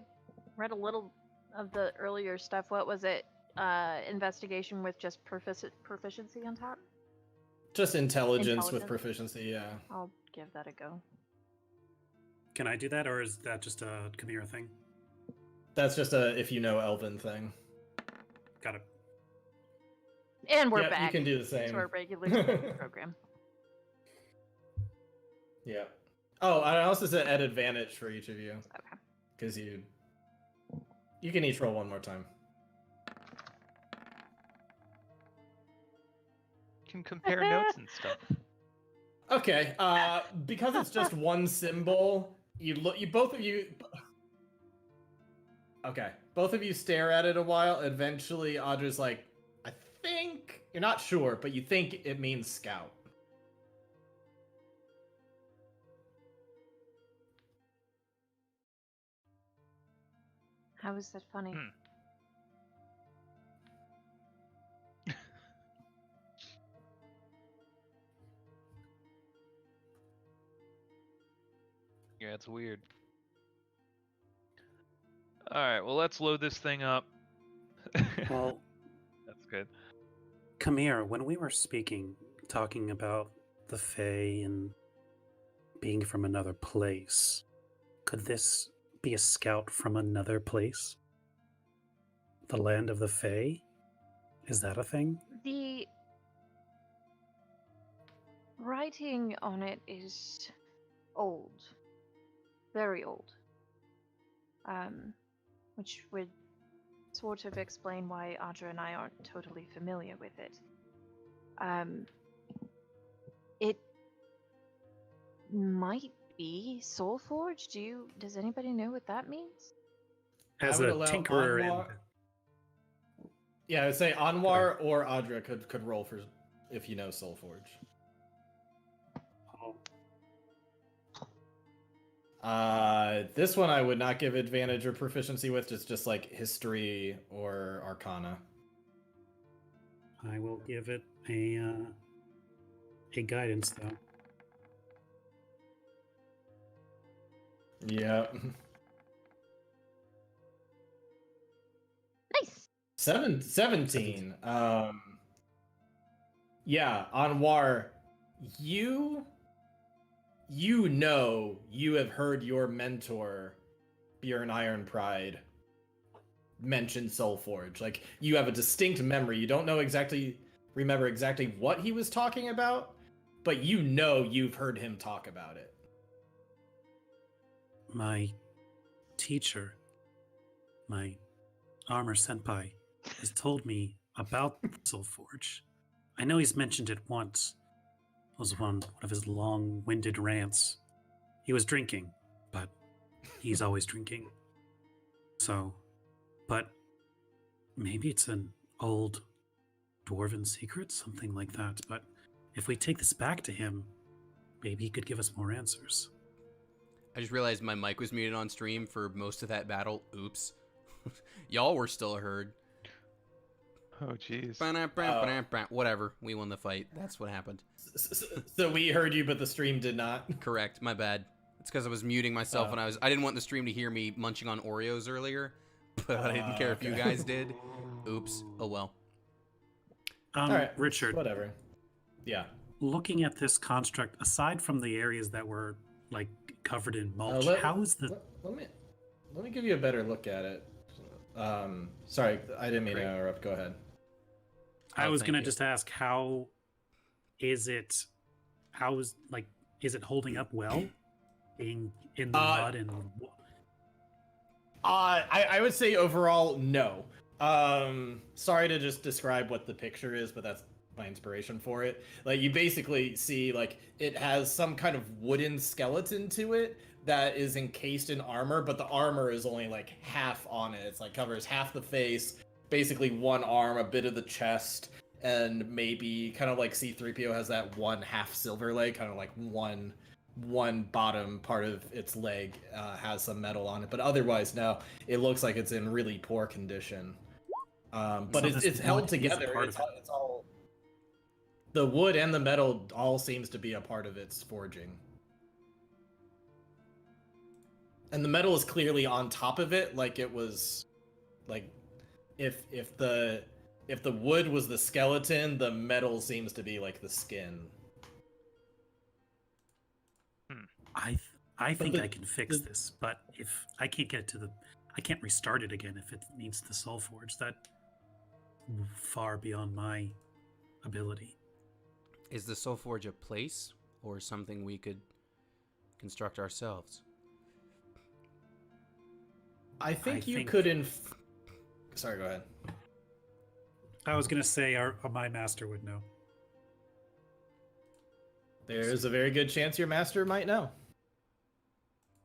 Speaker 3: read a little of the earlier stuff. What was it? Investigation with just proficiency on top?
Speaker 4: Just intelligence with
Speaker 3: Intelligence.
Speaker 4: proficiency, yeah.
Speaker 3: I'll give that a go.
Speaker 5: Can I do that, or is that just a Chimera thing?
Speaker 4: That's just a if you know elven thing.
Speaker 5: Got it.
Speaker 3: And we're
Speaker 4: Yeah,
Speaker 3: back
Speaker 4: you can do the same.
Speaker 3: to our regular scheduled program.
Speaker 4: Yeah. Oh, I also said at advantage for each of you.
Speaker 3: Okay.
Speaker 4: Because you can each roll one more time.
Speaker 1: Can compare notes and stuff.
Speaker 4: Okay. Because it's just one symbol, both of you. Okay. Both of you stare at it a while. Eventually, Audra's like, I think you're not sure, but you think it means scout.
Speaker 3: How is that funny?
Speaker 1: Yeah, it's weird. Alright, well let's load this thing up.
Speaker 5: Well,
Speaker 1: That's good.
Speaker 5: Chimera, when we were talking about the Fae and being from another place, could this be a scout from another place? The land of the Fae? Is that a thing?
Speaker 3: The writing on it is old. Very old. Which would sort of explain why Audra and I aren't totally familiar with it. It might be Soulforge. Does anybody know what that means?
Speaker 5: As
Speaker 4: would
Speaker 5: a
Speaker 4: allow
Speaker 5: tinkerer
Speaker 4: Anwar- Yeah, I would say Anwar or Audra could roll for if you know Soulforge. This one I would not give advantage or proficiency with. It's just like history or arcana.
Speaker 5: I will give it a guidance though.
Speaker 4: Yeah.
Speaker 3: Nice.
Speaker 4: 17. Yeah, Anwar, you know you have heard your mentor, Bjorn Ironpride, mention Soulforge. Like, you have a distinct memory. You don't remember exactly what he was talking about, but you know you've heard him talk about it.
Speaker 5: My teacher, my armor senpai, has told me about Soulforge. I know he's mentioned it once. It was one of his long-winded rants. He was drinking, but he's always drinking. So, but maybe it's an old dwarven secret, something like that. But if we take this back to him, maybe he could give us more answers.
Speaker 2: I just realized my mic was muted on stream for most of that battle. Oops. Y'all were still heard.
Speaker 1: Oh jeez.
Speaker 2: Whatever. We won the fight. That's what happened.
Speaker 4: So we heard you, but the stream did not.
Speaker 2: Correct. My bad. It's because I was muting myself and I didn't want the stream to hear me munching on Oreos earlier, but I didn't care if you guys did. Oops. Oh well.
Speaker 4: All right,
Speaker 5: Richard,
Speaker 4: whatever. Yeah.
Speaker 5: looking at this construct, aside from the areas that were like covered in mulch, how is the?
Speaker 4: Let me give you a better look at it. Sorry, I didn't mean to interrupt. Go ahead.
Speaker 5: I was gonna
Speaker 2: you.
Speaker 5: just ask, how is it? How is is it holding up well? Being in the mud and.
Speaker 4: I would say overall no. Sorry to just describe what the picture is, but that's my inspiration for it. Like, you basically see, like, it has some kind of wooden skeleton to it that is encased in armor, but the armor is only like half on it. It's like covers half the face, basically one arm, a bit of the chest, and maybe kind of like C-3PO has that one half silver leg, kind of like one bottom part of its leg has some metal on it, but otherwise no, it looks like it's in really poor condition. But
Speaker 5: So
Speaker 4: it's held together. It's all the wood and the metal all seems to be a part of its forging, and the metal is clearly on top of it, like it was like if the wood was the skeleton, the metal seems to be like the skin.
Speaker 5: I think I can fix this, but if I can't get it to I can't restart it again if it needs the soul forge. That far beyond my ability.
Speaker 2: Is the soul forge a place or something we could construct ourselves?
Speaker 4: I think you could Sorry, go ahead.
Speaker 5: I was gonna say my master would know.
Speaker 4: There's a very good chance your master might know.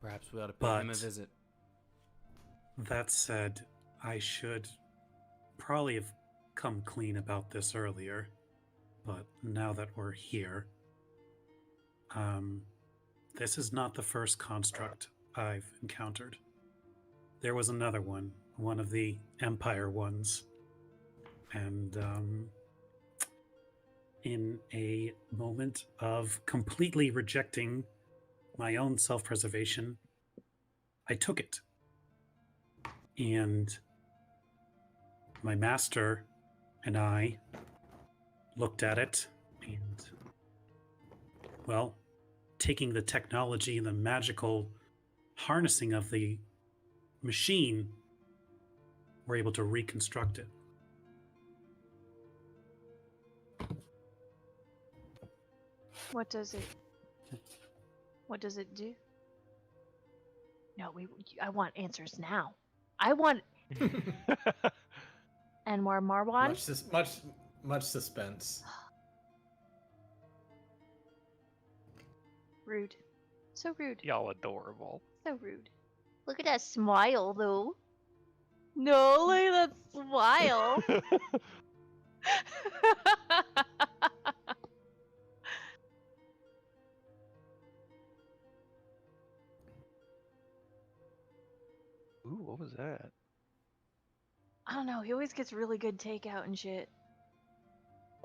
Speaker 2: Perhaps we ought to pay him a
Speaker 5: But-
Speaker 2: visit.
Speaker 5: That said, I should probably have come clean about this earlier, but now that we're here, this is not the first construct I've encountered. There was another one of the Empire ones, and in a moment of completely rejecting my own self-preservation, I took it. And my master and I looked at it and, well, taking the technology and the magical harnessing of the machine, we're able to reconstruct it.
Speaker 3: What does it do? No, I want answers now. I want and more Marwan.
Speaker 4: Much suspense.
Speaker 3: Rude. So rude.
Speaker 1: Y'all adorable.
Speaker 3: So rude. Look at that smile, though. No, look at that smile.
Speaker 1: Ooh, what was that?
Speaker 3: I don't know. He always gets really good takeout and shit.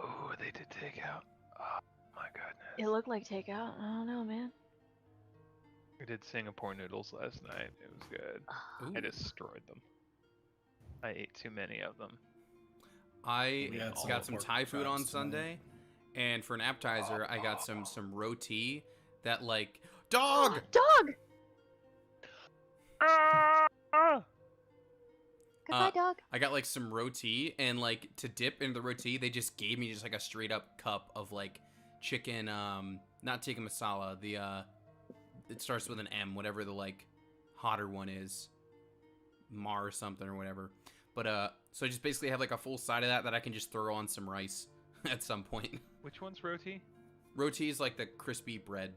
Speaker 1: Ooh, they did take out. Oh my goodness.
Speaker 3: It looked like takeout. I don't know, man.
Speaker 1: We did Singapore noodles last night. It was good.
Speaker 2: Ooh.
Speaker 1: I destroyed them. I ate too many of them.
Speaker 2: I
Speaker 4: We had some
Speaker 2: got some
Speaker 4: pork
Speaker 2: Thai food on
Speaker 4: chops tonight.
Speaker 2: Sunday, and for an appetizer, I got some roti that like dog.
Speaker 3: Dog! Goodbye, dog.
Speaker 2: I got like some roti, and like to dip in the roti, they just gave me just like a straight up cup of like chicken, not tikka masala. It starts with an M, whatever the like hotter one is, mar or something or whatever. But so I just basically have like a full side of that I can just throw on some rice at some point.
Speaker 1: Which one's roti?
Speaker 2: Roti is like the crispy bread,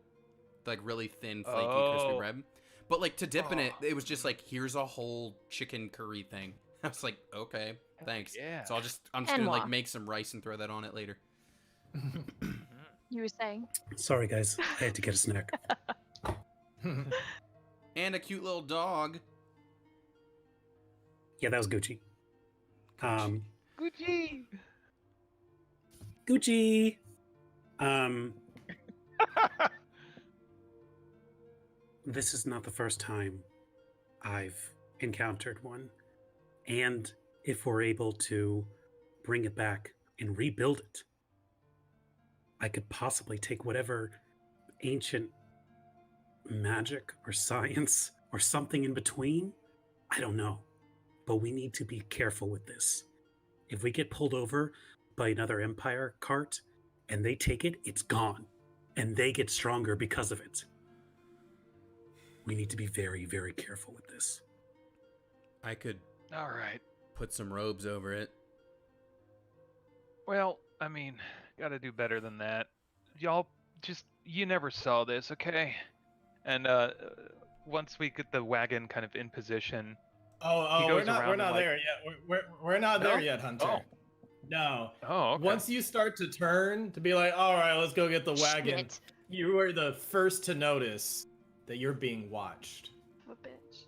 Speaker 2: like really thin, flaky, crispy
Speaker 1: Oh.
Speaker 2: bread. But like to dip in it, it was just like, here's a whole chicken curry thing. I was like, okay, thanks.
Speaker 1: Yeah.
Speaker 2: So I'm just gonna
Speaker 3: And
Speaker 2: like
Speaker 3: moi.
Speaker 2: make some rice and throw that on it later.
Speaker 3: You were saying?
Speaker 5: Sorry, guys. I had to get a snack.
Speaker 2: And a cute little dog.
Speaker 5: Yeah, that was Gucci.
Speaker 1: Gucci.
Speaker 5: Gucci. this is not the first time I've encountered one. And if we're able to bring it back and rebuild it, I could possibly take whatever ancient magic or science or something in between. I don't know. But we need to be careful with this. If we get pulled over by another Empire cart and they take it, it's gone. And they get stronger because of it. We need to be very, very careful with this.
Speaker 2: I could
Speaker 1: All right.
Speaker 2: put some robes over it.
Speaker 1: Well, I mean, gotta do better than that. Y'all you never saw this, okay? And once we get the wagon kind of in position, he
Speaker 4: Oh,
Speaker 1: goes
Speaker 4: we're not
Speaker 1: around and,
Speaker 4: there yet. We're not
Speaker 1: No?
Speaker 4: there yet, Hunter.
Speaker 1: Oh.
Speaker 4: No.
Speaker 1: oh, okay.
Speaker 4: Once you start to turn to be like, all right, let's go get the wagon,
Speaker 3: Shit.
Speaker 4: you are the first to notice that you're being watched.
Speaker 3: A bitch.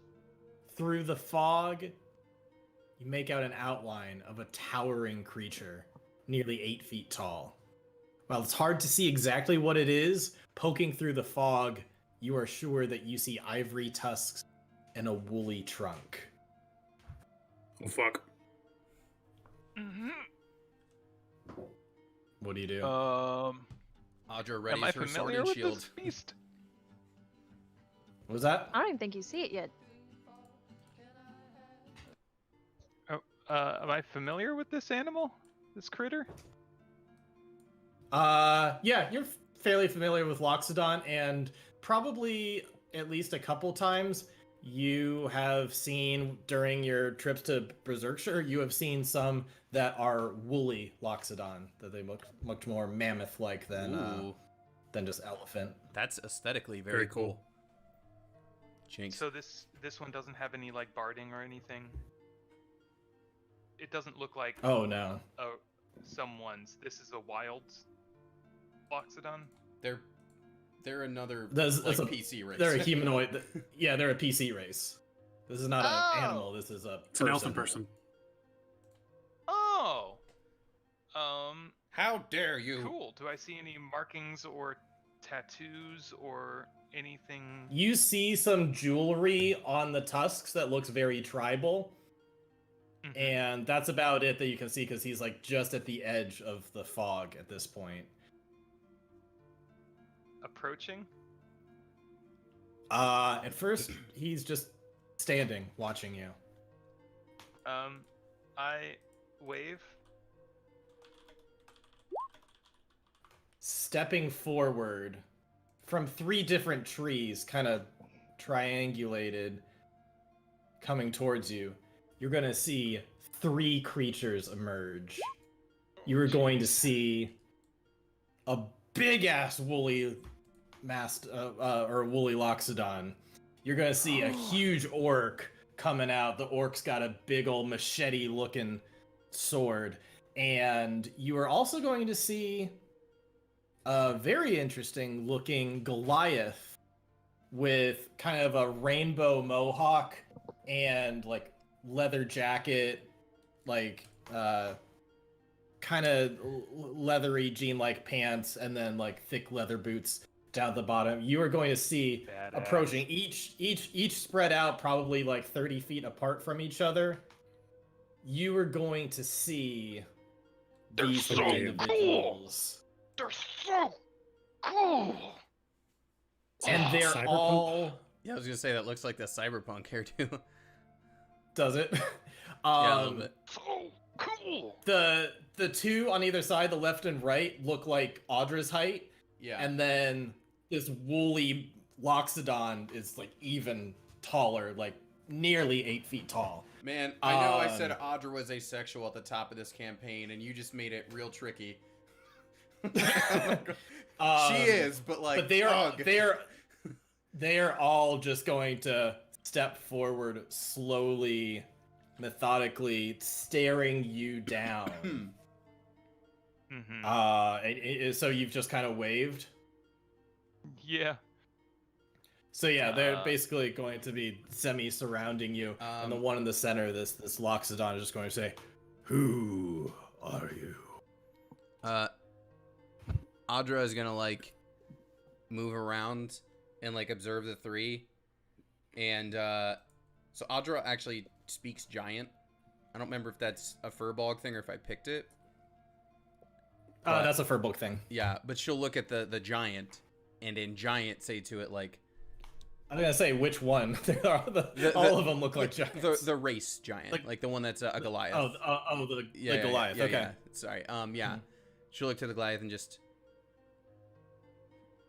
Speaker 4: Through the fog, you make out an outline of a towering creature, nearly 8 feet tall. While it's hard to see exactly what it is, poking through the fog, you are sure that you see ivory tusks and a woolly trunk.
Speaker 5: Oh, fuck.
Speaker 1: Mhm.
Speaker 4: What do you do?
Speaker 2: Audra
Speaker 1: Am I
Speaker 2: readies her sword
Speaker 1: familiar
Speaker 2: and
Speaker 1: with
Speaker 2: shield.
Speaker 1: this beast?
Speaker 4: What was that?
Speaker 3: I don't even think you see it yet.
Speaker 1: Am I familiar with this animal? This critter?
Speaker 4: Yeah, you're fairly familiar with Loxodon, and probably at least a couple times you have seen during your trips to Berserkshire, you have seen some that are woolly Loxodon, that they look much more mammoth-like
Speaker 2: Ooh,
Speaker 4: than just elephant.
Speaker 2: that's aesthetically very,
Speaker 5: Very
Speaker 2: cool.
Speaker 5: cool.
Speaker 2: Jinx.
Speaker 1: So this one doesn't have any like barding or anything. It doesn't look like
Speaker 4: Oh no.
Speaker 1: someone's. This is a wild Loxodon.
Speaker 2: They're another
Speaker 4: That's
Speaker 2: like
Speaker 4: a-
Speaker 2: PC race.
Speaker 4: They're a humanoid. Yeah, they're a PC race. This is not
Speaker 3: Oh.
Speaker 4: an animal. This is a
Speaker 5: It's an elfin person.
Speaker 1: Oh.
Speaker 2: How dare you?
Speaker 1: Cool. Do I see any markings or tattoos or anything?
Speaker 4: You see some jewelry on the tusks that looks very tribal,
Speaker 1: Mhm.
Speaker 4: and that's about it that you can see because he's like just at the edge of the fog at this point.
Speaker 1: Approaching?
Speaker 4: At first he's just standing watching you.
Speaker 1: I wave.
Speaker 4: Stepping forward from 3 different trees, kind of triangulated, coming towards you, you're gonna see 3 creatures emerge. You are going to see a big ass woolly or woolly Loxodon. You're gonna see a huge orc coming out. The orc's got a big old machete looking sword. And you are also going to see a very interesting looking Goliath with kind of a rainbow mohawk and like leather jacket, like kind of leathery jean-like pants, and then like thick leather boots down the bottom. You are going to see
Speaker 1: Badass.
Speaker 4: approaching each spread out probably like 30 feet apart from each other. You are going to see
Speaker 1: They're
Speaker 4: these
Speaker 1: so
Speaker 4: 3
Speaker 1: cool.
Speaker 4: individuals.
Speaker 1: They're so cool.
Speaker 4: And they're
Speaker 5: Cyberpunk?
Speaker 4: all...
Speaker 2: Yeah, I was gonna say that looks like the cyberpunk hairdo.
Speaker 4: Does it?
Speaker 2: Yeah, a little bit.
Speaker 1: So cool.
Speaker 4: The 2 on either side, the left and right, look like Audra's height.
Speaker 2: Yeah.
Speaker 4: And then this woolly Loxodon is like even taller, like nearly 8 feet tall.
Speaker 2: Man, I know I
Speaker 4: Um,
Speaker 2: said Audra was asexual at the top of this campaign, and you just made it real tricky. She is, but like,
Speaker 4: But they are all just going to step forward slowly, methodically, staring you down.
Speaker 1: Mm-hmm.
Speaker 4: So you've just kind of waved.
Speaker 1: Yeah.
Speaker 4: So yeah, they're
Speaker 1: Uh,
Speaker 4: basically going to be semi-surrounding you, and the
Speaker 2: Um,
Speaker 4: one in the center, this Loxodon, is just going to say, "Who are you?"
Speaker 2: Audra is gonna like move around and like observe the three. And so Audra actually speaks giant. I don't remember if that's a Furbolg thing or if I picked it.
Speaker 4: That's a Furbolg thing.
Speaker 2: Yeah, but she'll look at the giant, and in giant say to it like,
Speaker 4: I'm gonna say which one. All of them look like giants.
Speaker 2: the race giant, like the one that's a Goliath.
Speaker 4: The Goliath. Okay.
Speaker 2: Yeah. Sorry. Yeah. She'll look to the Goliath and just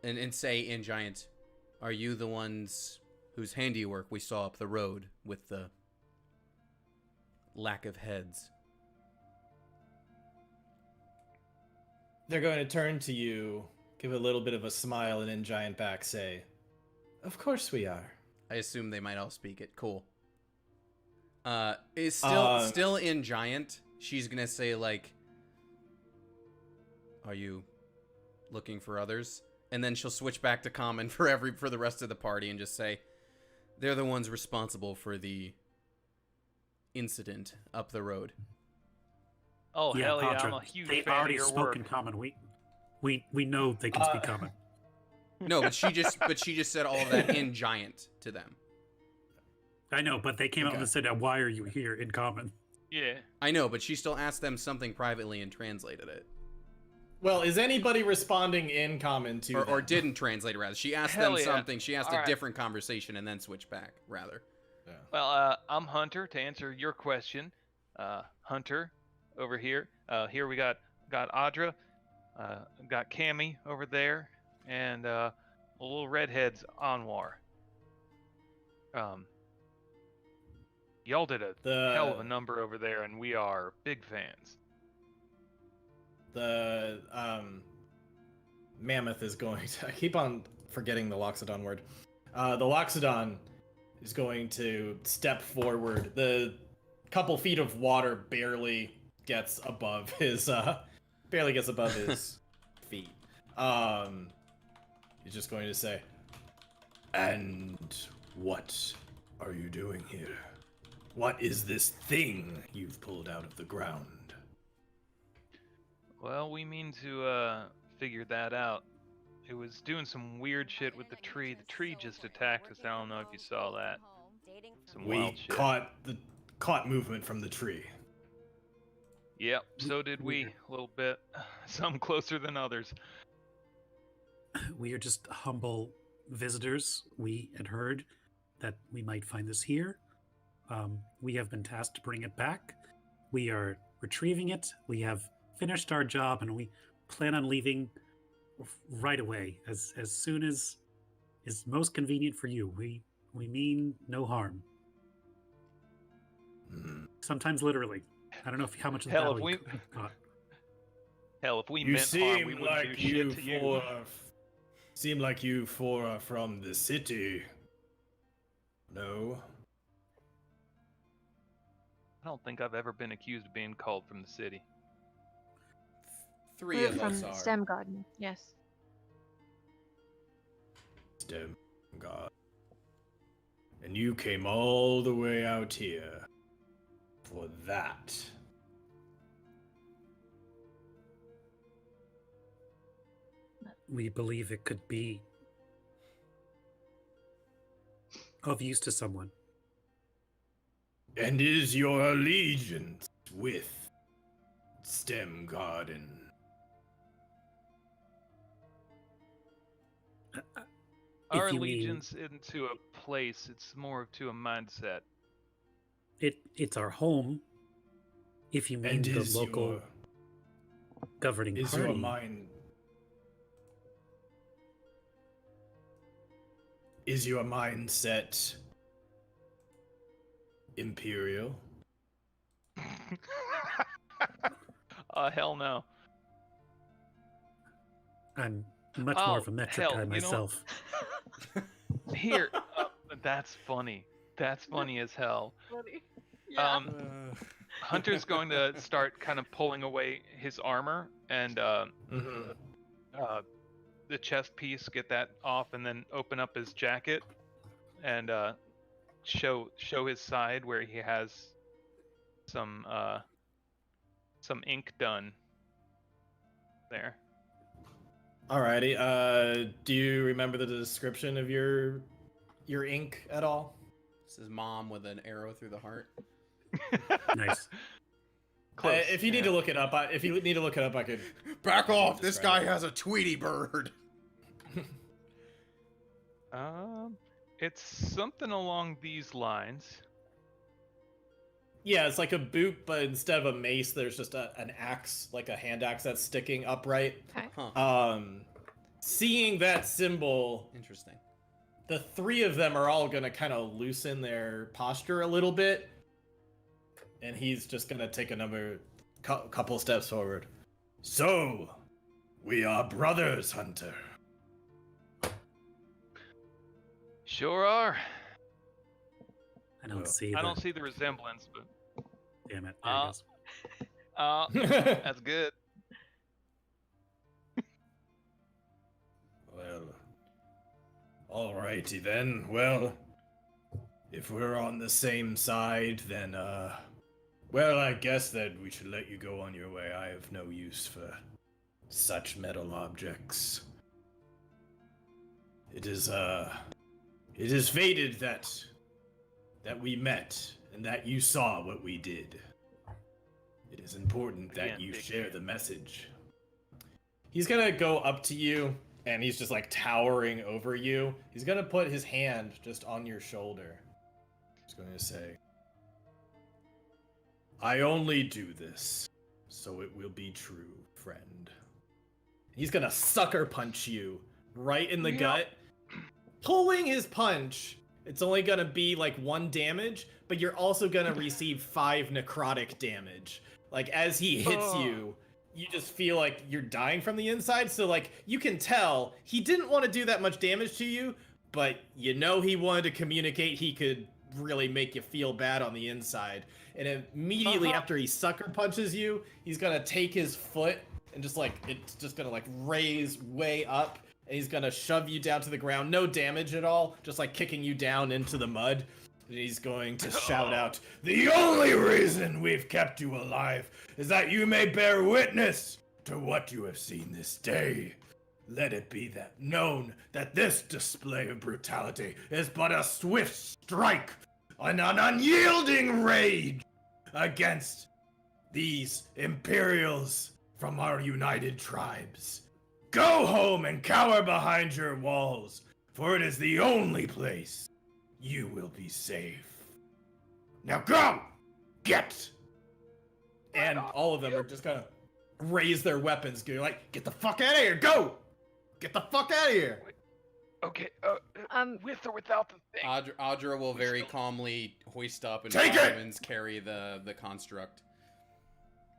Speaker 2: and say in giant, "Are you the ones whose handiwork we saw up the road with the lack of heads?"
Speaker 4: They're going to turn to you, give a little bit of a smile, and in giant back say, "Of course we are."
Speaker 2: I assume they might all speak it. Cool. Is still in giant. She's gonna say like, "Are you looking for others?" And then she'll switch back to common for the rest of the party and just say, "They're the ones responsible for the incident up the road."
Speaker 1: Oh
Speaker 5: Yeah,
Speaker 1: hell yeah!
Speaker 5: Contra,
Speaker 1: I'm a huge
Speaker 5: they
Speaker 1: fan of
Speaker 5: already
Speaker 1: your
Speaker 5: spoke
Speaker 1: work.
Speaker 5: in common. We know they can speak common.
Speaker 2: No, but she just said all of that in giant to them.
Speaker 5: I know, but they came out
Speaker 4: Okay.
Speaker 5: and said, "Why are you here?" in common.
Speaker 1: Yeah.
Speaker 2: I know, but she still asked them something privately and translated it.
Speaker 4: Well, is anybody responding in common to
Speaker 2: Or
Speaker 4: them?
Speaker 2: didn't translate it, rather. She asked
Speaker 1: Hell
Speaker 2: them
Speaker 1: yeah.
Speaker 2: something. She asked a
Speaker 1: Alright.
Speaker 2: different conversation and then switched back, rather.
Speaker 4: Yeah.
Speaker 1: Well, I'm Hunter. To answer your question, Hunter, over here. Here we got Audra, got Cammy over there, and a little redhead's Anwar. Y'all did a hell of a number over there, and we are big fans.
Speaker 4: The mammoth is going to. I keep on forgetting the Loxodon word. The Loxodon is going to step forward. The couple feet of water barely gets above his feet. He's just going to say, "And what are you doing here? What is this thing you've pulled out of the ground?"
Speaker 1: Well, we mean to figure that out. It was doing some weird shit with the tree. The tree just attacked us. I don't know if you saw that. Some
Speaker 4: We
Speaker 1: wild shit.
Speaker 4: caught movement from the tree.
Speaker 1: Yep, so did we. A little bit. Some closer than others.
Speaker 5: We are just humble visitors. We had heard that we might find this here. We have been tasked to bring it back. We are retrieving it. We have finished our job, and we plan on leaving right away, as soon as is most convenient for you. We mean no harm. Sometimes literally. I don't know how much of
Speaker 1: Hell,
Speaker 5: that
Speaker 1: if we-
Speaker 5: you got.
Speaker 1: Hell, if we
Speaker 4: You
Speaker 1: meant harm, we
Speaker 4: seem
Speaker 1: wouldn't do
Speaker 4: like
Speaker 1: shit
Speaker 4: you
Speaker 1: to you.
Speaker 4: four are from the city. No.
Speaker 1: I don't think I've ever been accused of being called from the city.
Speaker 2: Three
Speaker 3: We're
Speaker 2: of
Speaker 3: from
Speaker 2: us are.
Speaker 3: STEM Garden. Yes.
Speaker 4: Stem God. And you came all the way out here for that.
Speaker 5: We believe it could be of use to someone.
Speaker 4: And is your allegiance with Stem Garden?
Speaker 1: Our
Speaker 5: If you mean-
Speaker 1: allegiance into a place, it's more to a mindset.
Speaker 5: It's our home. If you mean
Speaker 4: And
Speaker 5: the
Speaker 4: is
Speaker 5: local
Speaker 4: your
Speaker 5: governing
Speaker 4: is
Speaker 5: party,
Speaker 4: your mind is your mindset imperial?
Speaker 1: Hell no.
Speaker 5: I'm much
Speaker 1: Oh,
Speaker 5: more of a metric
Speaker 1: hell,
Speaker 5: guy
Speaker 1: you know-
Speaker 5: myself.
Speaker 1: Here, that's funny. That's funny as hell.
Speaker 3: Yeah.
Speaker 1: Hunter's going to start kind of pulling away his armor and
Speaker 4: Mhm.
Speaker 1: the chest piece, get that off, and then open up his jacket and show his side where he has some ink done there.
Speaker 4: Alrighty. Do you remember the description of your ink at all?
Speaker 2: This is mom with an arrow through the heart.
Speaker 5: Nice.
Speaker 1: Close,
Speaker 4: If you need to look it up, I could.
Speaker 2: Back off! This guy
Speaker 4: describe it.
Speaker 2: has a Tweety bird.
Speaker 1: It's something along these lines.
Speaker 4: Yeah, it's like a boot, but instead of a mace, there's just an axe, like a hand axe that's sticking upright.
Speaker 3: Okay.
Speaker 2: Huh.
Speaker 4: Seeing that symbol,
Speaker 2: Interesting.
Speaker 4: the three of them are all gonna kind of loosen their posture a little bit, and he's just gonna take another couple steps forward. So, we are brothers, Hunter.
Speaker 1: Sure are.
Speaker 5: I don't
Speaker 4: Well,
Speaker 5: see.
Speaker 1: I don't see the resemblance, but
Speaker 5: Damn it. There it goes.
Speaker 1: that's good.
Speaker 4: Well, alrighty then. Well, if we're on the same side, then, well, I guess that we should let you go on your way. I have no use for such metal objects. It is fated that we met and that you saw what we did. It is important that
Speaker 1: Again,
Speaker 4: you
Speaker 1: big
Speaker 4: share
Speaker 1: fan.
Speaker 4: the message. He's gonna go up to you, and he's just like towering over you. He's gonna put his hand just on your shoulder. He's going to say, I only do this, so it will be true, friend. He's gonna sucker punch you right in the
Speaker 1: Yep.
Speaker 4: gut. Pulling his punch, it's only gonna be like 1 damage, but you're also gonna receive 5 necrotic damage. Like, as he hits
Speaker 1: Ugh.
Speaker 4: you, you just feel like you're dying from the inside. So, like, you can tell he didn't want to do that much damage to you, but you know he wanted to communicate he could really make you feel bad on the inside. And immediately after he sucker punches you, he's gonna take his foot and just like, it's just gonna like raise way up, and he's gonna shove you down to the ground. No damage at all, just like kicking you down into the mud. And he's going to shout out, the only reason we've kept you alive is that you may bear witness to what you have seen this day. Let it be that known that this display of brutality is but a swift strike on an unyielding rage against these Imperials from our united tribes. Go home and cower behind your walls, for it is the only place you will be safe. Now go! Get! And all of them are just gonna raise their weapons, going like, get the fuck out of here, go! Get the fuck out of here!
Speaker 1: Okay, with or without the thing.
Speaker 2: Audra will very calmly hoist up and
Speaker 4: Take it!
Speaker 2: firemen's carry the construct.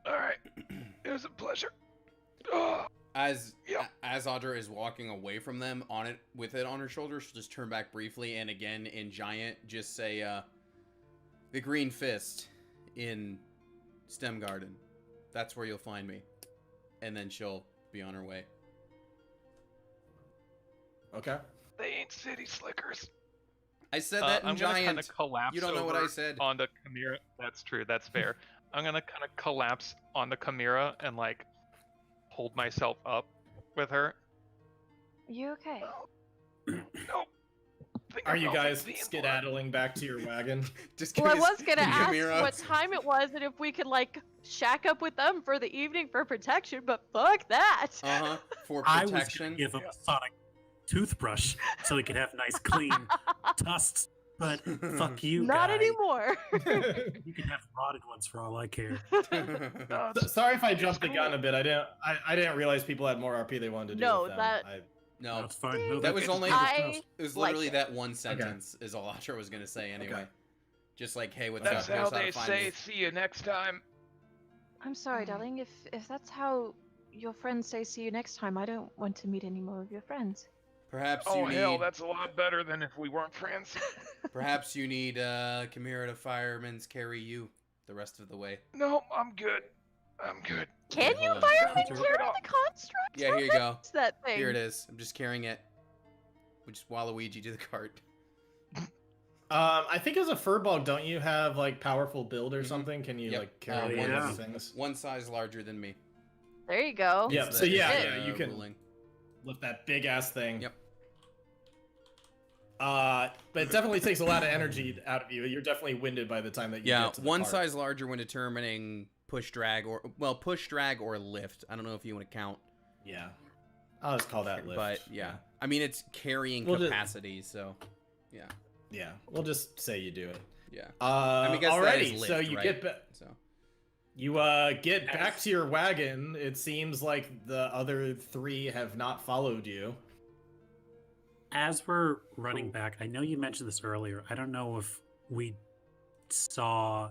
Speaker 1: All right, it was a pleasure. Oh,
Speaker 2: As
Speaker 1: Yep.
Speaker 2: as Audra is walking away from them on it with it on her shoulder, she'll just turn back briefly and again in giant just say the Green Fist in Stem Garden. That's where you'll find me. And then she'll be on her way.
Speaker 4: Okay.
Speaker 1: they ain't city slickers.
Speaker 2: I said that in
Speaker 1: I'm gonna kind
Speaker 2: giant.
Speaker 1: of collapse.
Speaker 2: You don't know what
Speaker 1: over
Speaker 2: I said.
Speaker 1: onto Chimera. That's true. That's fair. I'm gonna kind of collapse onto Chimera and like hold myself up with her.
Speaker 3: You okay?
Speaker 1: Nope. Think
Speaker 4: Are
Speaker 1: I
Speaker 4: you
Speaker 1: felt
Speaker 4: guys
Speaker 1: it being
Speaker 4: skedaddling back to your wagon?
Speaker 2: Just
Speaker 3: Well, I
Speaker 2: curious,
Speaker 3: was gonna ask
Speaker 2: Chimera.
Speaker 3: what time it was and if we could like shack up with them for the evening for protection, but fuck that.
Speaker 2: For
Speaker 5: I was
Speaker 2: protection.
Speaker 5: going to give him a sonic toothbrush so he could have nice clean tusks. But fuck you,
Speaker 3: Not
Speaker 5: guy.
Speaker 3: anymore.
Speaker 5: You can have rotted ones for all I care.
Speaker 1: No,
Speaker 4: Sorry if I
Speaker 1: It's
Speaker 4: jumped the gun
Speaker 1: cool.
Speaker 4: a bit. I didn't realize people had more RP they wanted to do
Speaker 3: No,
Speaker 4: with them.
Speaker 3: that-
Speaker 2: No,
Speaker 5: That's fine. No,
Speaker 2: That was
Speaker 5: that's-
Speaker 2: only-
Speaker 3: I
Speaker 2: it was
Speaker 3: like
Speaker 2: literally
Speaker 3: it.
Speaker 2: that one sentence is all Audra was gonna say anyway.
Speaker 4: Okay.
Speaker 2: Just like, hey, what's
Speaker 1: That's
Speaker 2: up?
Speaker 1: how
Speaker 2: Here's
Speaker 1: they
Speaker 2: to find
Speaker 1: say.
Speaker 2: me.
Speaker 1: See you next time.
Speaker 3: I'm sorry, darling. If that's how your friends say see you next time, I don't want to meet any more of your friends.
Speaker 2: Perhaps
Speaker 1: Oh
Speaker 2: you
Speaker 1: hell,
Speaker 2: need.
Speaker 1: that's a lot better than if we weren't friends.
Speaker 2: Perhaps you need Chimera to firemen's carry you the rest of the way.
Speaker 1: No, I'm good. I'm good.
Speaker 3: Can
Speaker 2: Wait,
Speaker 3: you
Speaker 2: hold on.
Speaker 3: fireman
Speaker 5: Sure.
Speaker 3: carry the construct?
Speaker 2: Yeah,
Speaker 3: How
Speaker 2: here you
Speaker 3: heavy
Speaker 2: go.
Speaker 3: is that thing?
Speaker 2: Here it is. I'm just carrying it. We just Waluigi to the cart.
Speaker 4: I think as a furball, don't you have like powerful build or
Speaker 2: Mhm.
Speaker 4: something? Can you
Speaker 2: Yep.
Speaker 4: like carry one
Speaker 5: yeah.
Speaker 4: of these things?
Speaker 2: One size larger than me.
Speaker 3: There you go.
Speaker 4: Yeah,
Speaker 2: It's
Speaker 4: so
Speaker 2: the-
Speaker 4: yeah,
Speaker 2: it's
Speaker 4: yeah,
Speaker 2: the
Speaker 4: you can-
Speaker 2: ruling.
Speaker 4: lift that big ass thing.
Speaker 2: Yep.
Speaker 4: But it definitely takes a lot of energy out of you. You're definitely winded by the time that you
Speaker 2: Yeah,
Speaker 4: get to the
Speaker 2: one
Speaker 4: cart.
Speaker 2: size larger when determining push drag or lift. I don't know if you want to count,
Speaker 4: Yeah. I'll just call that lift.
Speaker 2: but yeah. I mean it's carrying
Speaker 4: We'll just-
Speaker 2: capacity, so yeah,
Speaker 4: Yeah, we'll just say you do it.
Speaker 2: yeah.
Speaker 4: I
Speaker 2: guess that is
Speaker 4: alrighty,
Speaker 2: lift,
Speaker 4: so you
Speaker 2: right?
Speaker 4: get back.
Speaker 2: So
Speaker 4: You get back to your wagon. It seems like the other three have not followed you.
Speaker 5: As we're running back, I know you mentioned this earlier. I don't know if we saw.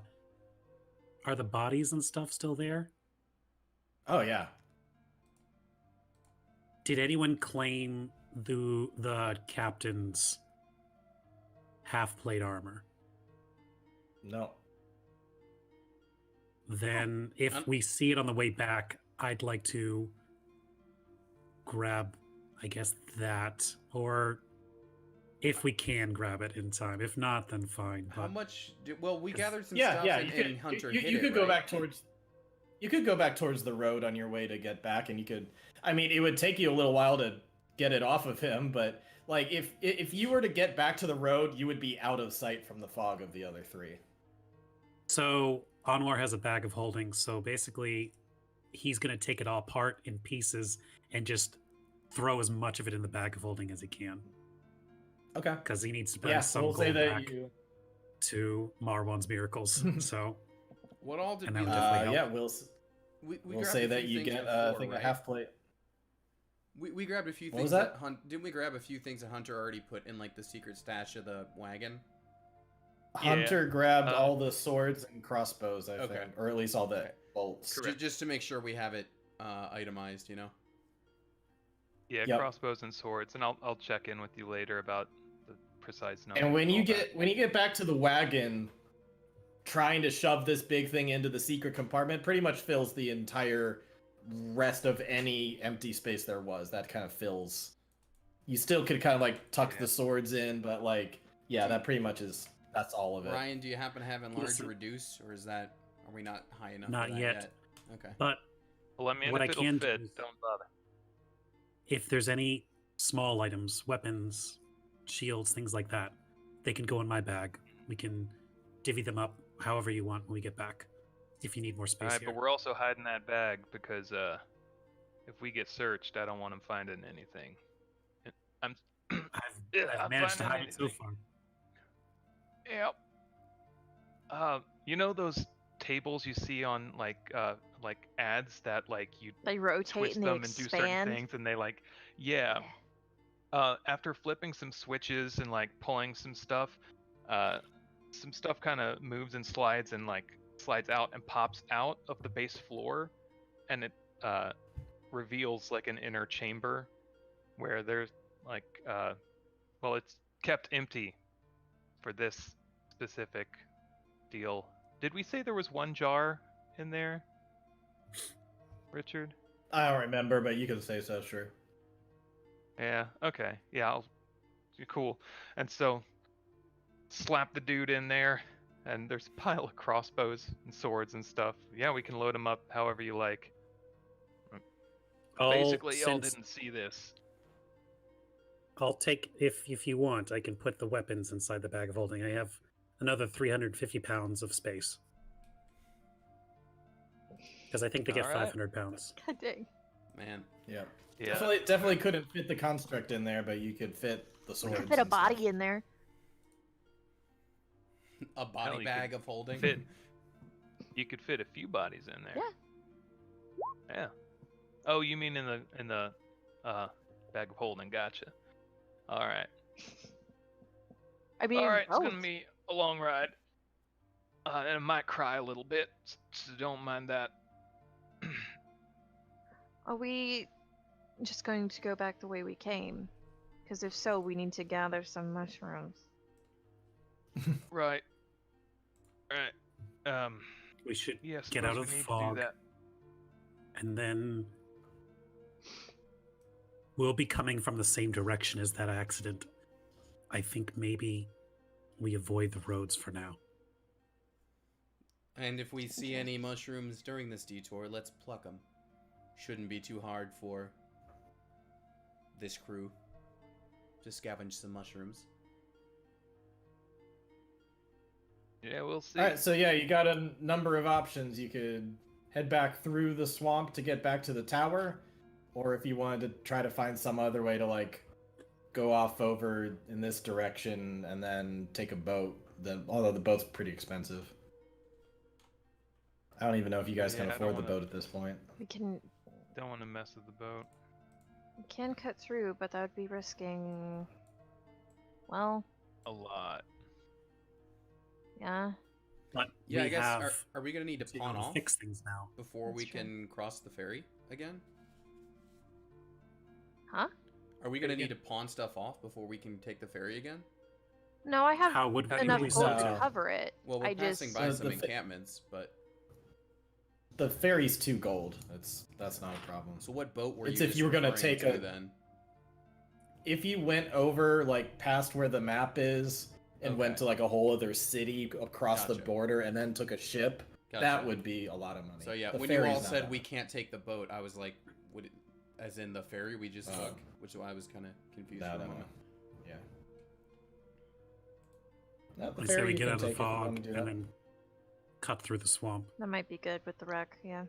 Speaker 5: Are the bodies and stuff still there?
Speaker 4: Oh yeah.
Speaker 5: Did anyone claim the captain's half plate armor?
Speaker 4: No.
Speaker 5: Then, if we see it on the way back, I'd like to grab, I guess, that, or if we can grab it in time. If not, then fine.
Speaker 2: how
Speaker 5: But
Speaker 2: much? Well, we gathered some
Speaker 4: Yeah,
Speaker 2: stuff
Speaker 4: yeah.
Speaker 2: and Hunter hit
Speaker 4: You
Speaker 2: it,
Speaker 4: could go
Speaker 2: right?
Speaker 4: back towards. You could go back towards the road on your way to get back, and you could. I mean, it would take you a little while to get it off of him, but like if you were to get back to the road, you would be out of sight from the fog of the other three.
Speaker 5: so Anwar has a bag of holding. So basically, he's gonna take it all apart in pieces and just throw as much of it in the bag of holding as he can,
Speaker 4: Okay.
Speaker 5: because he needs to bring
Speaker 4: Yeah,
Speaker 5: some
Speaker 4: we'll
Speaker 5: gold
Speaker 4: say that
Speaker 5: back
Speaker 4: you.
Speaker 5: to Marwan's miracles. So
Speaker 2: What all did
Speaker 5: And
Speaker 2: we?
Speaker 5: that would definitely help.
Speaker 4: Yeah,
Speaker 2: we
Speaker 4: we'll
Speaker 2: grabbed
Speaker 4: say
Speaker 2: a
Speaker 4: that
Speaker 2: few
Speaker 4: you
Speaker 2: things
Speaker 4: get
Speaker 2: before,
Speaker 4: I think
Speaker 2: right?
Speaker 4: a half plate.
Speaker 2: We grabbed a few
Speaker 4: What was
Speaker 2: things
Speaker 4: that?
Speaker 2: Didn't we grab a few things that Hunter already put in like the secret stash of the wagon?
Speaker 4: Hunter grabbed
Speaker 1: uh,
Speaker 4: all the swords and crossbows, I
Speaker 2: Okay.
Speaker 4: think, or at least all the
Speaker 2: Okay.
Speaker 4: bolts.
Speaker 1: Correct.
Speaker 2: Just to make sure we have it itemized, you know.
Speaker 1: Yeah,
Speaker 4: Yep.
Speaker 1: crossbows and swords, and I'll check in with you later about the precise number.
Speaker 4: And when
Speaker 1: of
Speaker 4: you
Speaker 1: all that.
Speaker 4: get back to the wagon, trying to shove this big thing into the secret compartment pretty much fills the entire rest of any empty space there was. That kind of fills. You still could kind of like tuck
Speaker 1: Yeah.
Speaker 4: the swords in, but like that pretty much that's all of it.
Speaker 2: Ryan, do you happen to have enlarge
Speaker 5: Yes.
Speaker 2: or reduce, or are we not high enough?
Speaker 5: Not
Speaker 2: for that
Speaker 5: yet.
Speaker 2: Okay.
Speaker 5: but
Speaker 1: Well, I mean,
Speaker 5: what
Speaker 1: if
Speaker 5: I
Speaker 1: it'll
Speaker 5: can
Speaker 1: fit,
Speaker 5: do is-
Speaker 1: don't bother.
Speaker 5: if there's any small items, weapons, shields, things like that, they can go in my bag. We can divvy them up however you want when we get back. If you need more
Speaker 1: All
Speaker 5: space
Speaker 1: right,
Speaker 5: here.
Speaker 1: but we're also hiding that bag because if we get searched, I don't want them finding anything. I'm
Speaker 5: I've
Speaker 1: I'm
Speaker 5: managed to
Speaker 1: finding
Speaker 5: hide it so
Speaker 1: anything.
Speaker 5: far.
Speaker 1: Yep. You know those tables you see on like ads that like you
Speaker 3: They rotate
Speaker 1: twist
Speaker 3: and they
Speaker 1: them and do certain
Speaker 3: expand.
Speaker 1: things, and they like yeah. After flipping some switches and like pulling some stuff kind of moves and slides out and pops out of the base floor, and it reveals like an inner chamber where there's like well, it's kept empty for this specific deal. Did we say there was one jar in there, Richard?
Speaker 4: I don't remember, but you can say so, sure.
Speaker 1: Yeah, okay. Yeah, cool. And so slap the dude in there, and there's a pile of crossbows and swords and stuff. Yeah, we can load them up however you like. Basically, y'all didn't see this.
Speaker 5: I'll take if you want. I can put the weapons inside the bag of holding. I have another 350 pounds of space because I think they get
Speaker 1: All right.
Speaker 5: 500 pounds.
Speaker 3: God dang.
Speaker 2: Man.
Speaker 4: Yeah.
Speaker 1: Yeah.
Speaker 4: Definitely couldn't fit the construct in there, but you could fit the
Speaker 3: We
Speaker 4: swords.
Speaker 3: could fit a
Speaker 4: and stuff.
Speaker 3: body in there.
Speaker 2: A body
Speaker 1: you
Speaker 2: bag
Speaker 1: could
Speaker 2: of holding.
Speaker 1: fit. You could fit a few bodies in there.
Speaker 3: Yeah.
Speaker 1: Yeah. Oh, you mean in the bag of holding? Gotcha. All right.
Speaker 3: I mean,
Speaker 1: All right. It's
Speaker 3: both.
Speaker 1: gonna be a long ride, and I might cry a little bit, so don't mind that.
Speaker 3: Are we just going to go back the way we came? Because if so, we need to gather some mushrooms.
Speaker 1: Right. Right.
Speaker 5: We should
Speaker 1: Yeah.
Speaker 5: get
Speaker 1: suppose
Speaker 5: out
Speaker 1: we
Speaker 5: of the
Speaker 1: need to do
Speaker 5: fog,
Speaker 1: that.
Speaker 5: and then we'll be coming from the same direction as that accident. I think maybe we avoid the roads for now.
Speaker 2: And if we see any mushrooms during this detour, let's pluck them. Shouldn't be too hard for this crew to scavenge some mushrooms.
Speaker 1: Yeah, we'll see.
Speaker 4: All right, so yeah, you got a number of options. You could head back through the swamp to get back to the tower, or if you wanted to try to find some other way to like go off over in this direction and then take a boat. Then, although the boat's pretty expensive, I don't even know if you guys can
Speaker 1: Yeah, I
Speaker 4: afford
Speaker 1: don't
Speaker 4: the
Speaker 1: wanna-
Speaker 4: boat at this point.
Speaker 3: We can
Speaker 1: Don't want to mess with the boat.
Speaker 3: cut through, but that would be risking. Well,
Speaker 1: A lot.
Speaker 3: yeah.
Speaker 5: But
Speaker 2: Yeah,
Speaker 5: we
Speaker 2: I guess
Speaker 5: have
Speaker 2: are we gonna need to
Speaker 5: to
Speaker 2: pawn off
Speaker 5: fix things now.
Speaker 2: before we
Speaker 3: That's true.
Speaker 2: can cross the ferry again?
Speaker 3: Huh?
Speaker 2: Are we gonna need to pawn stuff off before we can take the ferry again?
Speaker 3: No, I have
Speaker 5: How would we
Speaker 3: enough
Speaker 5: use
Speaker 3: gold
Speaker 5: it?
Speaker 3: to cover it.
Speaker 2: Well, we're
Speaker 3: I
Speaker 2: passing
Speaker 3: just
Speaker 2: by
Speaker 4: The-
Speaker 2: some
Speaker 4: the fa-
Speaker 2: encampments, but
Speaker 4: The ferry's 2 gold. That's not a problem.
Speaker 2: so what boat were
Speaker 4: It's
Speaker 2: you?
Speaker 4: if
Speaker 2: just
Speaker 4: you were gonna
Speaker 2: referring
Speaker 4: take
Speaker 2: to
Speaker 4: a-
Speaker 2: then?
Speaker 4: If you went over like past where the map is and went
Speaker 2: Okay.
Speaker 4: to like a whole other city across the
Speaker 2: Gotcha.
Speaker 4: border and then took a ship,
Speaker 2: Gotcha.
Speaker 4: that would be a lot of money.
Speaker 2: So yeah,
Speaker 4: The
Speaker 2: when you
Speaker 4: ferry's
Speaker 2: all
Speaker 4: not
Speaker 2: said
Speaker 4: that
Speaker 2: we
Speaker 4: much.
Speaker 2: can't take the boat, I was like, would it, as in the ferry we just
Speaker 4: Oh.
Speaker 2: took, which is why I was kind of confused
Speaker 4: No,
Speaker 2: for a
Speaker 4: no, no.
Speaker 2: moment.
Speaker 4: Yeah. No, the
Speaker 5: I say
Speaker 4: ferry
Speaker 5: we
Speaker 4: you
Speaker 5: get
Speaker 4: can
Speaker 5: out of the
Speaker 4: take if you wanna
Speaker 5: fog
Speaker 4: do
Speaker 5: and
Speaker 4: that.
Speaker 5: then cut through the swamp.
Speaker 3: that might be good with the wreck. Yeah,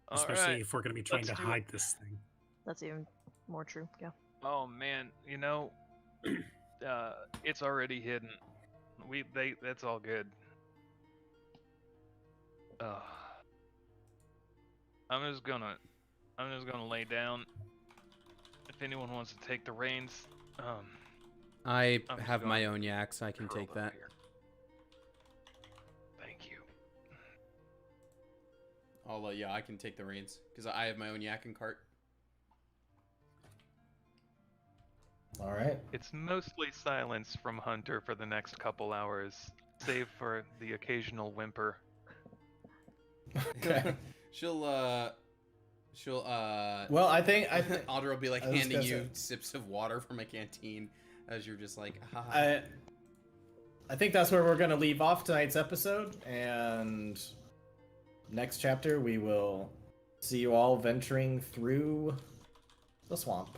Speaker 1: All
Speaker 5: Especially
Speaker 1: right.
Speaker 5: if we're going to be trying
Speaker 1: let's
Speaker 5: to
Speaker 1: do it.
Speaker 5: hide this thing.
Speaker 3: that's even more true. Yeah.
Speaker 1: Oh man, you know, it's already hidden. That's all good. I'm just gonna lay down. If anyone wants to take the reins,
Speaker 2: I
Speaker 1: I'm just
Speaker 2: have
Speaker 1: going
Speaker 2: my own yaks. I can
Speaker 1: curl
Speaker 2: take
Speaker 1: up
Speaker 2: that.
Speaker 1: here. Thank you.
Speaker 2: Yeah, I can take the reins because I have my own yak and cart.
Speaker 4: All right.
Speaker 1: It's mostly silence from Hunter for the next couple hours, save for the occasional whimper.
Speaker 4: Okay.
Speaker 2: she'll
Speaker 4: Well, I think
Speaker 2: Audra will be like
Speaker 4: I was
Speaker 2: handing
Speaker 4: gonna
Speaker 2: you
Speaker 4: say-
Speaker 2: sips of water from a canteen as you're just like, haha.
Speaker 4: I think that's where we're going to leave off tonight's episode, and next chapter we will see you all venturing through the swamp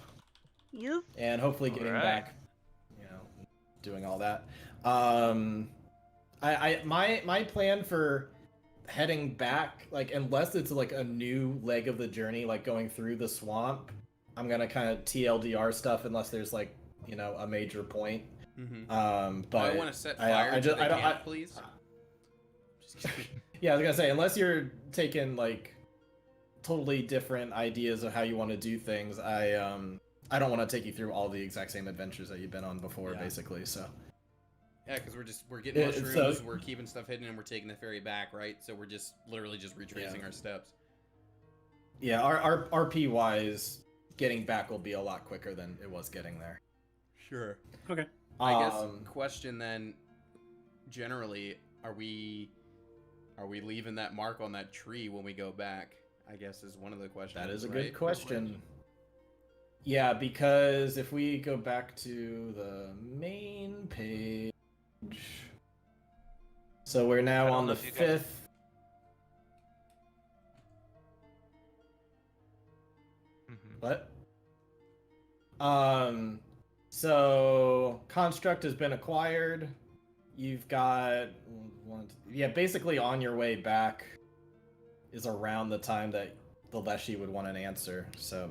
Speaker 3: You.
Speaker 4: and hopefully getting
Speaker 1: Alright.
Speaker 4: back, doing all that. My plan for heading back, like unless it's like a new leg of the journey, like going through the swamp, I'm gonna kind of TLDR stuff unless there's like a major point.
Speaker 2: Mm-hmm.
Speaker 4: But
Speaker 2: I want to set fire to the camp, please. Just kidding.
Speaker 4: Yeah, I was gonna say, unless you're taking like totally different ideas of how you want to do things, I don't want to take you through all the exact same adventures that you've been on before,
Speaker 2: Yeah.
Speaker 4: basically. So
Speaker 2: Yeah, because we're getting
Speaker 4: Yeah,
Speaker 2: mushrooms,
Speaker 4: so-
Speaker 2: we're keeping stuff hidden, and we're taking the ferry back, right? So we're just literally just retracing our steps.
Speaker 4: yeah, our RP wise, getting back will be a lot quicker than it was getting there.
Speaker 2: Sure.
Speaker 5: Okay.
Speaker 2: I guess question then, generally, are we leaving that mark on that tree when we go back? I guess is one of the questions.
Speaker 4: That is a
Speaker 2: right?
Speaker 4: good question. Yeah, because if we go back to the main page, so we're
Speaker 1: I
Speaker 4: now
Speaker 1: don't
Speaker 4: on
Speaker 1: know
Speaker 4: the
Speaker 1: if you guys-
Speaker 4: 5th.
Speaker 1: Mhm.
Speaker 4: What? So construct has been acquired. You've got basically on your way back is around the time that the Leshy would want an answer. So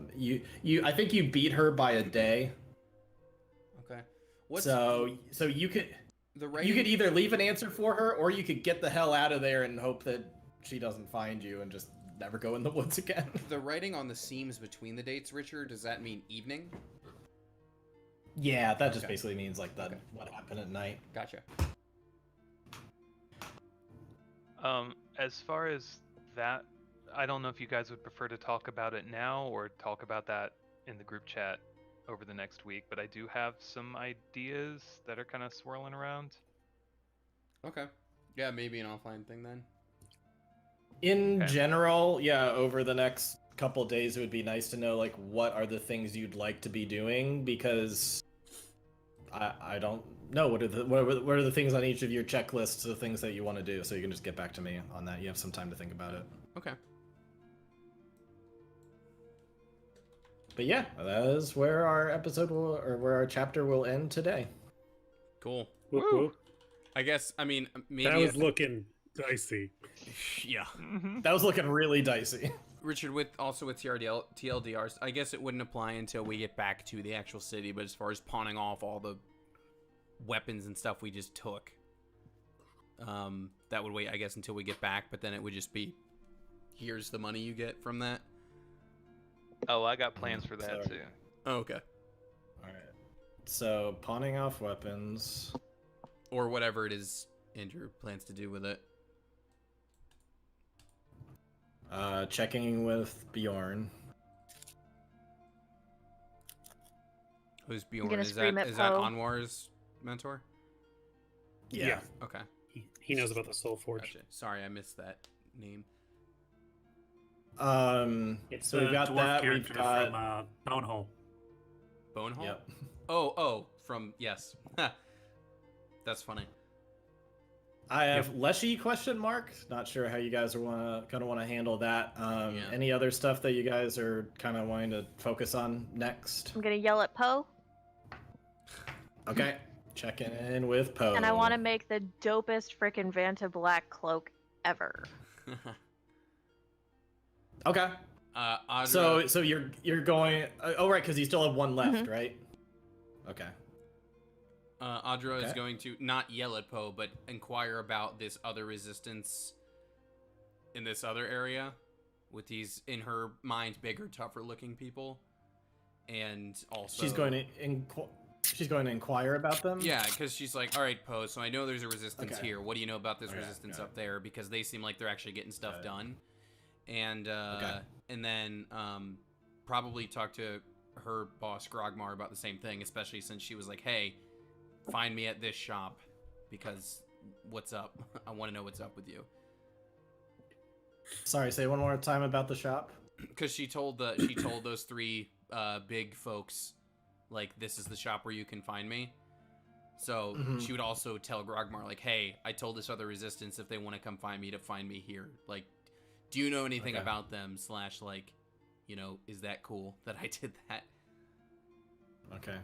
Speaker 4: I think you beat her by a day.
Speaker 2: Okay. What's
Speaker 4: So you could
Speaker 2: the
Speaker 4: you could
Speaker 2: writing?
Speaker 4: either leave an answer for her or you could get the hell out of there and hope that she doesn't find you and just never go in the woods again.
Speaker 2: The writing on the seams between the dates, Richard. Does that mean evening?
Speaker 4: Yeah, that just
Speaker 2: Okay.
Speaker 4: basically means like
Speaker 2: Okay.
Speaker 4: what happened at night.
Speaker 2: Gotcha.
Speaker 1: As far as that, I don't know if you guys would prefer to talk about it now or talk about that in the group chat over the next week, but I do have some ideas that are kind of swirling around.
Speaker 2: Okay. Yeah, maybe an offline thing then.
Speaker 4: In
Speaker 1: Okay.
Speaker 4: general, yeah, over the next couple days, it would be nice to know like what are the things you'd like to be doing, because I don't know what are the things on each of your checklists, the things that you want to do, so you can just get back to me on that. You have some time to think about it.
Speaker 2: Okay.
Speaker 4: But yeah, that is where our episode will, or where our chapter will end today.
Speaker 2: Cool.
Speaker 5: Whoop,
Speaker 1: Woo.
Speaker 5: whoop.
Speaker 2: I guess, I mean, maybe...
Speaker 5: That was looking dicey.
Speaker 2: Yeah.
Speaker 1: Mm-hmm.
Speaker 4: That was looking really dicey.
Speaker 2: Richard, with TLDRs, I guess it wouldn't apply until we get back to the actual city, but as far as pawning off all the weapons and stuff we just took, that would wait, I guess, until we get back, but then it would just be, here's the money you get from that.
Speaker 1: Oh, I got plans for that
Speaker 4: Sorry.
Speaker 1: too.
Speaker 2: Oh, okay.
Speaker 4: Alright. So, pawning off weapons.
Speaker 2: Or whatever it is Andrew plans to do with it.
Speaker 4: Checking with Bjorn.
Speaker 2: Who's Bjorn?
Speaker 3: gonna
Speaker 2: Is
Speaker 3: scream
Speaker 2: that
Speaker 3: at
Speaker 2: is that
Speaker 3: Poe.
Speaker 2: Anwar's mentor?
Speaker 4: Yeah.
Speaker 2: Okay.
Speaker 5: He knows about the Soul Forge.
Speaker 2: Gotcha. Sorry, I missed that name.
Speaker 5: It's
Speaker 4: So
Speaker 5: a
Speaker 4: we've got
Speaker 5: dwarf
Speaker 4: that. We've
Speaker 5: character
Speaker 4: got.
Speaker 5: from Bonehole.
Speaker 2: Bonehole?
Speaker 4: Yep.
Speaker 2: Oh, from yes. That's funny.
Speaker 4: I have Leshy question mark. Not sure how you guys are gonna want to handle that. Any other stuff that you guys are kind of wanting to focus on next?
Speaker 3: I'm gonna yell at Poe,
Speaker 4: Okay, checking in with Poe.
Speaker 3: and I want to make the dopest frickin' Vanta Black cloak ever.
Speaker 4: Okay,
Speaker 2: Audra,
Speaker 4: so you're going. Oh right, because you still have one left,
Speaker 3: Mhm.
Speaker 4: right? Okay.
Speaker 2: Audra is
Speaker 4: Okay.
Speaker 2: going to not yell at Poe, but inquire about this other resistance in this other area with these, in her mind, bigger, tougher looking people. And also...
Speaker 4: She's going to inquire about them.
Speaker 2: Yeah, because she's like, all right, Poe, so I know there's a resistance
Speaker 4: Okay.
Speaker 2: here. What do you know about this
Speaker 4: Okay,
Speaker 2: resistance
Speaker 4: got
Speaker 2: up there? Because they seem like they're actually getting stuff
Speaker 4: Got it.
Speaker 2: done. And
Speaker 4: Okay.
Speaker 2: and then probably talk to her boss, Grogmar, about the same thing, especially since she was like, hey, find me at this shop, because what's up? I want to know what's up with you.
Speaker 4: Sorry, say one more time about the shop.
Speaker 2: Because she told those three big folks, like, this is the shop where you can find me. So
Speaker 4: Mhm.
Speaker 2: she would also tell Grogmar, like, hey, I told this other resistance if they want to come find me to find me here. Like, do you know anything
Speaker 4: Okay.
Speaker 2: about them? / like, you know, is that cool that I did that?
Speaker 4: Okay.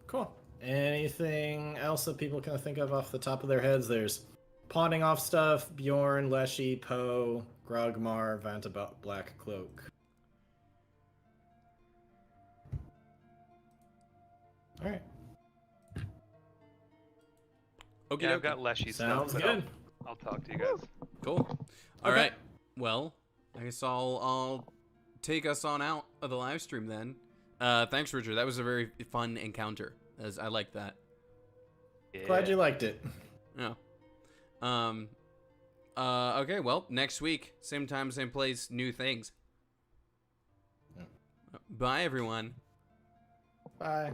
Speaker 4: Cool. Anything else that people can think of off the top of their heads? There's pawning off stuff, Bjorn, Leshy, Poe, Grogmar, Vanta Black Cloak. Alright.
Speaker 2: Okay,
Speaker 1: Yeah, I've got Leshy
Speaker 4: Sounds
Speaker 1: stuff. but
Speaker 4: good.
Speaker 1: I'll talk to you guys.
Speaker 2: Cool. All
Speaker 4: Okay.
Speaker 2: right. Well, I guess I'll take us on out of the live stream then. Thanks, Richard. That was a very fun encounter. As I like that.
Speaker 4: Glad you liked it.
Speaker 2: Yeah. Okay, well, next week, same time, same place, new things.
Speaker 4: Yeah.
Speaker 2: Bye, everyone.
Speaker 4: Bye.